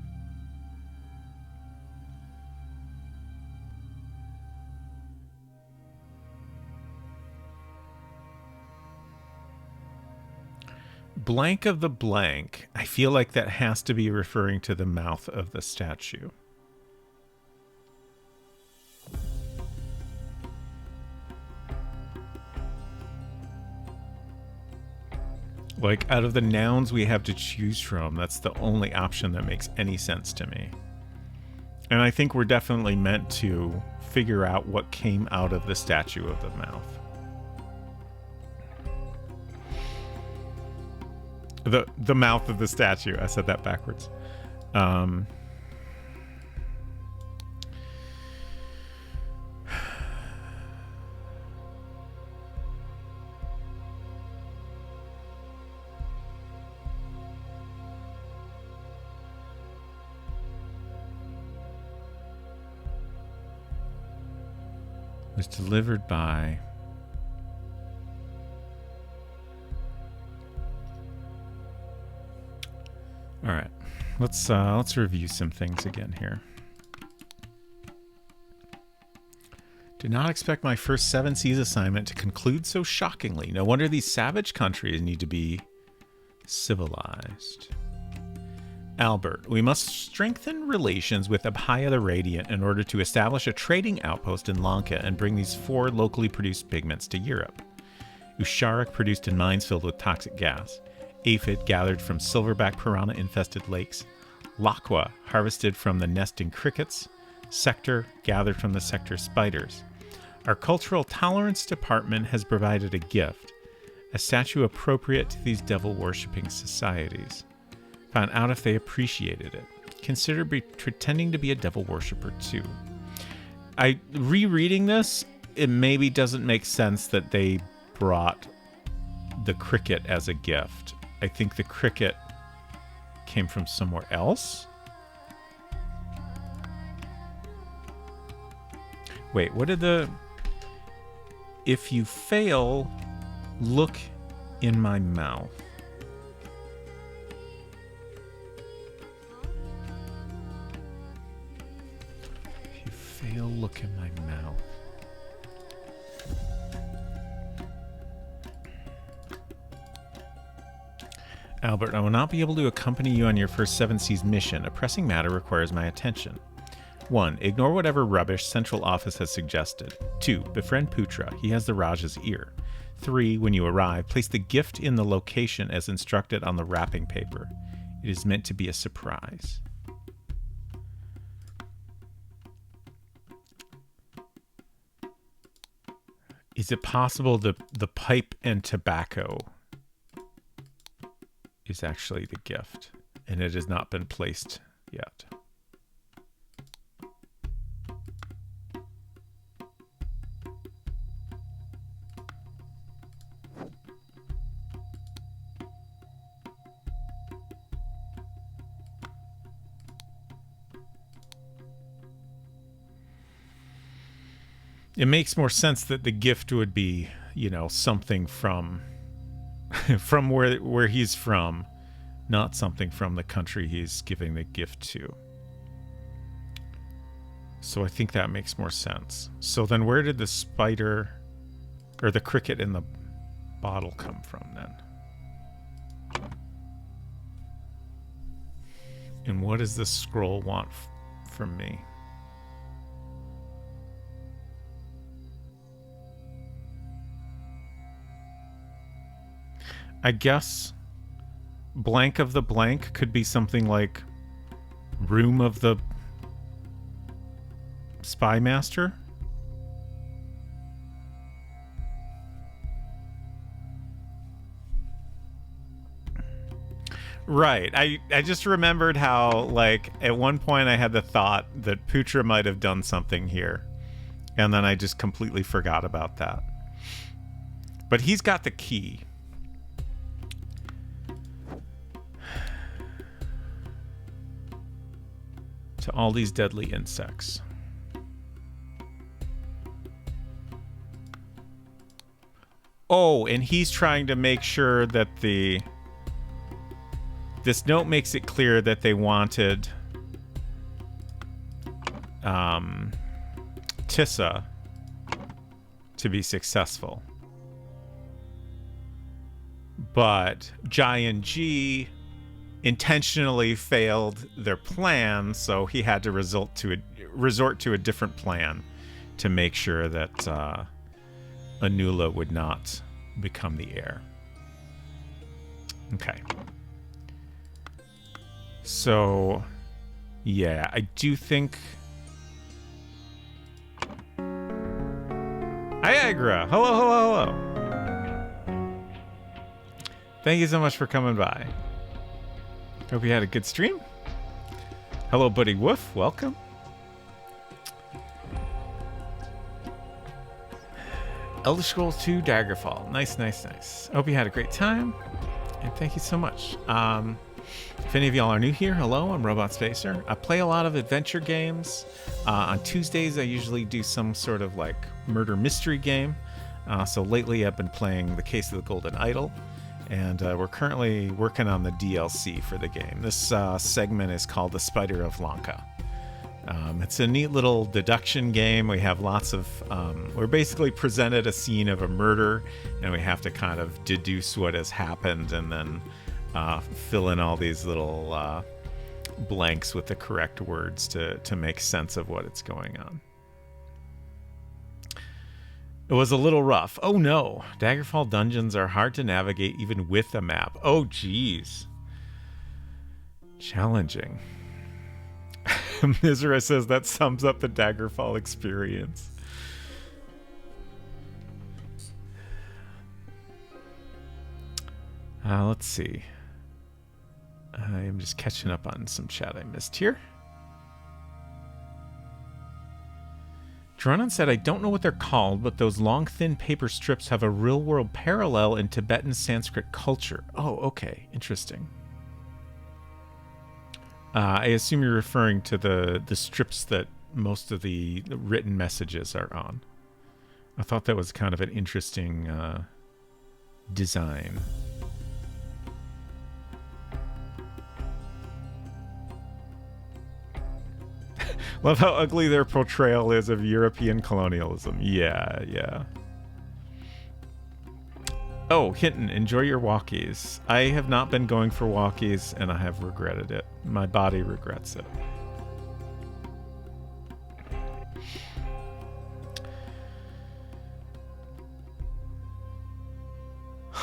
Speaker 1: Blank of the blank. I feel like that has to be referring to the mouth of the statue. Like, out of the nouns we have to choose from, that's the only option that makes any sense to me. And I think we're definitely meant to figure out what came out of the statue of the mouth. The mouth of the statue. I said that backwards. Was delivered by All right, let's review some things again here. Did not expect my first 7 Seas assignment to conclude so shockingly. No wonder these savage countries need to be civilized. Albert, we must strengthen relations with Abhaya the Radiant in order to establish a trading outpost in Lanka and bring these 4 locally produced pigments to Europe. Usharik, produced in mines filled with toxic gas. Aphid, gathered from silverback piranha-infested lakes. Lakwa, harvested from the nesting crickets. Sector, gathered from the sector spiders. Our cultural tolerance department has provided a gift, a statue appropriate to these devil-worshipping societies. Found out if they appreciated it. Consider pretending to be a devil worshipper too. Rereading this, it maybe doesn't make sense that they brought the cricket as a gift. I think the cricket came from somewhere else. Wait, what did the... If you fail, look in my mouth. Fail, look in my mouth. Albert, I will not be able to accompany you on your first 7 Seas mission. A pressing matter requires my attention. 1. Ignore whatever rubbish Central Office has suggested. 2. Befriend Putra. He has the Raj's ear. 3. When you arrive, place the gift in the location as instructed on the wrapping paper. It is meant to be a surprise. Is it possible the pipe and tobacco is actually the gift and it has not been placed yet? It makes more sense that the gift would be, you know, something from from where he's from, not something from the country he's giving the gift to. So I think that makes more sense. So then where did the spider or the cricket in the bottle come from then? And what does this scroll want from me? I guess blank of the blank could be something like room of the spy master. Right. I just remembered how, like, at one point I had the thought that Putra might have done something here. And then I just completely forgot about that. But he's got the key. To all these deadly insects. Oh, and he's trying to make sure that this note makes it clear that they wanted Tissa to be successful. But Jai and G intentionally failed their plan, so he had to resort to a different plan to make sure that Anula would not become the heir. Okay. So, yeah, I do think... Hi, Agra! Hello, hello, hello! Thank you so much for coming by. Hope you had a good stream. Hello, Buddy Woof. Welcome. Elder Scrolls 2 Daggerfall. Nice, nice, nice. Hope you had a great time. And thank you so much. If any of y'all are new here, hello, I'm Robot Spacer. I play a lot of adventure games. On Tuesdays, I usually do some sort of like murder mystery game. So lately I've been playing The Case of the Golden Idol. and we're currently working on the DLC for the game. This segment is called The Spider of Lanka. It's a neat little deduction game. We have lots of... we're basically presented a scene of a murder, and we have to kind of deduce what has happened and then fill in all these little blanks with the correct words to make sense of what is going on. It was a little rough. Oh no, Daggerfall dungeons are hard to navigate even with a map. Oh geez. Challenging. Mizra says that sums up the Daggerfall experience. Let's see. I'm just catching up on some chat I missed here. Dronan said, I don't know what they're called, but those long, thin paper strips have a real-world parallel in Tibetan Sanskrit culture. Oh, okay. Interesting. I assume you're referring to the strips that most of the written messages are on. I thought that was kind of an interesting design. Love how ugly their portrayal is of European colonialism. Yeah, yeah. Oh, Hinton, enjoy your walkies. I have not been going for walkies, and I have regretted it. My body regrets it.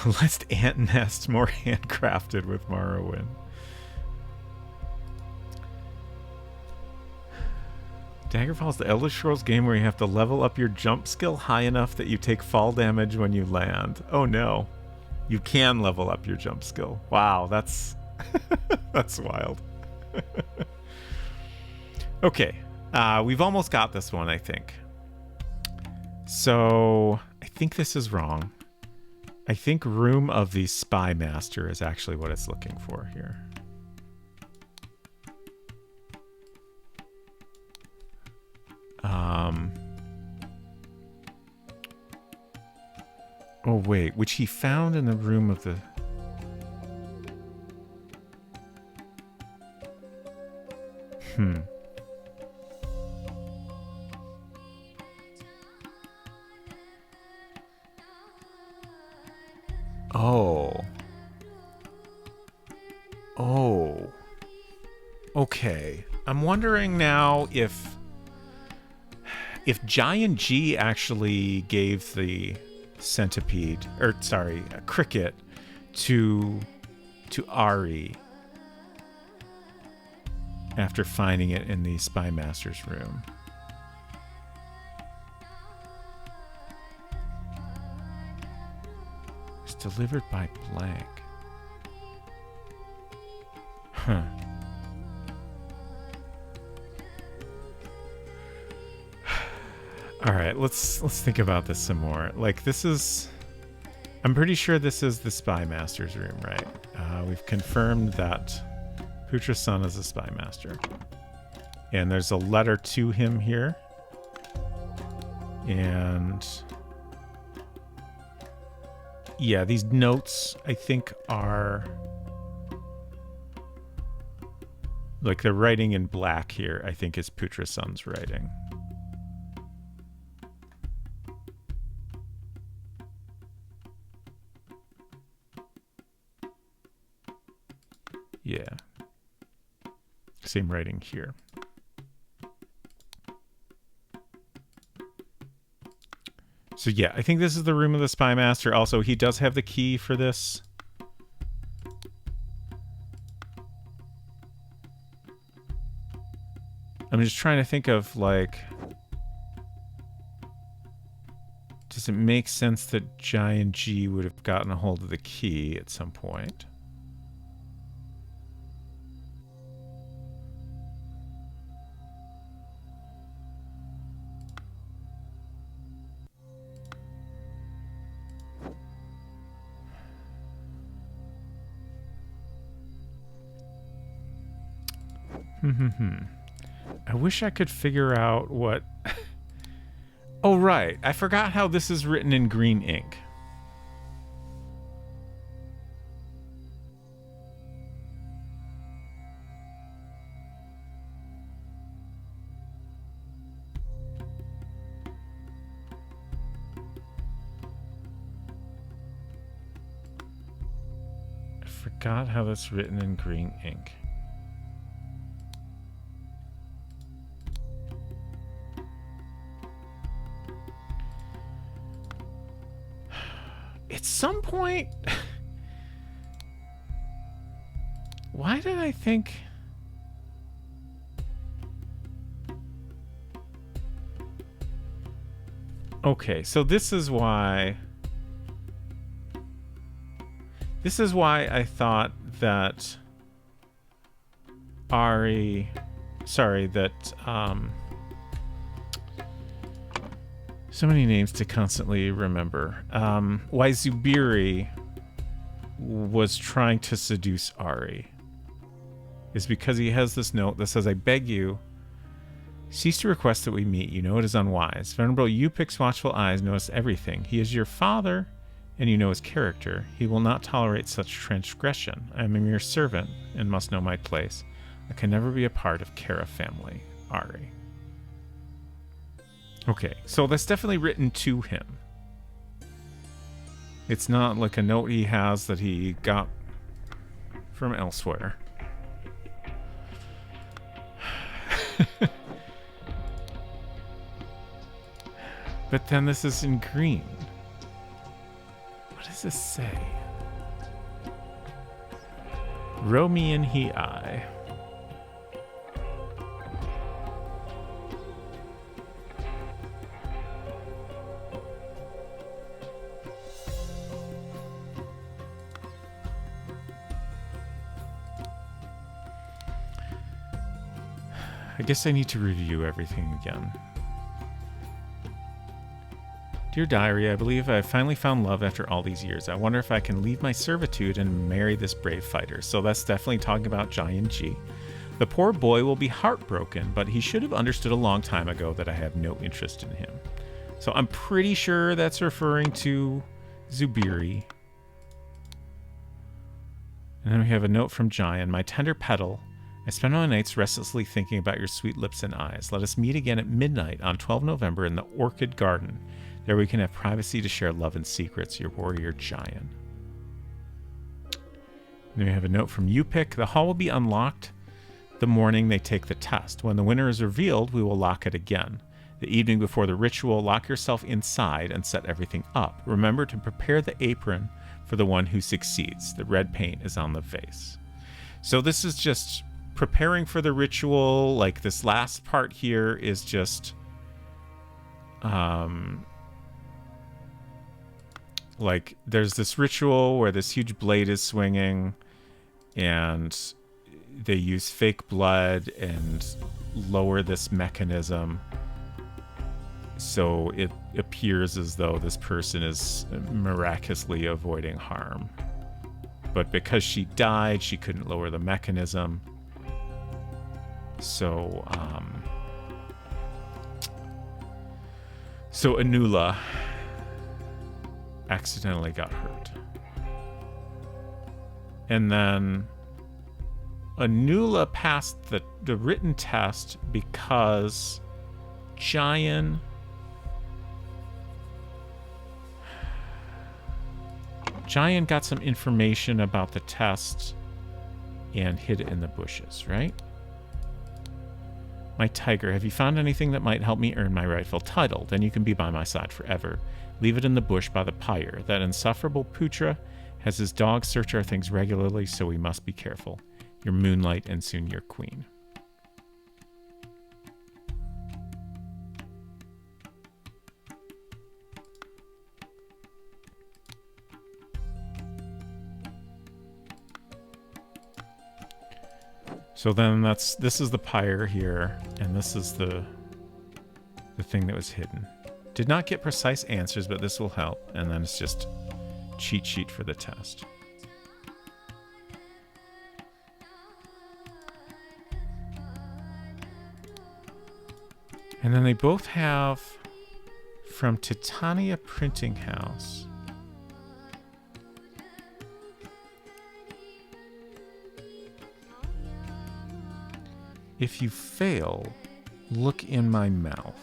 Speaker 1: Less ant nest, more handcrafted with Morrowind. Daggerfall is the Elder Scrolls game where you have to level up your jump skill high enough that you take fall damage when you land. Oh no. You can level up your jump skill. Wow, that's that's wild. Okay. We've almost got this one, I think. So, I think this is wrong. I think Room of the Spy Master is actually what it's looking for here. Oh wait, which he found in the room of the... Oh. Oh. Okay. I'm wondering now if Giant G actually gave the centipede, or sorry, a cricket to Ari after finding it in the Spy Master's room. It's delivered by blank. Huh. All right, let's think about this some more. Like, this is... I'm pretty sure this is the Spy Master's room, right? We've confirmed that Putra-san is a Spy Master. And there's a letter to him here. And... yeah, these notes, I think, are... like, the writing in black here, I think, is Putra-san's writing. Yeah. Same writing here. So yeah, I think this is the room of the Spy Master. Also, he does have the key for this. I'm just trying to think of, like... does it make sense that Giant G would have gotten a hold of the key at some point? I wish I could figure out what... oh, right. I forgot how this is written in green ink. forgot how that's written in green ink. At some point... Why did I think... Okay, so this is why I thought that so many names to constantly remember. Why Zubiri was trying to seduce Ari is because he has this note that says, I beg you, cease to request that we meet. You know it is unwise. Venerable Yupik's watchful eyes notice everything. He is your father, and you know his character. He will not tolerate such transgression. I am a mere servant, and must know my place. I can never be a part of Kara family. Ari. Okay, so that's definitely written to him. It's not like a note he has that he got from elsewhere. But then this is in green. What does this say? Romi and he I. I guess I need to review everything again. Dear Diary, I believe I have finally found love after all these years. I wonder if I can leave my servitude and marry this brave fighter. So that's definitely talking about Giant G. The poor boy will be heartbroken, but he should have understood a long time ago that I have no interest in him. So I'm pretty sure that's referring to Zubiri. And then we have a note from Giant. My tender petal, I spend my nights restlessly thinking about your sweet lips and eyes. Let us meet again at midnight on 12 November in the Orchid Garden. There we can have privacy to share love and secrets. Your warrior, Giant. Then we have a note from Yupik. The hall will be unlocked the morning they take the test. When the winner is revealed, we will lock it again. The evening before the ritual, lock yourself inside and set everything up. Remember to prepare the apron for the one who succeeds. The red paint is on the vase. So this is just preparing for the ritual. Like this last part here is just like there's this ritual where this huge blade is swinging and they use fake blood and lower this mechanism so it appears as though this person is miraculously avoiding harm. But because she died, she couldn't lower the mechanism. So Anula accidentally got hurt. And then Anula passed the written test because Giant got some information about the test and hid it in the bushes, right? My tiger, have you found anything that might help me earn my rightful title? Then you can be by my side forever. Leave it in the bush by the pyre. That insufferable Putra has his dog search our things regularly, so we must be careful. Your Moonlight and soon your queen. So then this is the pyre here, and this is the thing that was hidden. Did not get precise answers, but this will help. And then it's just cheat sheet for the test. And then they both have from Titania Printing House. If you fail, look in my mouth.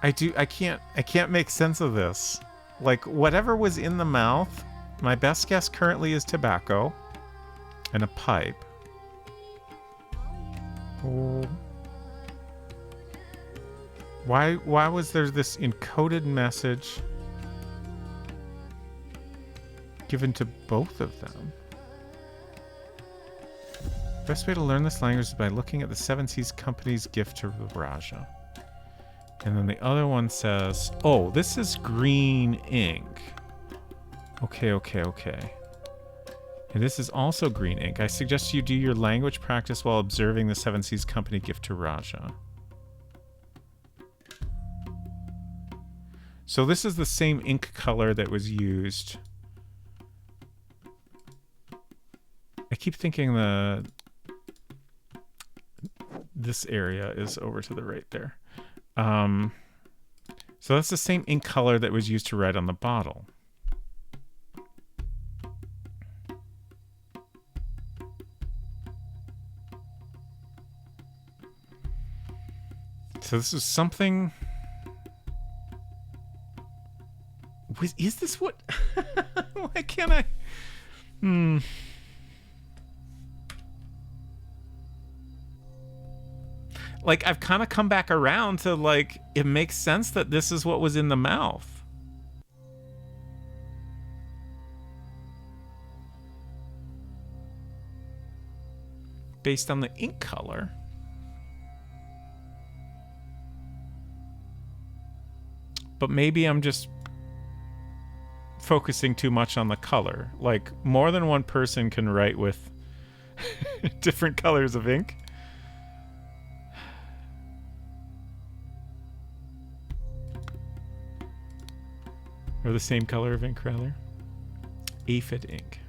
Speaker 1: I can't make sense of this. Like, whatever was in the mouth, my best guess currently is tobacco and a pipe. Oh. Why was there this encoded message given to both of them? Best way to learn this language is by looking at the Seven Seas Company's gift to the Raja. And then the other one says, oh, this is green ink. Okay. And this is also green ink. I suggest you do your language practice while observing the Seven Seas Company gift to Raja. So this is the same ink color that was used. I keep thinking this area is over to the right there. So that's the same ink color that was used to write on the bottle. So this is something... Is this what... Why can't I... Like, I've kind of come back around to, like, it makes sense that this is what was in the mouth. Based on the ink color. But maybe I'm just focusing too much on the color. Like, more than one person can write with different colors of ink. Or the same color of ink, rather. Aphid ink.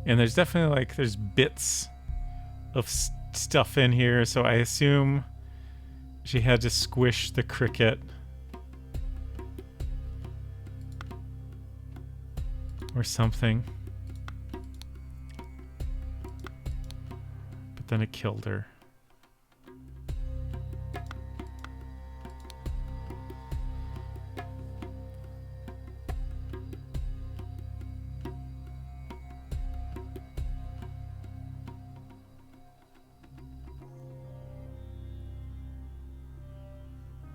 Speaker 1: And there's definitely, like, there's bits of stuff in here, so I assume she had to squish the cricket. Or something. But then it killed her.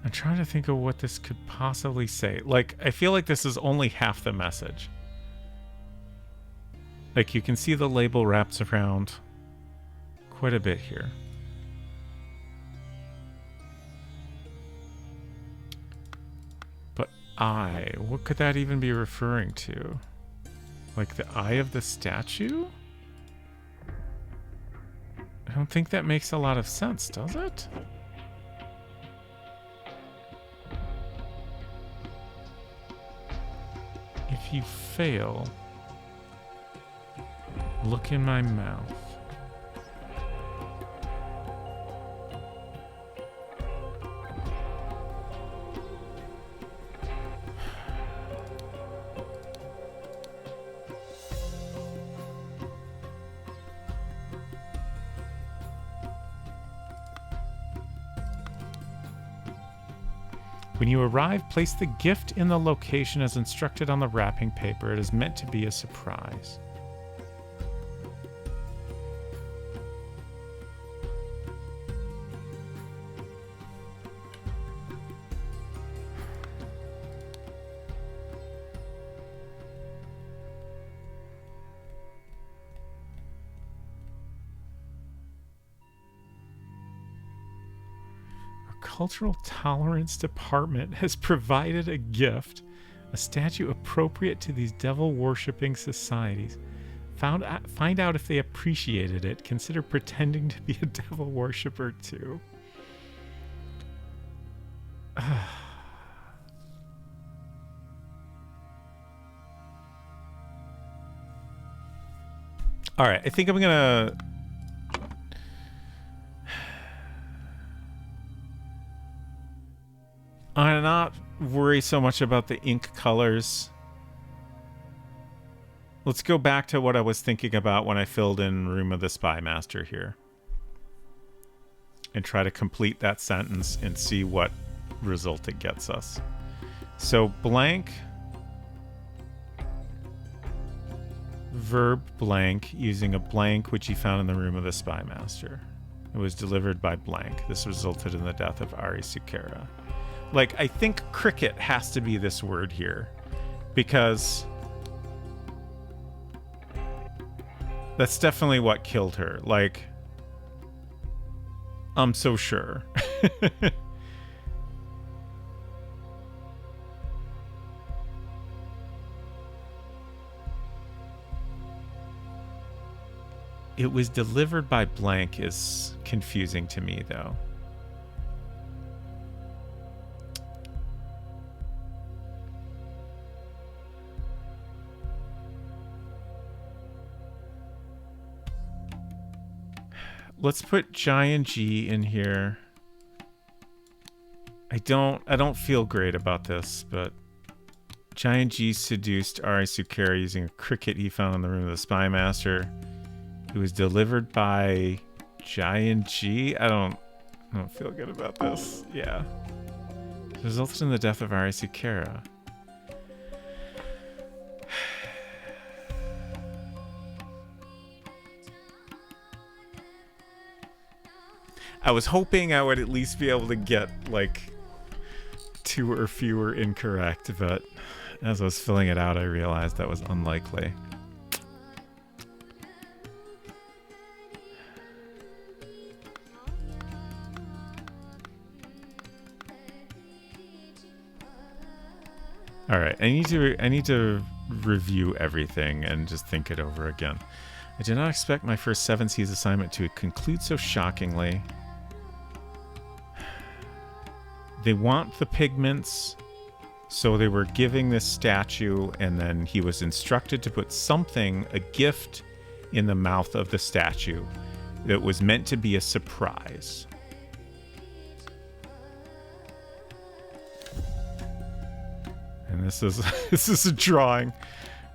Speaker 1: I'm trying to think of what this could possibly say. Like, I feel like this is only half the message. Like, you can see the label wraps around quite a bit here. But eye, what could that even be referring to? Like the eye of the statue? I don't think that makes a lot of sense, does it? If you fail... Look in my mouth. When you arrive, place the gift in the location as instructed on the wrapping paper. It is meant to be a surprise. Cultural Tolerance Department has provided a gift, a statue appropriate to these devil-worshipping societies. Find out if they appreciated it. Consider pretending to be a devil worshipper too. All right, I think I'm gonna... I'm not worry so much about the ink colors Let's go back to what I was thinking about when I filled in Room of the Spy Master here. And try to complete that sentence and see what result it gets us. So blank, verb blank, using a blank which he found in the Room of the Spy Master. It was delivered by blank. This resulted in the death of Ari Sukera. Like, I think cricket has to be this word here. Because that's definitely what killed her. Like, I'm so sure. It was delivered by blank is confusing to me, though. Let's put Giant G in here. I don't feel great about this, but Giant G seduced Ari Sukera using a cricket he found in the Room of the Spy Master. It was delivered by Giant G. I don't feel good about this. Yeah. It resulted in the death of Ari Sukera. I was hoping I would at least be able to get like 2 or fewer incorrect, but as I was filling it out, I realized that was unlikely. All right, I need to review everything and just think it over again. I did not expect my first 7 Seas assignment to conclude so shockingly. They want the pigments, so they were giving this statue, and then he was instructed to put something, a gift, in the mouth of the statue that was meant to be a surprise. And this is a drawing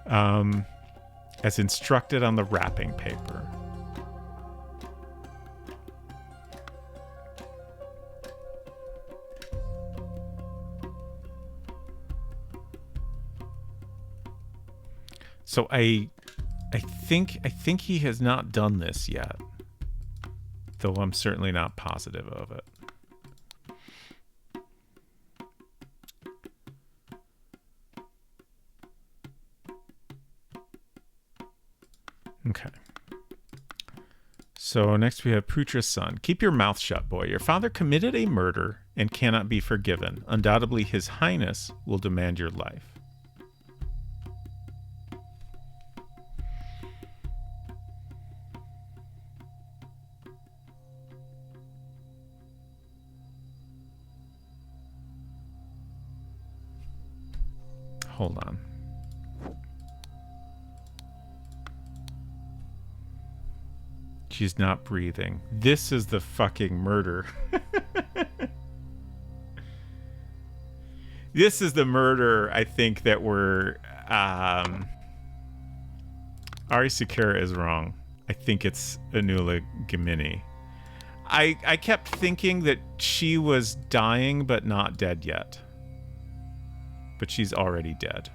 Speaker 1: as instructed on the wrapping paper. So I think he has not done this yet, though I'm certainly not positive of it. Okay. So next we have Putra's son. Keep your mouth shut, boy. Your father committed a murder and cannot be forgiven. Undoubtedly, His Highness will demand your life. Hold on. She's not breathing. This is the fucking murder. This is the murder, I think, that we're... Ari Sukera is wrong. I think it's Anula Gimini. I kept thinking that she was dying but not dead yet. But she's already dead.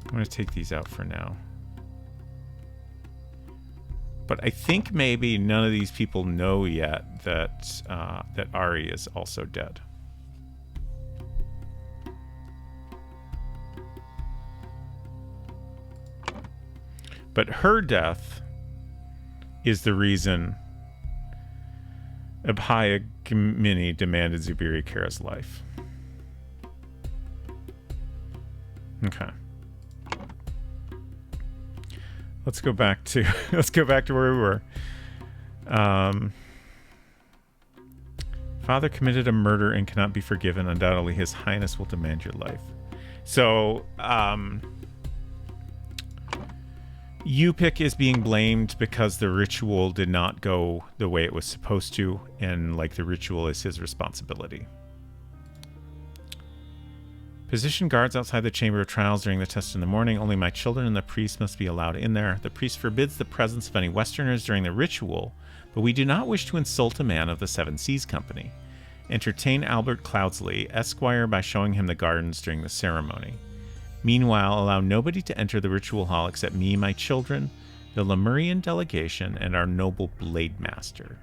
Speaker 1: I'm going to take these out for now. But I think maybe none of these people know yet that that Ari is also dead. But her death is the reason Abhaya Gimini demanded Zubiri Kara's life. Okay. Let's go back to where we were. Father committed a murder and cannot be forgiven. Undoubtedly, His Highness will demand your life. So, Yupik is being blamed because the ritual did not go the way it was supposed to, and like the ritual is his responsibility. Position guards outside the chamber of trials during the test in the morning. Only my children and the priest must be allowed in there. The priest forbids the presence of any Westerners during the ritual, but we do not wish to insult a man of the Seven Seas Company. Entertain Albert Cloudsley, Esquire, by showing him the gardens during the ceremony. Meanwhile, allow nobody to enter the ritual hall except me, my children, the Lemurian delegation, and our noble Blade Master.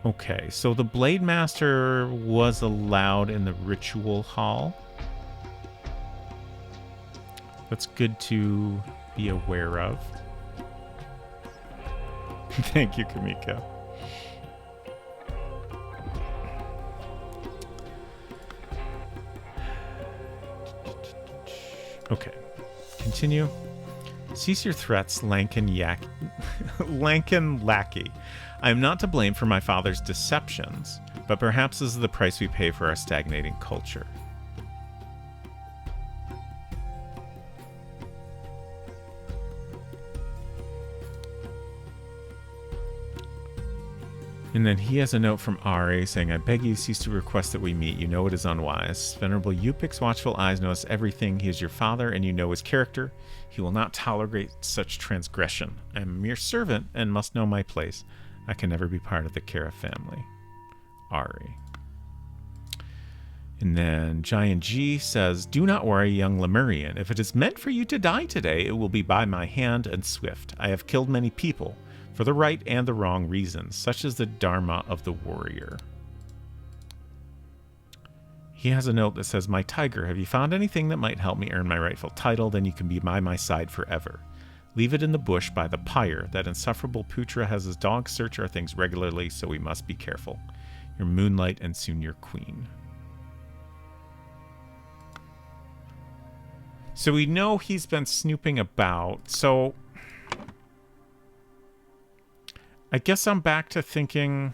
Speaker 1: Okay, so the Blade Master was allowed in the ritual hall. That's good to be aware of. Thank you, Kamiko. Okay, continue. Cease your threats, Lankin Lackey. I am not to blame for my father's deceptions, but perhaps this is the price we pay for our stagnating culture. And then he has a note from Ari saying, I beg you, cease to request that we meet. You know it is unwise. Venerable Yupik's watchful eyes notice everything. He is your father, and you know his character. He will not tolerate such transgression. I am a mere servant and must know my place. I can never be part of the Kara family. Ari. And then Giant G says, do not worry, young Lemurian. If it is meant for you to die today, it will be by my hand and swift. I have killed many people, for the right and the wrong reasons, such as the Dharma of the warrior. He has a note that says, my tiger, have you found anything that might help me earn my rightful title? Then you can be by my side forever. Leave it in the bush by the pyre. That insufferable Putra has his dogs search our things regularly, so we must be careful. Your Moonlight and soon your queen. So we know he's been snooping about, so I guess I'm back to thinking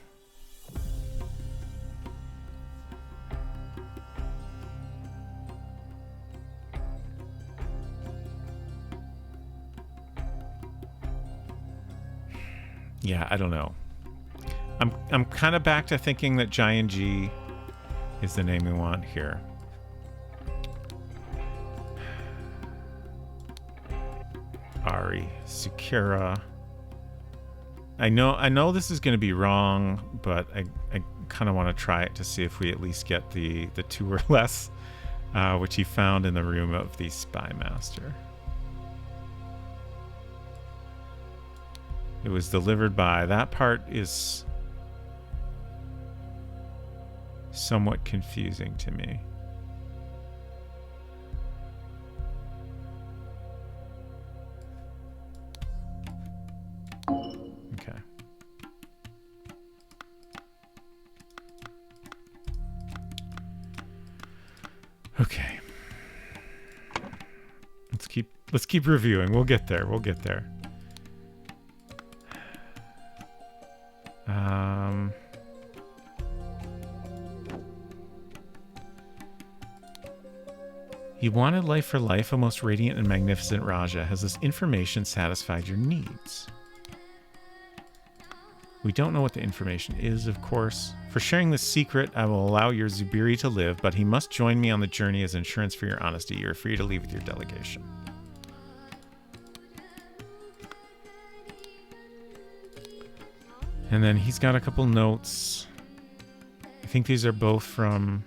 Speaker 1: yeah, I don't know. I'm kind of back to thinking that Giant G is the name we want here. Ari, Sukera. I know this is going to be wrong, but I kind of want to try it to see if we at least get the two or less, which he found in the room of the Spy Master. It was delivered by... That part is somewhat confusing to me. Okay. Okay. Let's keep reviewing. We'll get there. He wanted life for life, a most radiant and magnificent Raja. Has this information satisfied your needs? We don't know what the information is, of course. For sharing this secret, I will allow your Zubiri to live, but he must join me on the journey as insurance for your honesty. You're free to leave with your delegation. And then he's got a couple notes. I think these are both from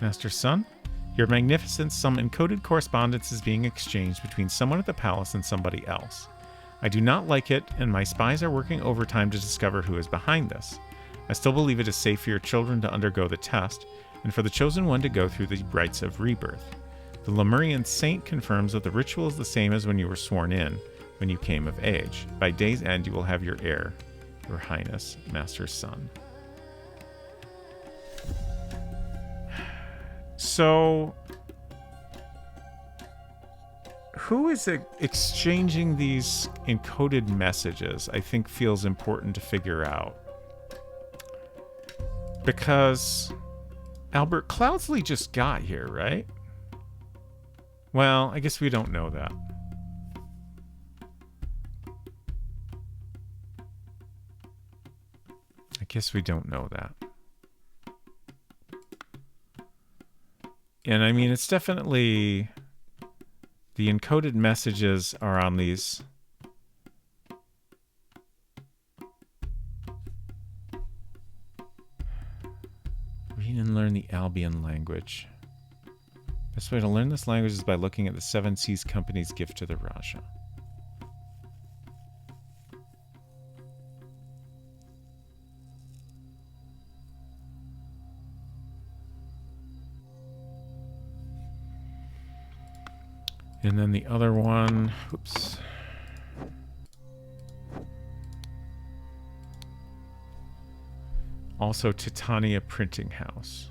Speaker 1: Master Sun. Your Magnificence, some encoded correspondence is being exchanged between someone at the palace and somebody else. I do not like it, and my spies are working overtime to discover who is behind this. I still believe it is safe for your children to undergo the test, and for the chosen one to go through the rites of rebirth. The Lemurian saint confirms that the ritual is the same as when you were sworn in, when you came of age. By day's end, you will have your heir, Your Highness, Master Sun. So, who is exchanging these encoded messages? I think feels important to figure out. Because Albert Cloudsley just got here, right? Well, I guess we don't know that. I guess we don't know that. And I mean, it's definitely... The encoded messages are on these... Read and learn the Albion language. Best way to learn this language is by looking at the Seven Seas Company's gift to the Raja. And then the other one, oops. Also Titania Printing House.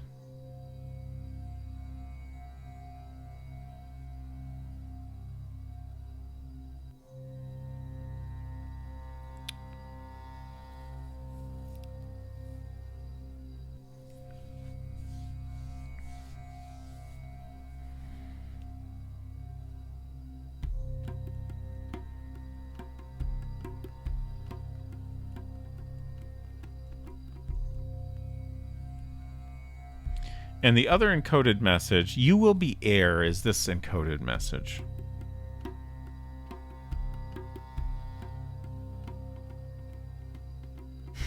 Speaker 1: And the other encoded message, you will be heir, is this encoded message.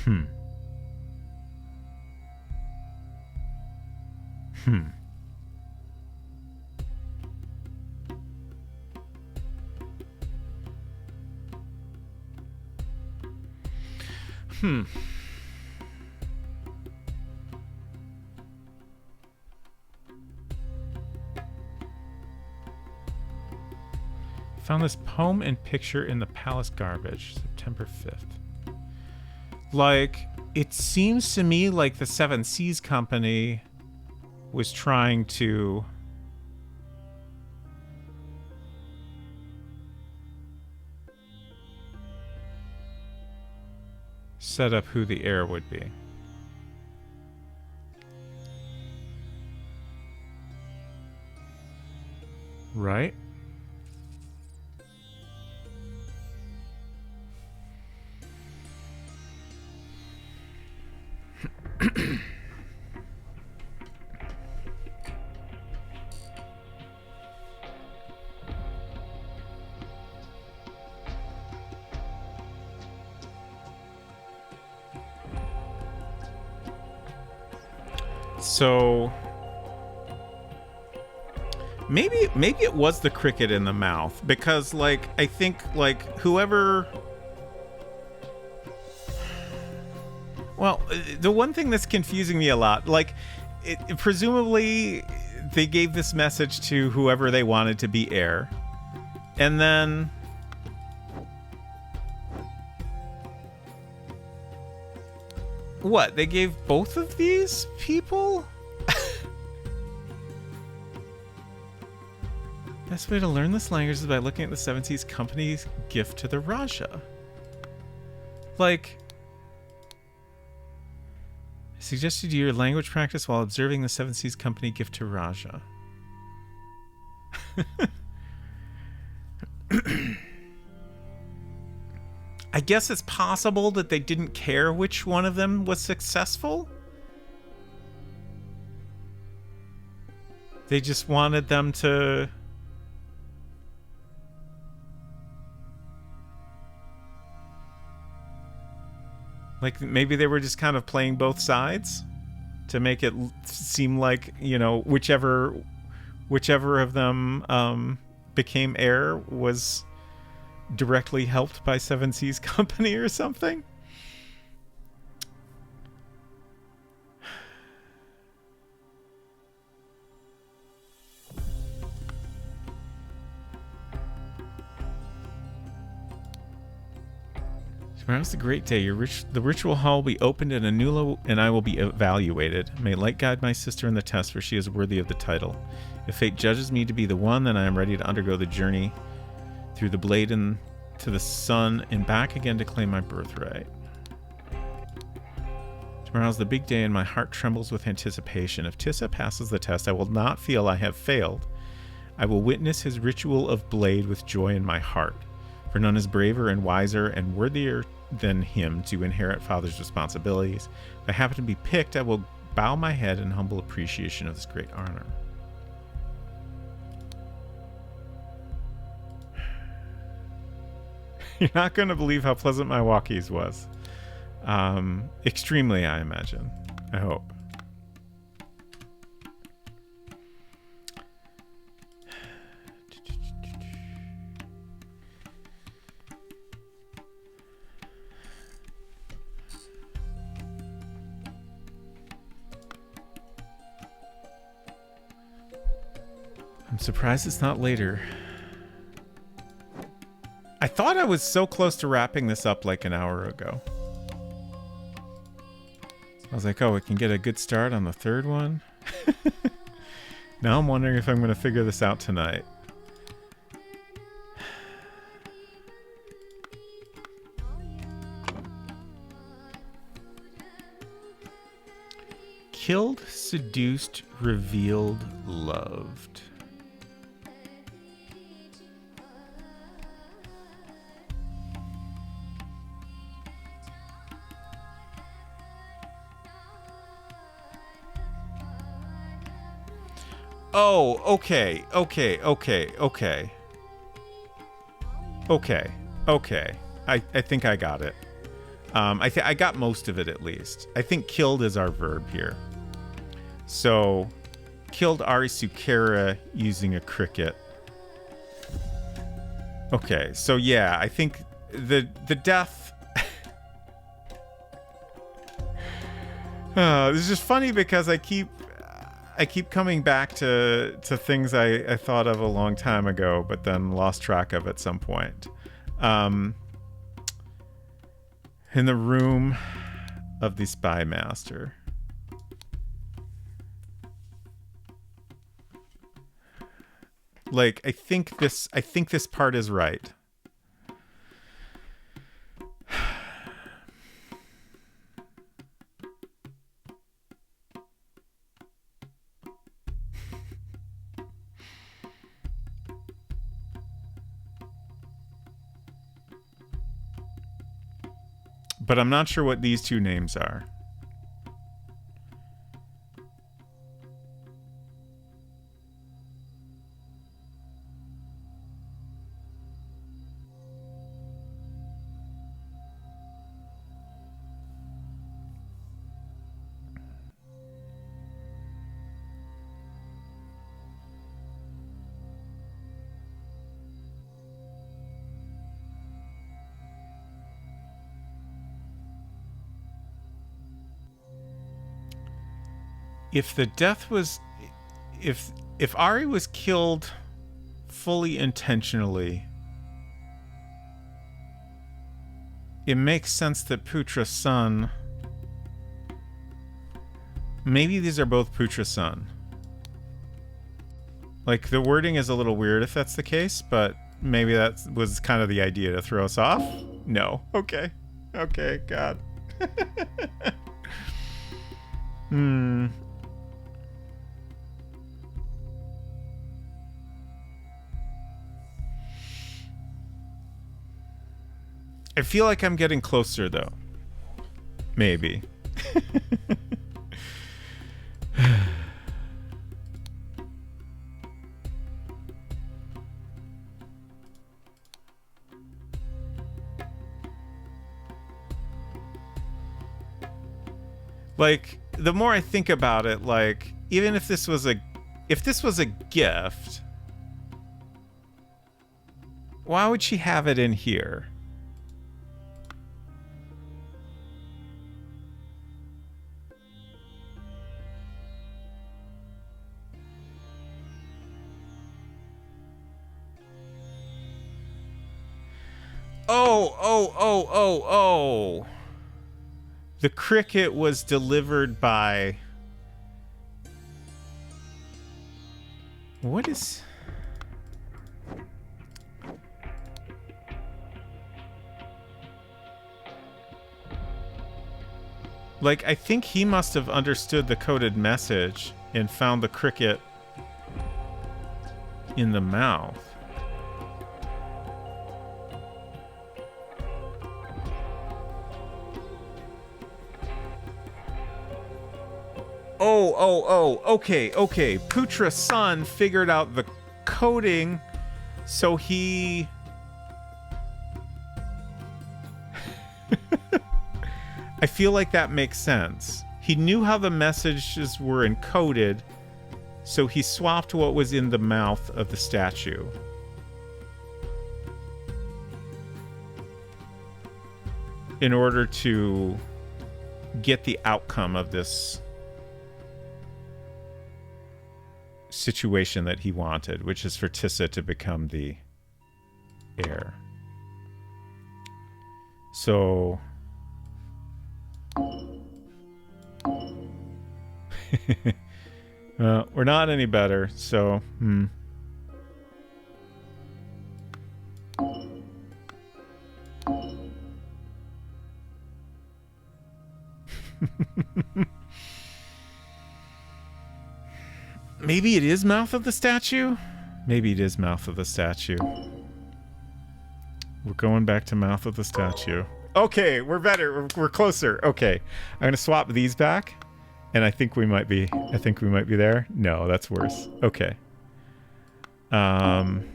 Speaker 1: Hmm. Found this poem and picture in the palace garbage, September 5th. Like, it seems to me like the Seven Seas Company was trying to set up who the heir would be. Right? So maybe it was the cricket in the mouth, because like I think like whoever, well, the one thing that's confusing me a lot, like presumably they gave this message to whoever they wanted to be heir, and then what? They gave both of these people? Best way to learn this language is by looking at the Seven Seas Company's gift to the Raja. Like, suggested your language practice while observing the Seven Seas Company gift to Raja. I guess it's possible that they didn't care which one of them was successful. They just wanted them to... Like, maybe they were just kind of playing both sides to make it seem like, you know, whichever of them became heir was directly helped by Seven Seas Company or something. Tomorrow's the great day. The ritual hall will be opened and and I will be evaluated. May light guide my sister in the test, for she is worthy of the title. If fate judges me to be the one, then I am ready to undergo the journey through the blade and to the sun and back again to claim my birthright. Tomorrow's the big day and my heart trembles with anticipation. If Tissa passes the test, I will not feel I have failed. I will witness his ritual of blade with joy in my heart. For none is braver and wiser and worthier than him to inherit father's responsibilities. If I happen to be picked, I will bow my head in humble appreciation of this great honor. You're not going to believe how pleasant my walkies was. Extremely, I imagine. I hope. I'm surprised it's not later. I thought I was so close to wrapping this up like an hour ago. I was like, oh, we can get a good start on the third one. Now I'm wondering if I'm going to figure this out tonight. Killed, seduced, revealed, loved. Oh, okay. I think I got it. I got most of it at least. I think killed is our verb here. So, killed Ari Sukera using a cricket. Okay, so yeah, I think the death... This is just funny because I keep coming back to things I thought of a long time ago, but then lost track of at some point. In the room of the spy master. Like, I think this part is right. But I'm not sure what these two names are. If the death was... If Ari was killed fully intentionally, it makes sense that Putra's son... Maybe these are both Putra's son. Like, the wording is a little weird if that's the case, but maybe that was kind of the idea to throw us off? No. Okay. Okay, God. I feel like I'm getting closer, though. Maybe. Like, the more I think about it, like, even if this was a gift, why would she have it in here? Oh. The cricket was delivered by... What is... Like, I think he must have understood the coded message and found the cricket in the mouth. Okay. Putra's son figured out the coding, so he I feel like that makes sense. He knew how the messages were encoded, so he swapped what was in the mouth of the statue. In order to get the outcome of this situation that he wanted, which is for Tissa to become the heir. So we're not any better, so maybe it is mouth of the statue? Maybe it is mouth of the statue. We're going back to mouth of the statue. Okay, we're better. We're closer. Okay. I'm going to swap these back. And I think we might be there. No, that's worse. Okay. I'm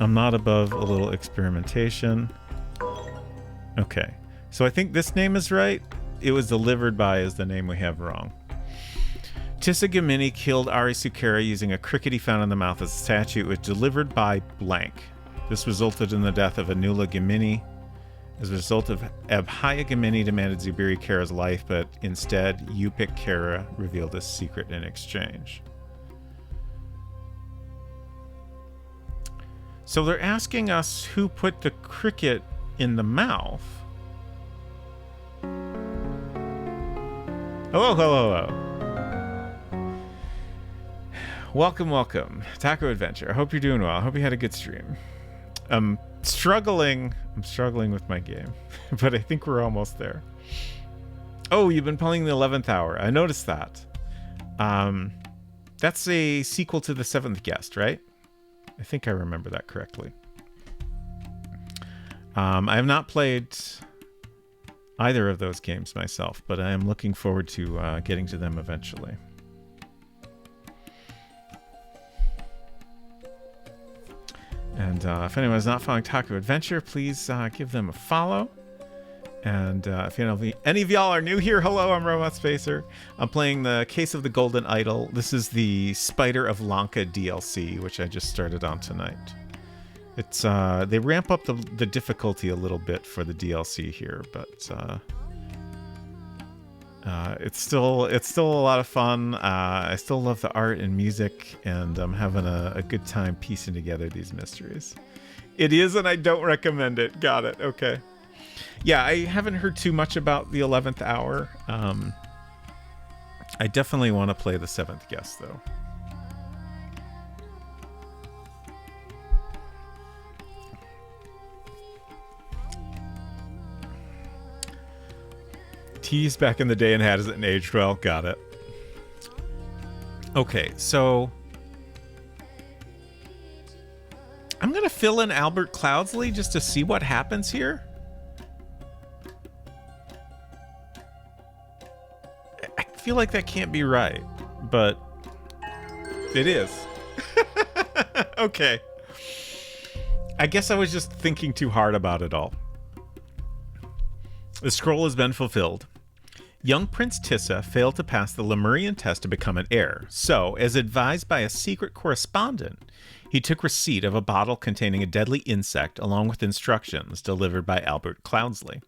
Speaker 1: not above a little experimentation. Okay. So I think this name is right. It was delivered by is the name we have wrong. Tissa Gamini killed Ari Sukera using a cricket he found in the mouth of the statue. It was delivered by blank. This resulted in the death of Anula Gamini. As a result of Abhaya Gamini demanded Zubiri Kara's life, but instead Yupik Kara revealed his secret in exchange. So they're asking us who put the cricket in the mouth. Hello, hello, hello. Welcome, welcome. Taco Adventure. I hope you're doing well. I hope you had a good stream. I'm struggling with my game, but I think we're almost there. Oh, you've been playing the 11th Hour. I noticed that. That's a sequel to the 7th Guest, right? I think I remember that correctly. I have not played either of those games myself, but I am looking forward to getting to them eventually. And if anyone is not following Taco Adventure, please give them a follow. And if any of y'all are new here, hello, I'm Robot Spacer. I'm playing the Case of the Golden Idol. This is the Spider of Lanka DLC, which I just started on tonight. It's they ramp up the difficulty a little bit for the DLC here, but it's still a lot of fun. I still love the art and music, and I'm having a good time piecing together these mysteries. It is, and I don't recommend it. Got it. Okay. Yeah, I haven't heard too much about the 11th Hour. I definitely want to play the 7th Guest, though. Teased back in the day and hasn't aged well. Got it. Okay, so I'm going to fill in Albert Cloudsley just to see what happens here. I feel like that can't be right, but it is. Okay. I guess I was just thinking too hard about it all. The scroll has been fulfilled. Young Prince Tissa failed to pass the Lemurian test to become an heir, so, as advised by a secret correspondent, he took receipt of a bottle containing a deadly insect along with instructions delivered by Albert Cloudsley.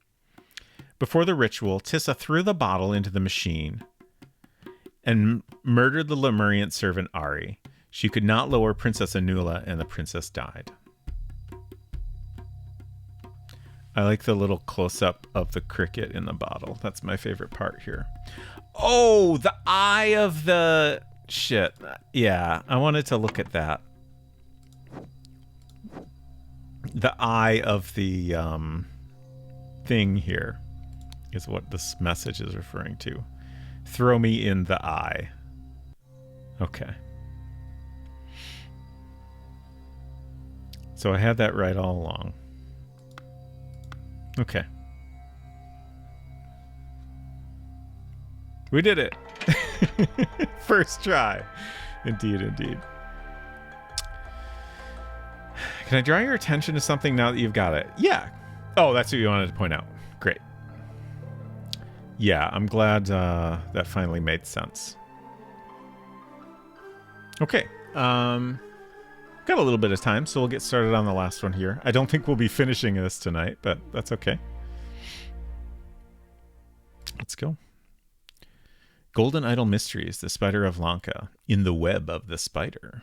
Speaker 1: Before the ritual, Tissa threw the bottle into the machine and murdered the Lemurian servant Ari. She could not lower Princess Anula, and the princess died. I like the little close-up of the cricket in the bottle. That's my favorite part here. Oh, the eye of the... Shit. Yeah, I wanted to look at that. The eye of the thing here is what this message is referring to. Throw me in the eye. Okay. So I had that right all along. Okay. We did it. First try. Indeed, indeed. Can I draw your attention to something now that you've got it? Yeah. Oh, that's what you wanted to point out. Great. Yeah, I'm glad that finally made sense. Okay. Got a little bit of time, so we'll get started on the last one here. I don't think we'll be finishing this tonight, but that's okay. Let's go. Golden Idol Mysteries, The Spider of Lanka, In the Web of the Spider.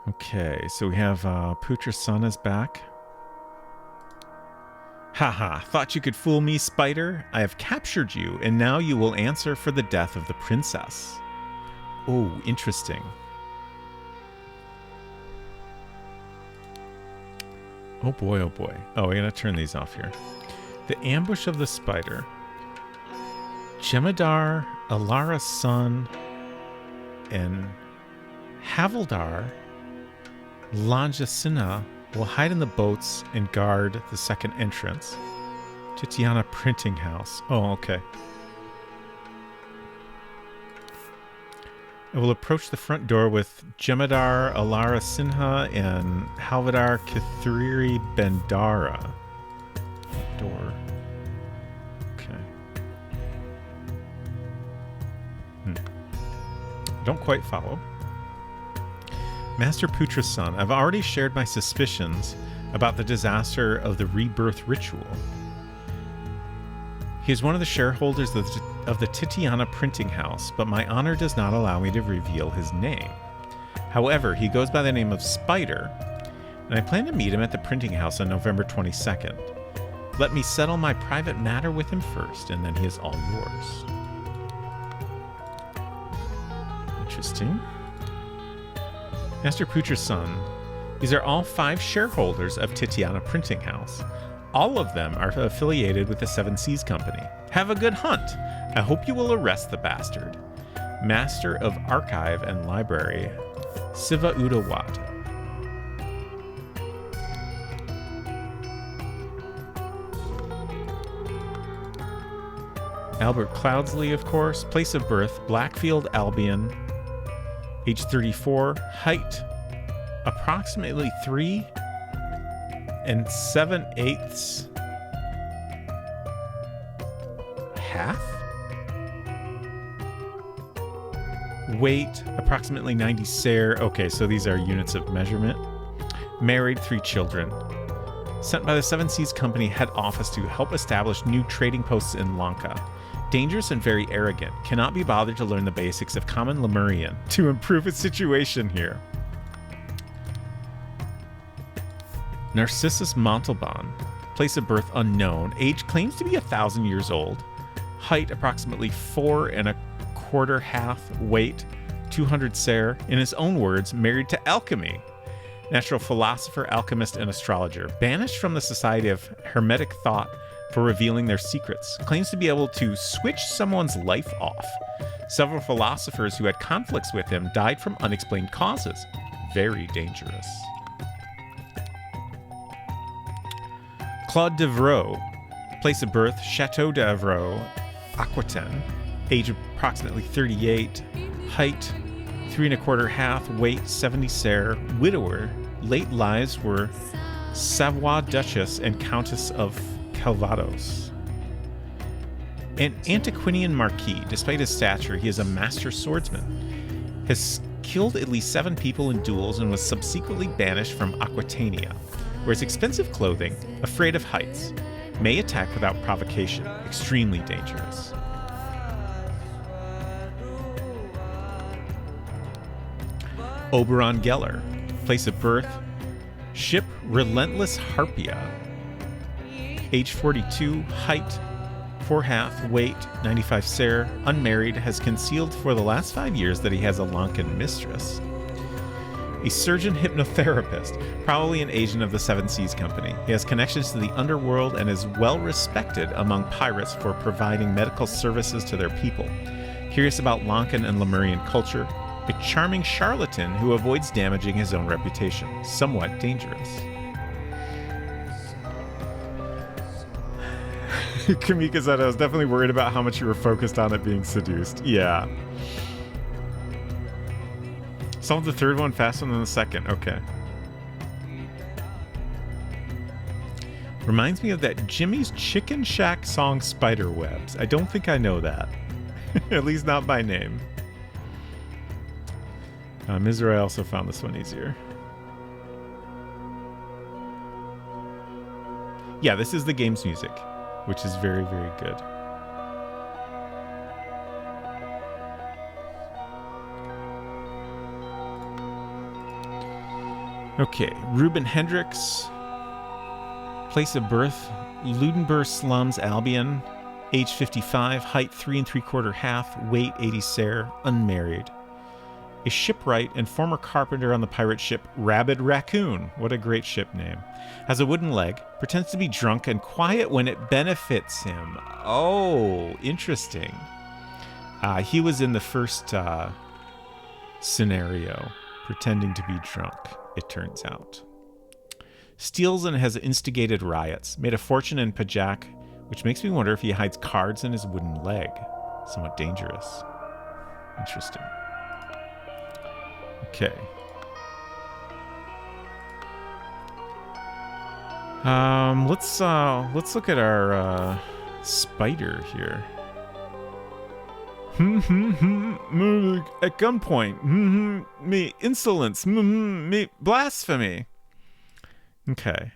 Speaker 1: Okay, so we have Putra's son is back. Haha, thought you could fool me, Spider? I have captured you, and now you will answer for the death of the princess. Oh, interesting. Oh boy, oh boy. Oh, we gotta turn these off here. The Ambush of the Spider. Jem'Hadar, Alara's son, and Havildar Lanjasinha will hide in the boats and guard the second entrance. Titiana Printing House. Oh, okay. I will approach the front door with Jem'Hadar Alara Sinha and Havildar Kithiri Bendara. Door. Okay. Don't quite follow. Master Putra's son, I've already shared my suspicions about the disaster of the rebirth ritual. He is one of the shareholders of the Titiana Printing House, but my honor does not allow me to reveal his name. However, he goes by the name of Spider, and I plan to meet him at the printing house on November 22nd. Let me settle my private matter with him first, and then he is all yours. Interesting. Master Putra's son, these are all 5 shareholders of Titiana Printing House. All of them are affiliated with the Seven Seas Company. Have a good hunt. I hope you will arrest the bastard. Master of Archive and Library, Siva Udawat. Albert Cloudsley, of course. Place of birth, Blackfield, Albion. Age 34. Height, approximately 3 7/8 half. Weight, approximately 90 ser. Okay, so these are units of measurement. Married, 3 children. Sent by the Seven Seas Company head office to help establish new trading posts in Lanka. Dangerous and very arrogant. Cannot be bothered to learn the basics of common Lemurian to improve its situation here. Narcissus Montalban. Place of birth unknown. Age claims to be 1,000 years old. Height approximately 4 1/4 half. Weight 200 ser. In his own words, married to alchemy. Natural philosopher, alchemist, and astrologer. Banished from the Society of Hermetic Thought for revealing their secrets. Claims to be able to switch someone's life off. Several philosophers who had conflicts with him died from unexplained causes. Very dangerous. Claude Devreux. Place of birth, Chateau d'Evreux, Aquitaine. Age approximately 38. Height 3 1/4 half. Weight 70 ser. Widower. Late lives were Savoy Duchess and Countess of Calvados. An Antiquinian Marquis. Despite his stature, he is a master swordsman. Has killed at least 7 people in duels and was subsequently banished from Aquitania. Wears expensive clothing, afraid of heights. May attack without provocation. Extremely dangerous. Oberon Geller. Place of birth, ship Relentless Harpia. Age 42, height 4 1/2, weight 95 ser, unmarried, has concealed for the last 5 years that he has a Lankan mistress. A surgeon hypnotherapist, probably an agent of the Seven Seas Company. He has connections to the underworld and is well respected among pirates for providing medical services to their people. Curious about Lankan and Lemurian culture, a charming charlatan who avoids damaging his own reputation. Somewhat dangerous. Kamika said, I was definitely worried about how much you were focused on it being seduced. Yeah. Solved the third one faster than the second. Okay. Reminds me of that Jimmy's Chicken Shack song, Spiderwebs. I don't think I know that. At least not by name. Mizrahi also found this one easier. Yeah, this is the game's music, which is very, very good. Okay, Ruben Hendricks. Place of birth, Ludenburg Slums, Albion. Age 55, height 3 3/4 half, weight 80 ser, unmarried. A shipwright and former carpenter on the pirate ship Rabid Raccoon. What a great ship name. Has a wooden leg, pretends to be drunk and quiet when it benefits him. Oh, interesting. He was in the first scenario, pretending to be drunk, it turns out. Steals and has instigated riots. Made a fortune in Pajak, which makes me wonder if he hides cards in his wooden leg. Somewhat dangerous. Interesting. Okay. Let's look at our spider here. At gunpoint. Me insolence. Me blasphemy. Okay.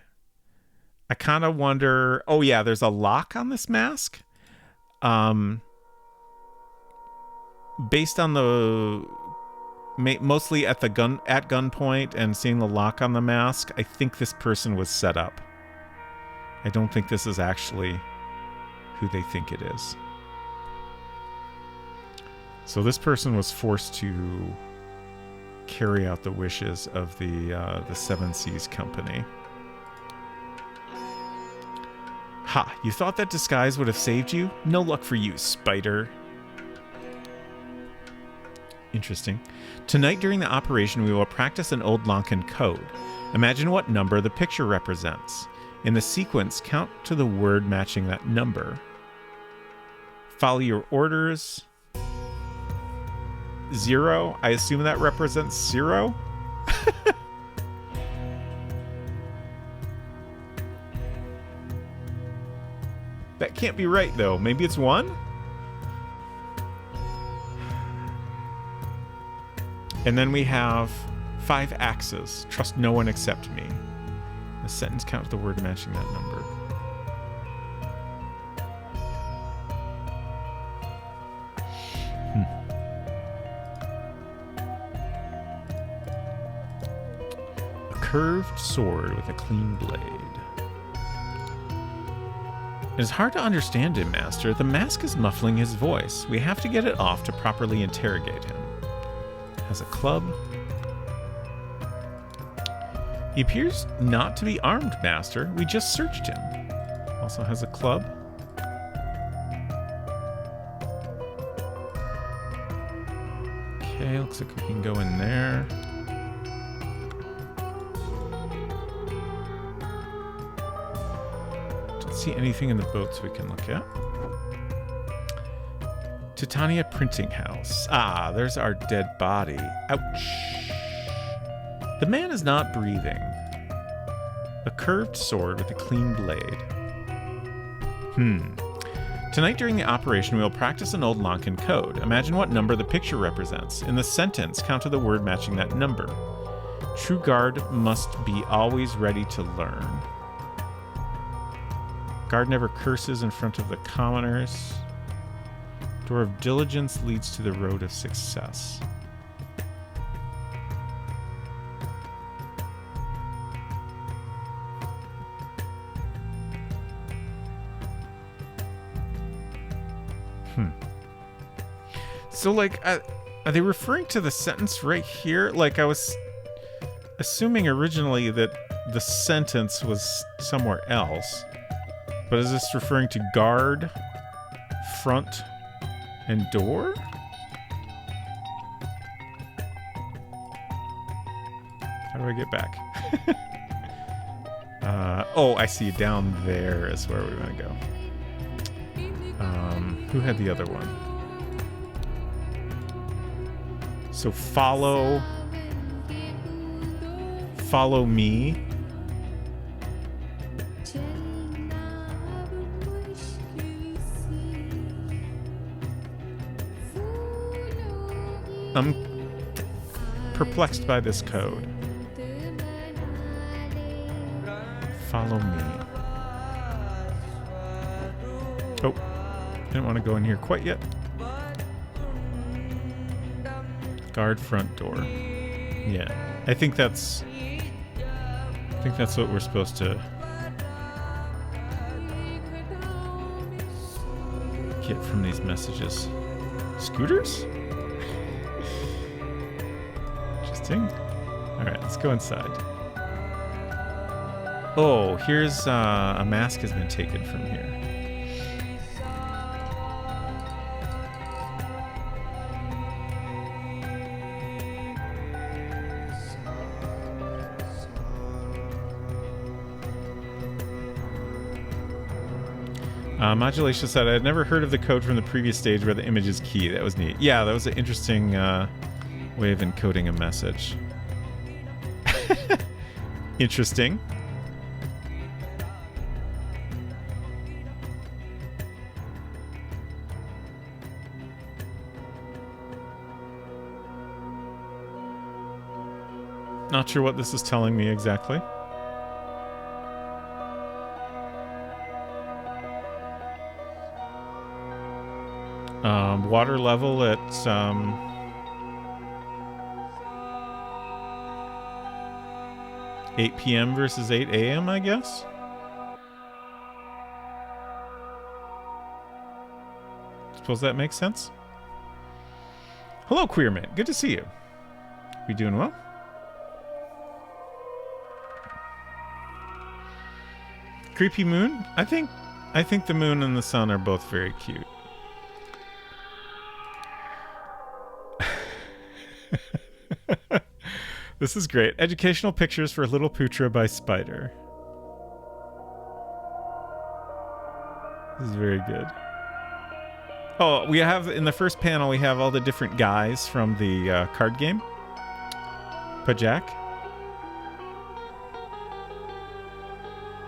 Speaker 1: I kind of wonder. Oh yeah, there's a lock on this mask. Based on the mostly at gunpoint and seeing the lock on the mask, I think this person was set up. I don't think this is actually who they think it is. So this person was forced to carry out the wishes of the Seven Seas Company. Ha! You thought that disguise would have saved you? No luck for you, spider. Interesting. Tonight during the operation, we will practice an old Lankan code. Imagine what number the picture represents. In the sequence, count to the word matching that number. Follow your orders. 0. I assume that represents 0. That can't be right, though. Maybe it's 1? And then we have 5 axes. Trust no one except me. The sentence counts the word matching that number. A curved sword with a clean blade. It is hard to understand him, Master. The mask is muffling his voice. We have to get it off to properly interrogate him. Has a club. He appears not to be armed, Master. We just searched him. Also has a club. Okay, looks like we can go in there. Don't see anything in the boats we can look at. Titania Printing House. Ah, there's our dead body. Ouch. The man is not breathing. A curved sword with a clean blade. Tonight during the operation, we will practice an old Lankan code. Imagine what number the picture represents. In the sentence, count to the word matching that number. True guard must be always ready to learn. Guard never curses in front of the commoners. Door of diligence leads to the road of success. So, like, are they referring to the sentence right here? Like, I was assuming originally that the sentence was somewhere else. But is this referring to guard, front, and door? How do I get back? Oh, I see. Down there is where we want to go. Who had the other one? So follow follow me. I'm perplexed by this code. Follow me. Oh, didn't want to go in here quite yet. Guard front door. Yeah, I think that's what we're supposed to get from these messages. Scooters? Interesting. All right, let's go inside. Oh, here's a mask has been taken from here. Modulation said, I had never heard of the code from the previous stage where the image is key. That was neat. Yeah, that was an interesting way of encoding a message. Interesting. Not sure what this is telling me exactly. Water level at 8 p.m. versus 8 a.m., I guess? Suppose that makes sense? Hello, Queerman. Good to see you. We doing well? Creepy moon? I think the moon and the sun are both very cute. This is great. Educational pictures for Little Putra by Spider. This is very good. Oh, we have, in the first panel, we have all the different guys from the card game. Pajak.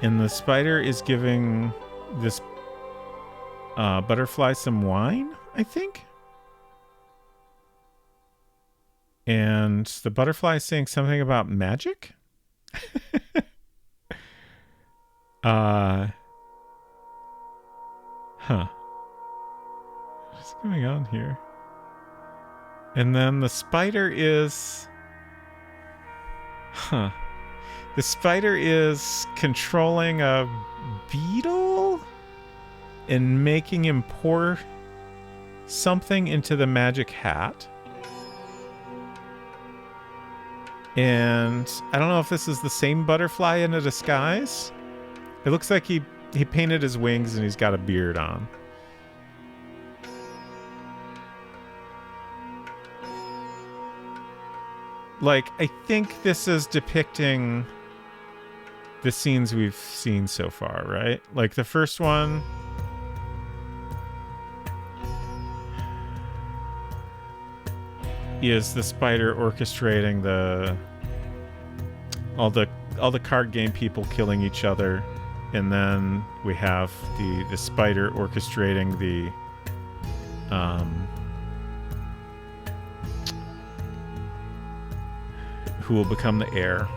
Speaker 1: And the spider is giving this butterfly some wine, I think? And the butterfly is saying something about magic? Huh. What's going on here? And then the spider is... Huh. The spider is controlling a beetle and making him pour something into the magic hat. And I don't know if this is the same butterfly in a disguise. It looks like he painted his wings and he's got a beard on. Like, I think this is depicting the scenes we've seen so far, right? Like the first one... is the spider orchestrating all the card game people killing each other, and then we have the spider orchestrating the who will become the heir.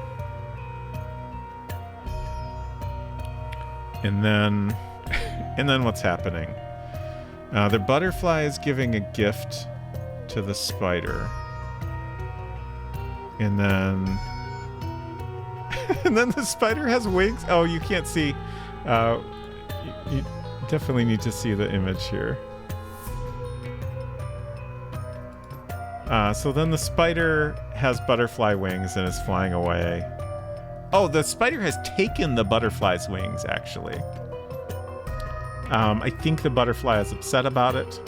Speaker 1: And then what's happening? The butterfly is giving a gift to the spider, and then the spider has wings. Oh, you can't see. You definitely need to see the image here. So then the spider has butterfly wings and is flying away. Oh, the spider has taken the butterfly's wings, actually. I think the butterfly is upset about it.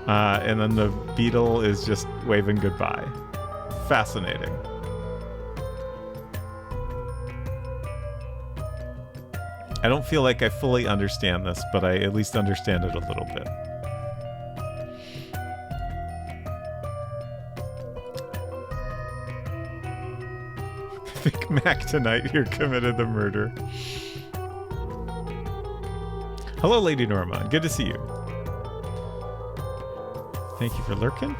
Speaker 1: And then the beetle is just waving goodbye. Fascinating. I don't feel like I fully understand this, but I at least understand it a little bit. think Mac tonight here committed the murder. Hello, Lady Norma. Good to see you. Thank you for lurking.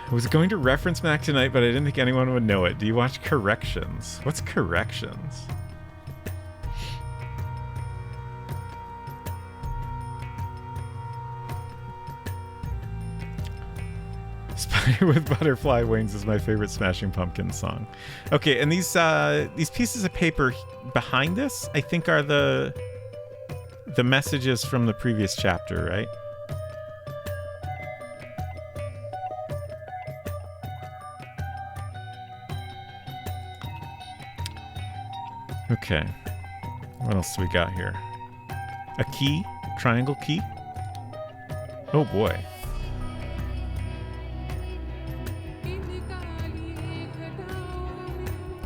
Speaker 1: I was going to reference Mac tonight, but I didn't think anyone would know it. Do you watch Corrections? What's Corrections? Spider with Butterfly Wings is my favorite Smashing Pumpkins song. Okay, and these pieces of paper behind this, I think, are the messages from the previous chapter, right? Okay. What else do we got here? A key? Triangle key? Oh boy.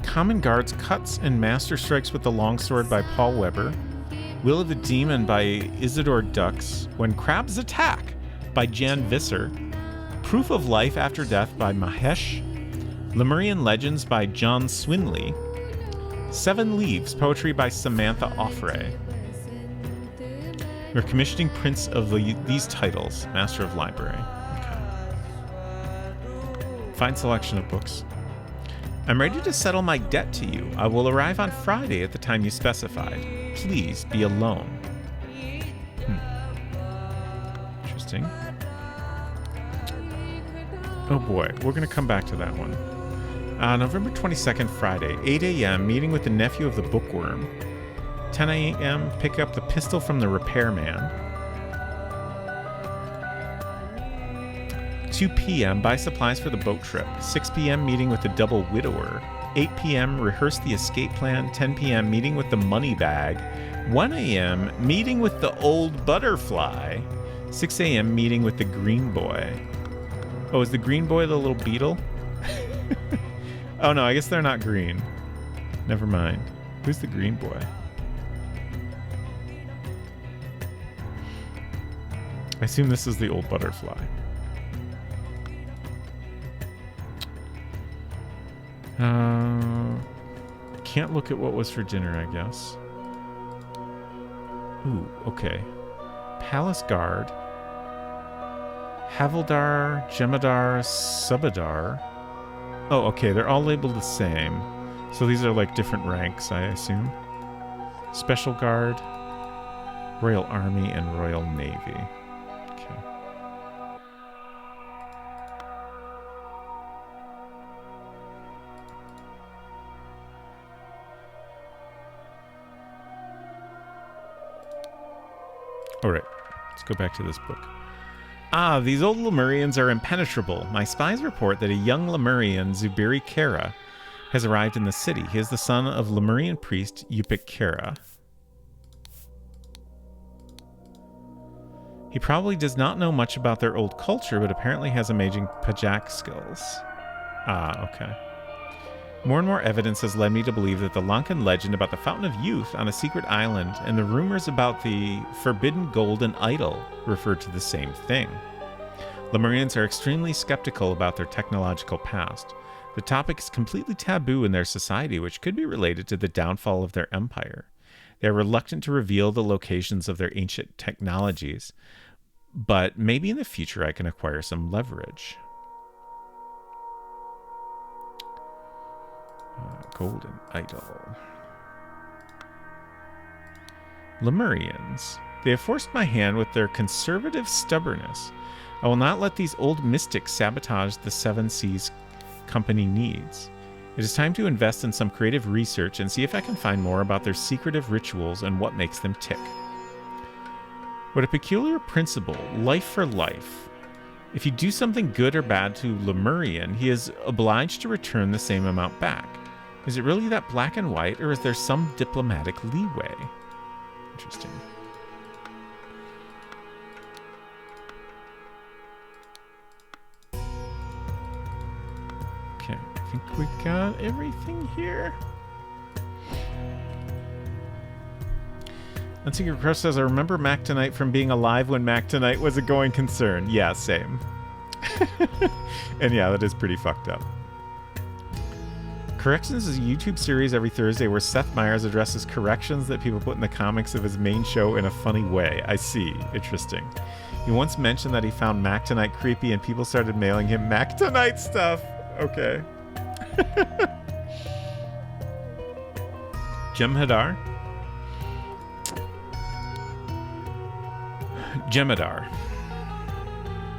Speaker 1: Common Guards Cuts and Master Strikes with the Longsword by Paul Weber. Will of the Demon by Isidore Dux. When Crabs Attack by Jan Visser. Proof of Life After Death by Mahesh. Lemurian Legends by John Swinley. Seven Leaves, poetry by Samantha Offray. We're commissioning prints of these titles. Master of Library. Okay. Fine selection of books. I'm ready to settle my debt to you. I will arrive on Friday at the time you specified. Please be alone. Interesting. Oh boy, we're going to come back to that one. November 22nd, Friday, 8 a.m., meeting with the nephew of the bookworm. 10 a.m., pick up the pistol from the repairman. 2 p.m., buy supplies for the boat trip. 6 p.m., meeting with the double widower. 8 p.m., rehearse the escape plan. 10 p.m., meeting with the money bag. 1 a.m., meeting with the old butterfly. 6 a.m., meeting with the green boy. Oh, is the green boy the little beetle? Oh no, I guess they're not green. Never mind. Who's the green boy? I assume this is the old butterfly. Can't look at what was for dinner, I guess. Ooh, okay. Palace Guard. Havildar, Jemadar, Subadar. Oh, okay, they're all labeled the same. So these are like different ranks, I assume. Special Guard, Royal Army, and Royal Navy. Okay. Alright, let's go back to this book. Ah, these old Lemurians are impenetrable. My spies report that a young Lemurian, Zubiri Kara, has arrived in the city. He is the son of Lemurian priest Yupik Kara. He probably does not know much about their old culture, but apparently has amazing Pajak skills. Ah, okay. More and more evidence has led me to believe that the Lankan legend about the Fountain of Youth on a secret island and the rumors about the forbidden golden idol refer to the same thing. Lemurians are extremely skeptical about their technological past. The topic is completely taboo in their society, which could be related to the downfall of their empire. They are reluctant to reveal the locations of their ancient technologies, but maybe in the future I can acquire some leverage. Golden idol. Lemurians. They have forced my hand with their conservative stubbornness. I will not let these old mystics sabotage the Seven Seas Company needs. It is time to invest in some creative research and see if I can find more about their secretive rituals and what makes them tick. What a peculiar principle, life for life. If you do something good or bad to Lemurian, he is obliged to return the same amount back. Is it really that black and white, or is there some diplomatic leeway? Interesting. Okay, I think we got everything here. Unsecret Crush says, I remember Mac Tonight from being alive when Mac Tonight was a going concern. Yeah, same. And yeah, that is pretty fucked up. Corrections is a YouTube series every Thursday where Seth Meyers addresses corrections that people put in the comics of his main show in a funny way. I see. Interesting. He once mentioned that he found Mactonite creepy and people started mailing him Mactonite stuff. Okay. Jem'Hadar. Jem'Hadar.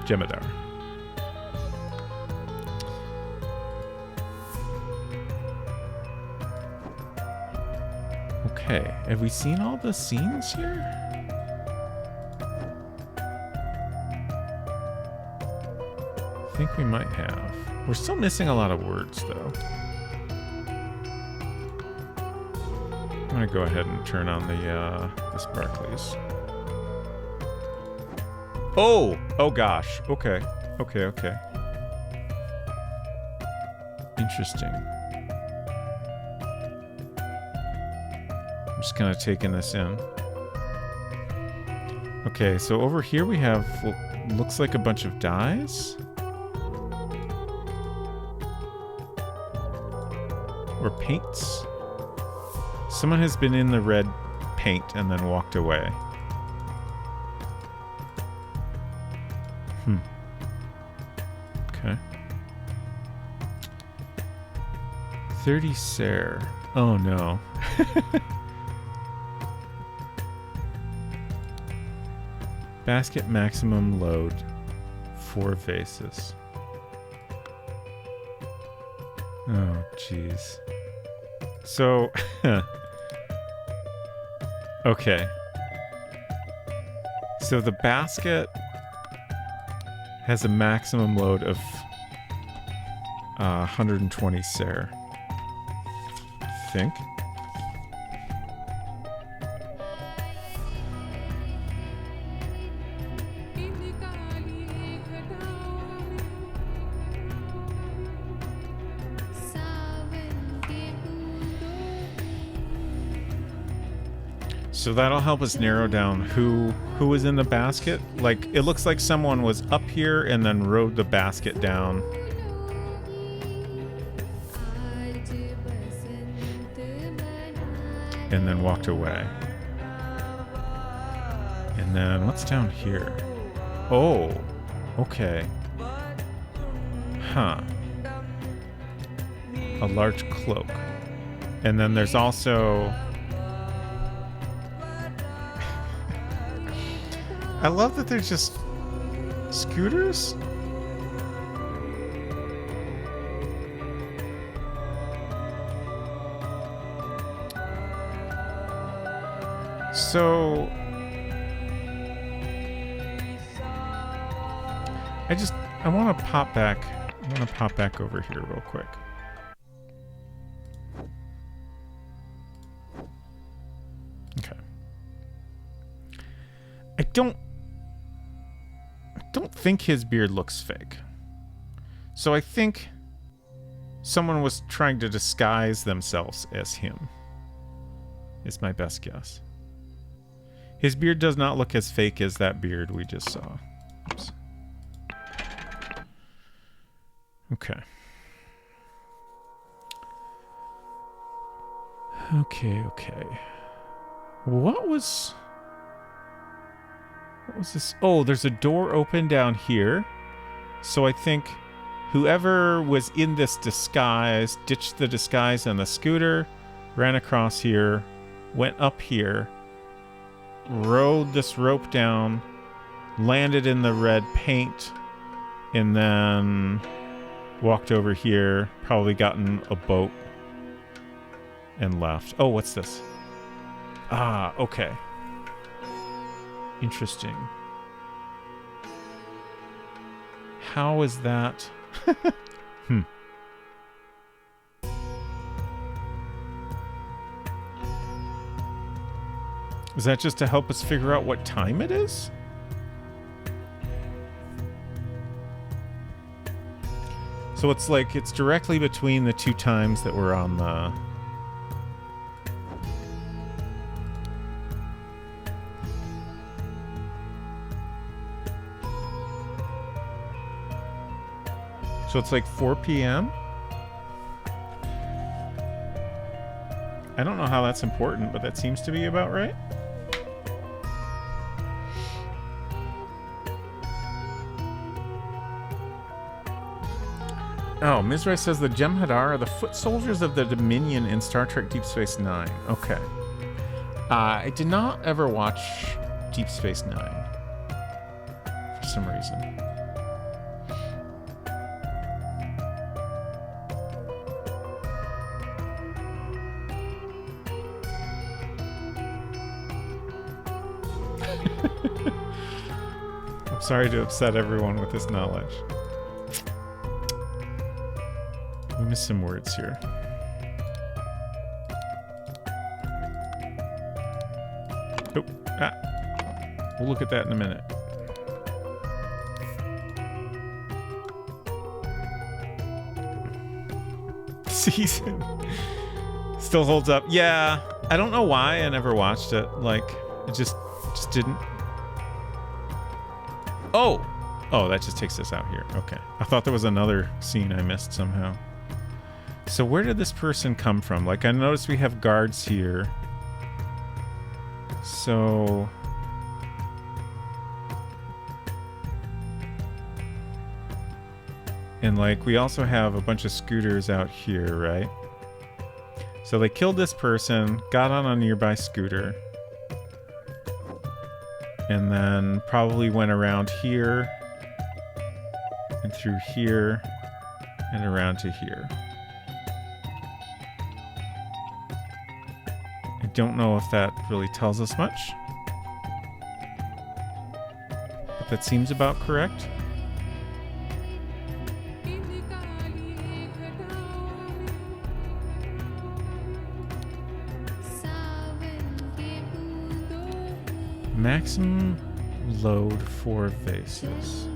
Speaker 1: Jem'Hadar. Okay, have we seen all the scenes here? I think we might have. We're still missing a lot of words, though. I'm gonna go ahead and turn on the sparklies. Oh gosh. Okay. Interesting. I'm just kind of taking this in. Okay, so over here we have what looks like a bunch of dyes. Or paints. Someone has been in the red paint and then walked away. Okay. 30 Ser. Oh no. Basket maximum load. 4 vases. Oh, jeez. So, okay. So the basket has a maximum load of 120 Ser. I think. So that'll help us narrow down who was in the basket. Like, it looks like someone was up here and then rode the basket down. And then walked away. And then what's down here? Oh, okay. Huh. A large cloak. And then there's also... I love that they're just scooters. So I want to pop back. I want to pop back over here real quick. Okay. I don't think his beard looks fake. So I think someone was trying to disguise themselves as him. Is my best guess. His beard does not look as fake as that beard we just saw. Oops. Okay. Okay. What was this? Oh, there's a door open down here. So I think whoever was in this disguise ditched the disguise and the scooter, ran across here, went up here, rode this rope down, landed in the red paint, and then walked over here, probably gotten a boat, and left. Oh, what's this? Ah, okay. Interesting. How is that? Is that just to help us figure out what time it is? So it's like it's directly between the two times that we're on the... So it's like 4 p.m. I don't know how that's important, but that seems to be about right. Oh, Mizrai says the Jem'Hadar are the foot soldiers of the Dominion in Star Trek Deep Space Nine. Okay. I did not ever watch Deep Space Nine for some reason. I'm sorry to upset everyone with this knowledge. We missed some words here. Oh, we'll look at that in a minute. Season still holds up. Yeah, I don't know why I never watched it. Like, it just didn't. Oh, that just takes us out here. Okay, I thought there was another scene I missed somehow. So where did this person come from? Like, I noticed we have guards here. So... and, like, we also have a bunch of scooters out here, right? So they killed this person, got on a nearby scooter, and then probably went around here, and through here, and around to here. I don't know if that really tells us much, but that seems about correct. Maximum load for vases.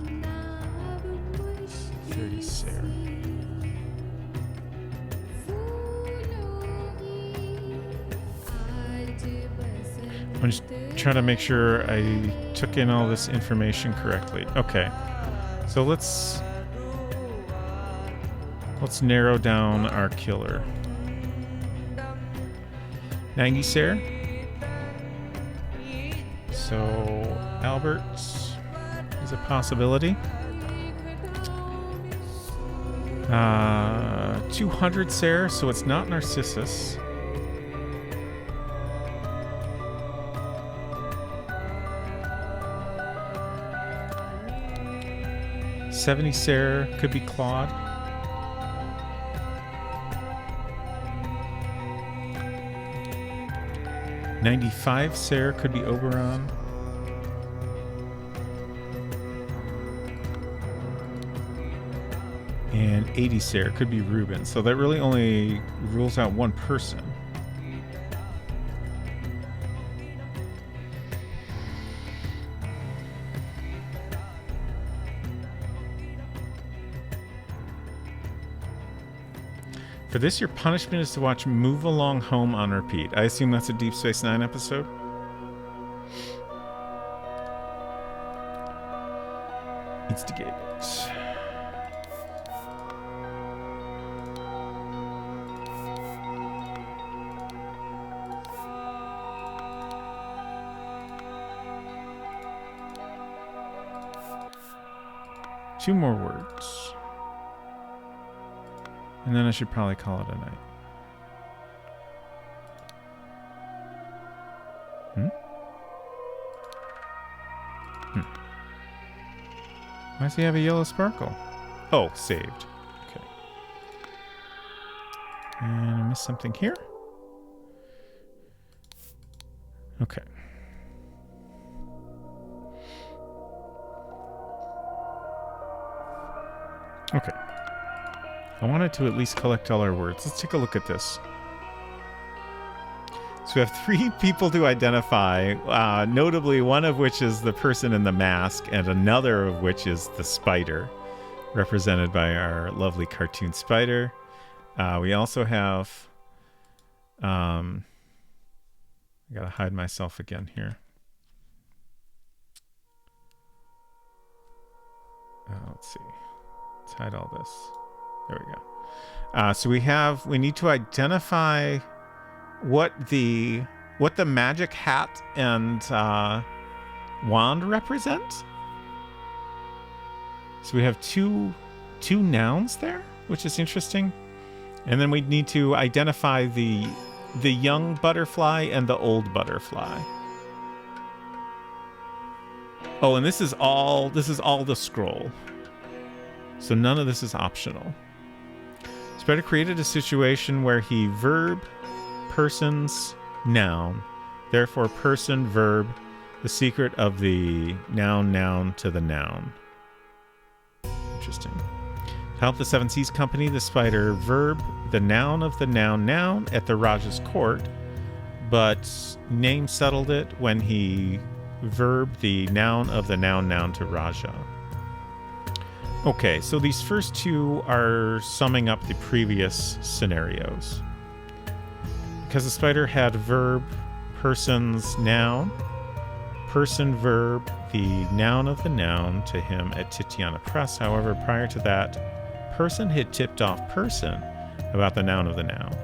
Speaker 1: 30 Sarah. I'm just trying to make sure I took in all this information correctly. Okay. So let's narrow down our killer. 90 Sarah. So Albert is a possibility. 200 Sarah, so it's not Narcissus. $70 Sarah could be Claude. $95 Sarah could be Oberon. And 80 Sarah could be Ruben. So that really only rules out one person. For this, your punishment is to watch Move Along Home on repeat. I assume that's a Deep Space Nine episode? Instigate. Two more words. And then I should probably call it a night. Why does he have a yellow sparkle? Oh, saved. Okay. And I missed something here. Okay. Okay. I wanted to at least collect all our words. Let's take a look at this. So we have 3 people to identify, notably one of which is the person in the mask, and another of which is the spider, represented by our lovely cartoon spider. We also have... I gotta hide myself again here. Let's see. Let's hide all this. There we go. So we need to identify what the magic hat and wand represent. So we have two nouns there, which is interesting. And then we need to identify the young butterfly and the old butterfly. Oh, and this is all the scroll. So none of this is optional. Spider created a situation where he verb, persons, noun. Therefore, person, verb, the secret of the noun to the noun. Interesting. To help the Seven Seas Company, the spider verb the noun of the noun at the Raja's court, but Name settled it when he verbed the noun of the noun to Raja. Okay, so these first two are summing up the previous scenarios. Because the spider had verb, persons, noun, person, verb, the noun of the noun to him at Titiana Press. However, prior to that, person had tipped off person about the noun of the noun.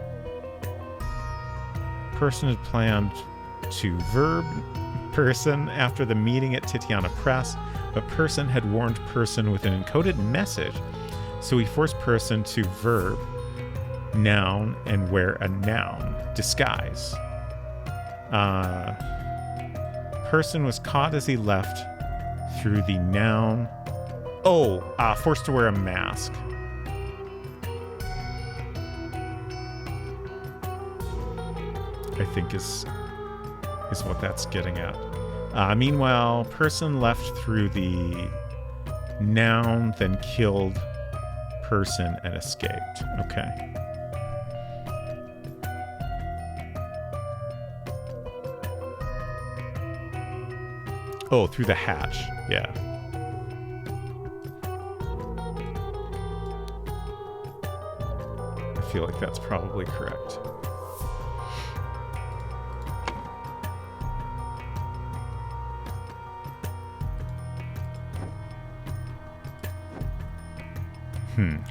Speaker 1: Person had planned to verb person after the meeting at Titiana Press, but person had warned person with an encoded message, so he forced person to verb noun and wear a noun disguise. Person was caught as he left through the noun. Forced to wear a mask. I think is what that's getting at. Meanwhile, person left through the noun, then killed person and escaped. Okay. Oh, through the hatch. Yeah. I feel like that's probably correct.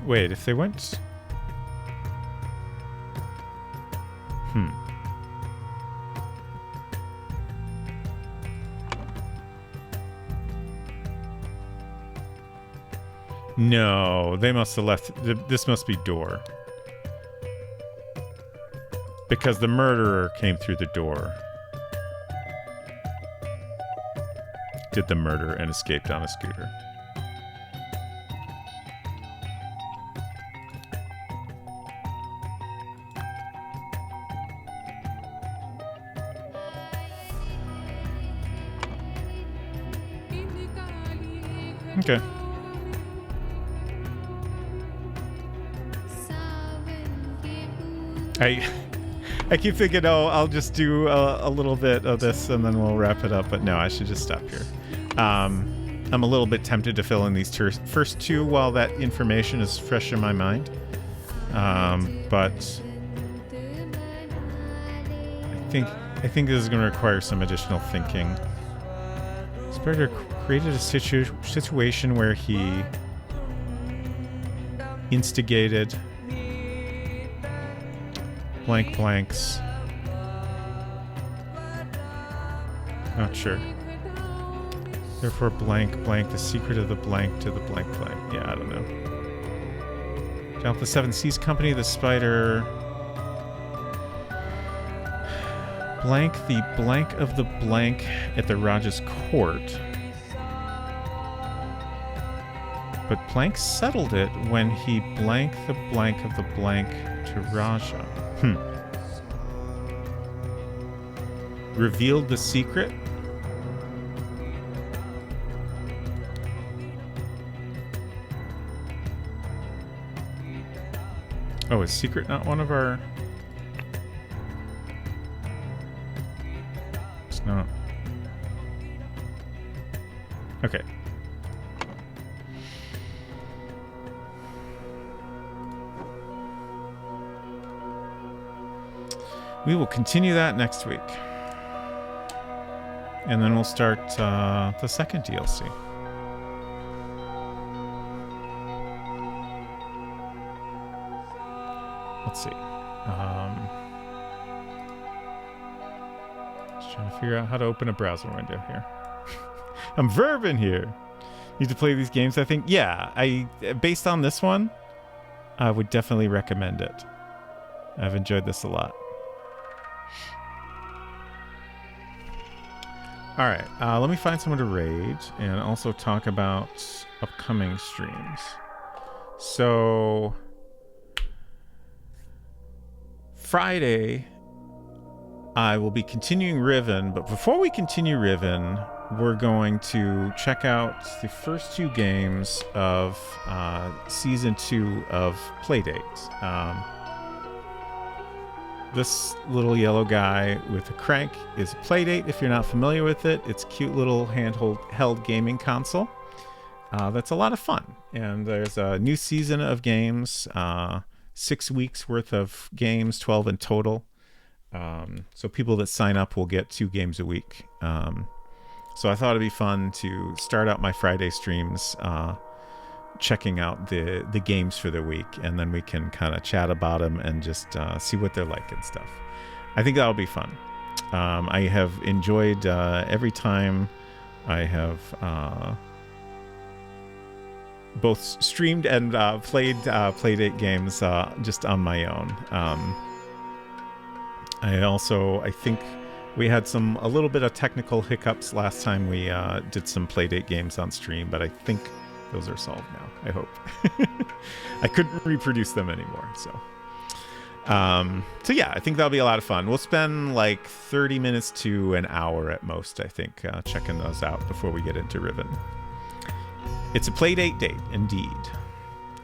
Speaker 1: Wait, if they went... No, they must have left... This must be door. Because the murderer came through the door. Did the murder and escaped on a scooter. Okay. I keep thinking, I'll just do a little bit of this and then we'll wrap it up. But no, I should just stop here. I'm a little bit tempted to fill in these first two while that information is fresh in my mind. But I think this is going to require some additional thinking. Spider created a situation where he instigated blanks. Not sure. Therefore, blank, the secret of the blank to the blank. Yeah, I don't know. To help the Seven Seas Company, the spider blank the blank of the blank at the Raja's court. But blank settled it when he blanked the blank of the blank to Raja. Revealed the secret. Oh, is secret not one of our... It's not. Okay. We will continue that next week. And then we'll start the second DLC. let's see. Just trying to figure out how to open a browser window here. I'm verbing here. Need to play these games, I think. Yeah, based on this one, I would definitely recommend it. I've enjoyed this a lot. All right, let me find someone to raid and also talk about upcoming streams. So, Friday, I will be continuing Riven, but before we continue Riven, we're going to check out the first 2 games of Season 2 of Playdate. This little yellow guy with a crank is Playdate. If you're not familiar with it, it's a cute little handheld gaming console. That's a lot of fun. And there's a new season of games, 6 weeks worth of games, 12 in total. So people that sign up will get 2 games a week. So I thought it'd be fun to start out my Friday streams checking out the games for the week, and then we can kind of chat about them and just see what they're like and stuff. I think that'll be fun. I have enjoyed every time I have both streamed and played Playdate games just on my own. I think we had a little bit of technical hiccups last time we did some Playdate games on stream, but I think those are solved now, I hope. I couldn't reproduce them anymore, so yeah, I think that'll be a lot of fun. We'll spend like 30 minutes to an hour at most, I think, checking those out before we get into Riven. It's a Playdate date, indeed.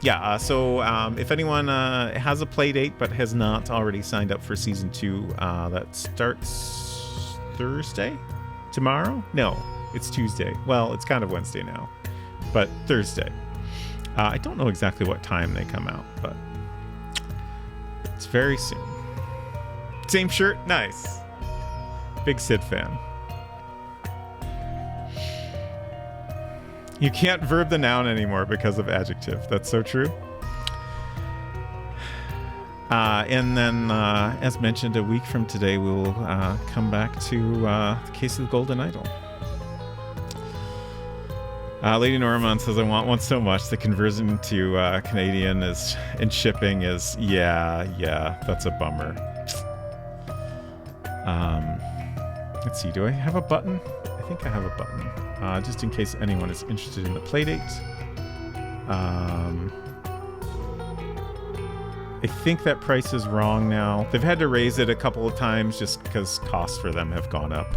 Speaker 1: Yeah, so if anyone has a Playdate but has not already signed up for Season 2, that starts Thursday? Tomorrow? No, it's Tuesday. Well, it's kind of Wednesday now, but Thursday. I don't know exactly what time they come out, but it's very soon. Same shirt? Nice. Big Sid fan. You can't verb the noun anymore because of adjective. That's so true. And then, as mentioned, a week from today, we will come back to the Case of the Golden Idol. Lady Norman says, I want one so much. The conversion to Canadian and shipping is, yeah, that's a bummer. Let's see, do I have a button? I think I have a button. Just in case anyone is interested in the Playdate. I think that price is wrong now. They've had to raise it a couple of times just because costs for them have gone up.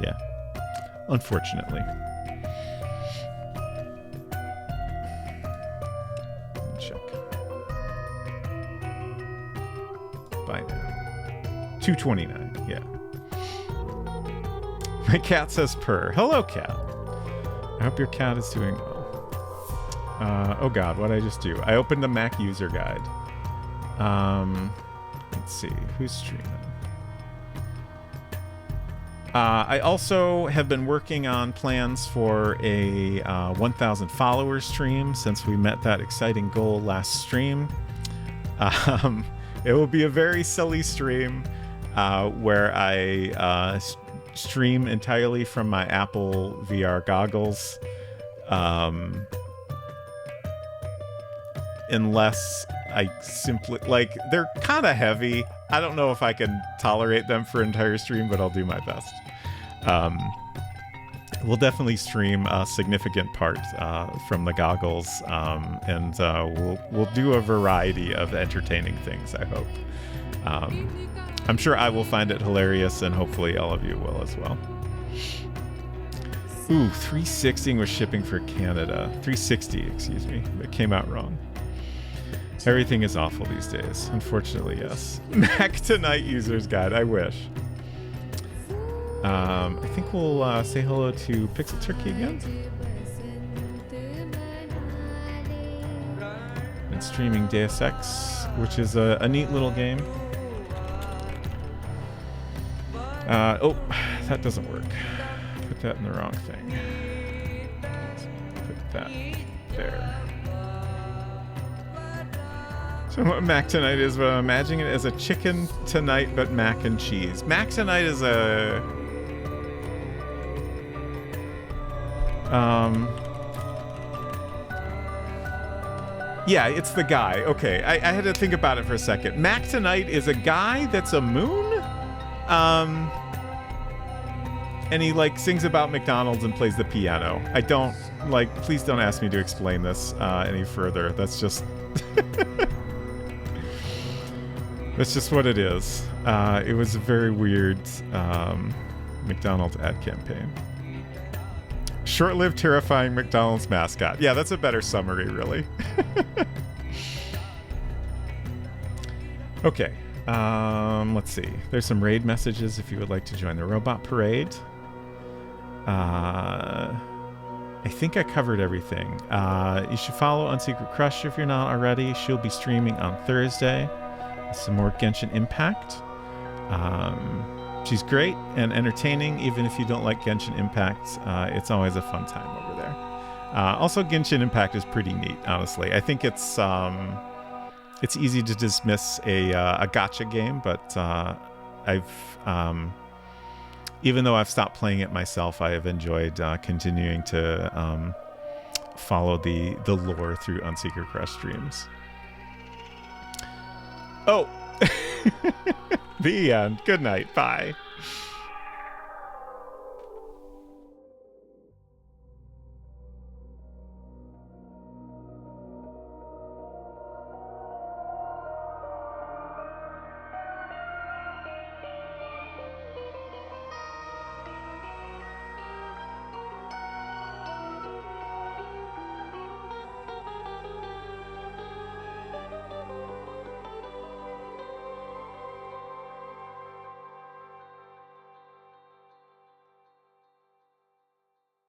Speaker 1: Yeah. Unfortunately. Let me check. Buy now. $2.29, yeah. My cat says purr. Hello, cat. I hope your cat is doing well. Oh god, what did I just do? I opened the Mac user guide. Let's see, who's streaming? I also have been working on plans for a 1,000 followers stream since we met that exciting goal last stream. It will be a very silly stream where I stream entirely from my Apple VR goggles. Unless I simply, like, they're kind of heavy. I don't know if I can tolerate them for an entire stream, but I'll do my best. We'll definitely stream a significant part from the goggles, and we'll do a variety of entertaining things, I hope. I'm sure I will find it hilarious, and hopefully all of you will as well. Ooh, 360 was shipping for Canada. 360, excuse me. It came out wrong. Everything is awful these days. Unfortunately, yes. Mac Tonight User's Guide. I wish. I think we'll say hello to Pixel Turkey again. And streaming Deus Ex, which is a neat little game. Oh, that doesn't work. Put that in the wrong thing. Let's put that there. So what Mac Tonight is, but I'm imagining it as a chicken tonight, but mac and cheese. Mac Tonight is a... Yeah, it's the guy. Okay, I had to think about it for a second. Mac Tonight is a guy that's a moon? And he, like, sings about McDonald's and plays the piano. I don't, like, please don't ask me to explain this any further. That's just... That's just what it is. It was a very weird McDonald's ad campaign. Short-lived, terrifying McDonald's mascot. Yeah, that's a better summary, really. Okay. Let's see. There's some raid messages if you would like to join the robot parade. I think I covered everything. You should follow Unsecret Crush if you're not already. She'll be streaming on Thursday. Some more Genshin Impact. She's great and entertaining, even if you don't like Genshin Impact. It's always a fun time over there. Also, Genshin Impact is pretty neat, honestly. I think it's easy to dismiss a gacha game, but even though I've stopped playing it myself, I have enjoyed continuing to follow the lore through Unsecret Crush streams. Oh, the end. Good night. Bye.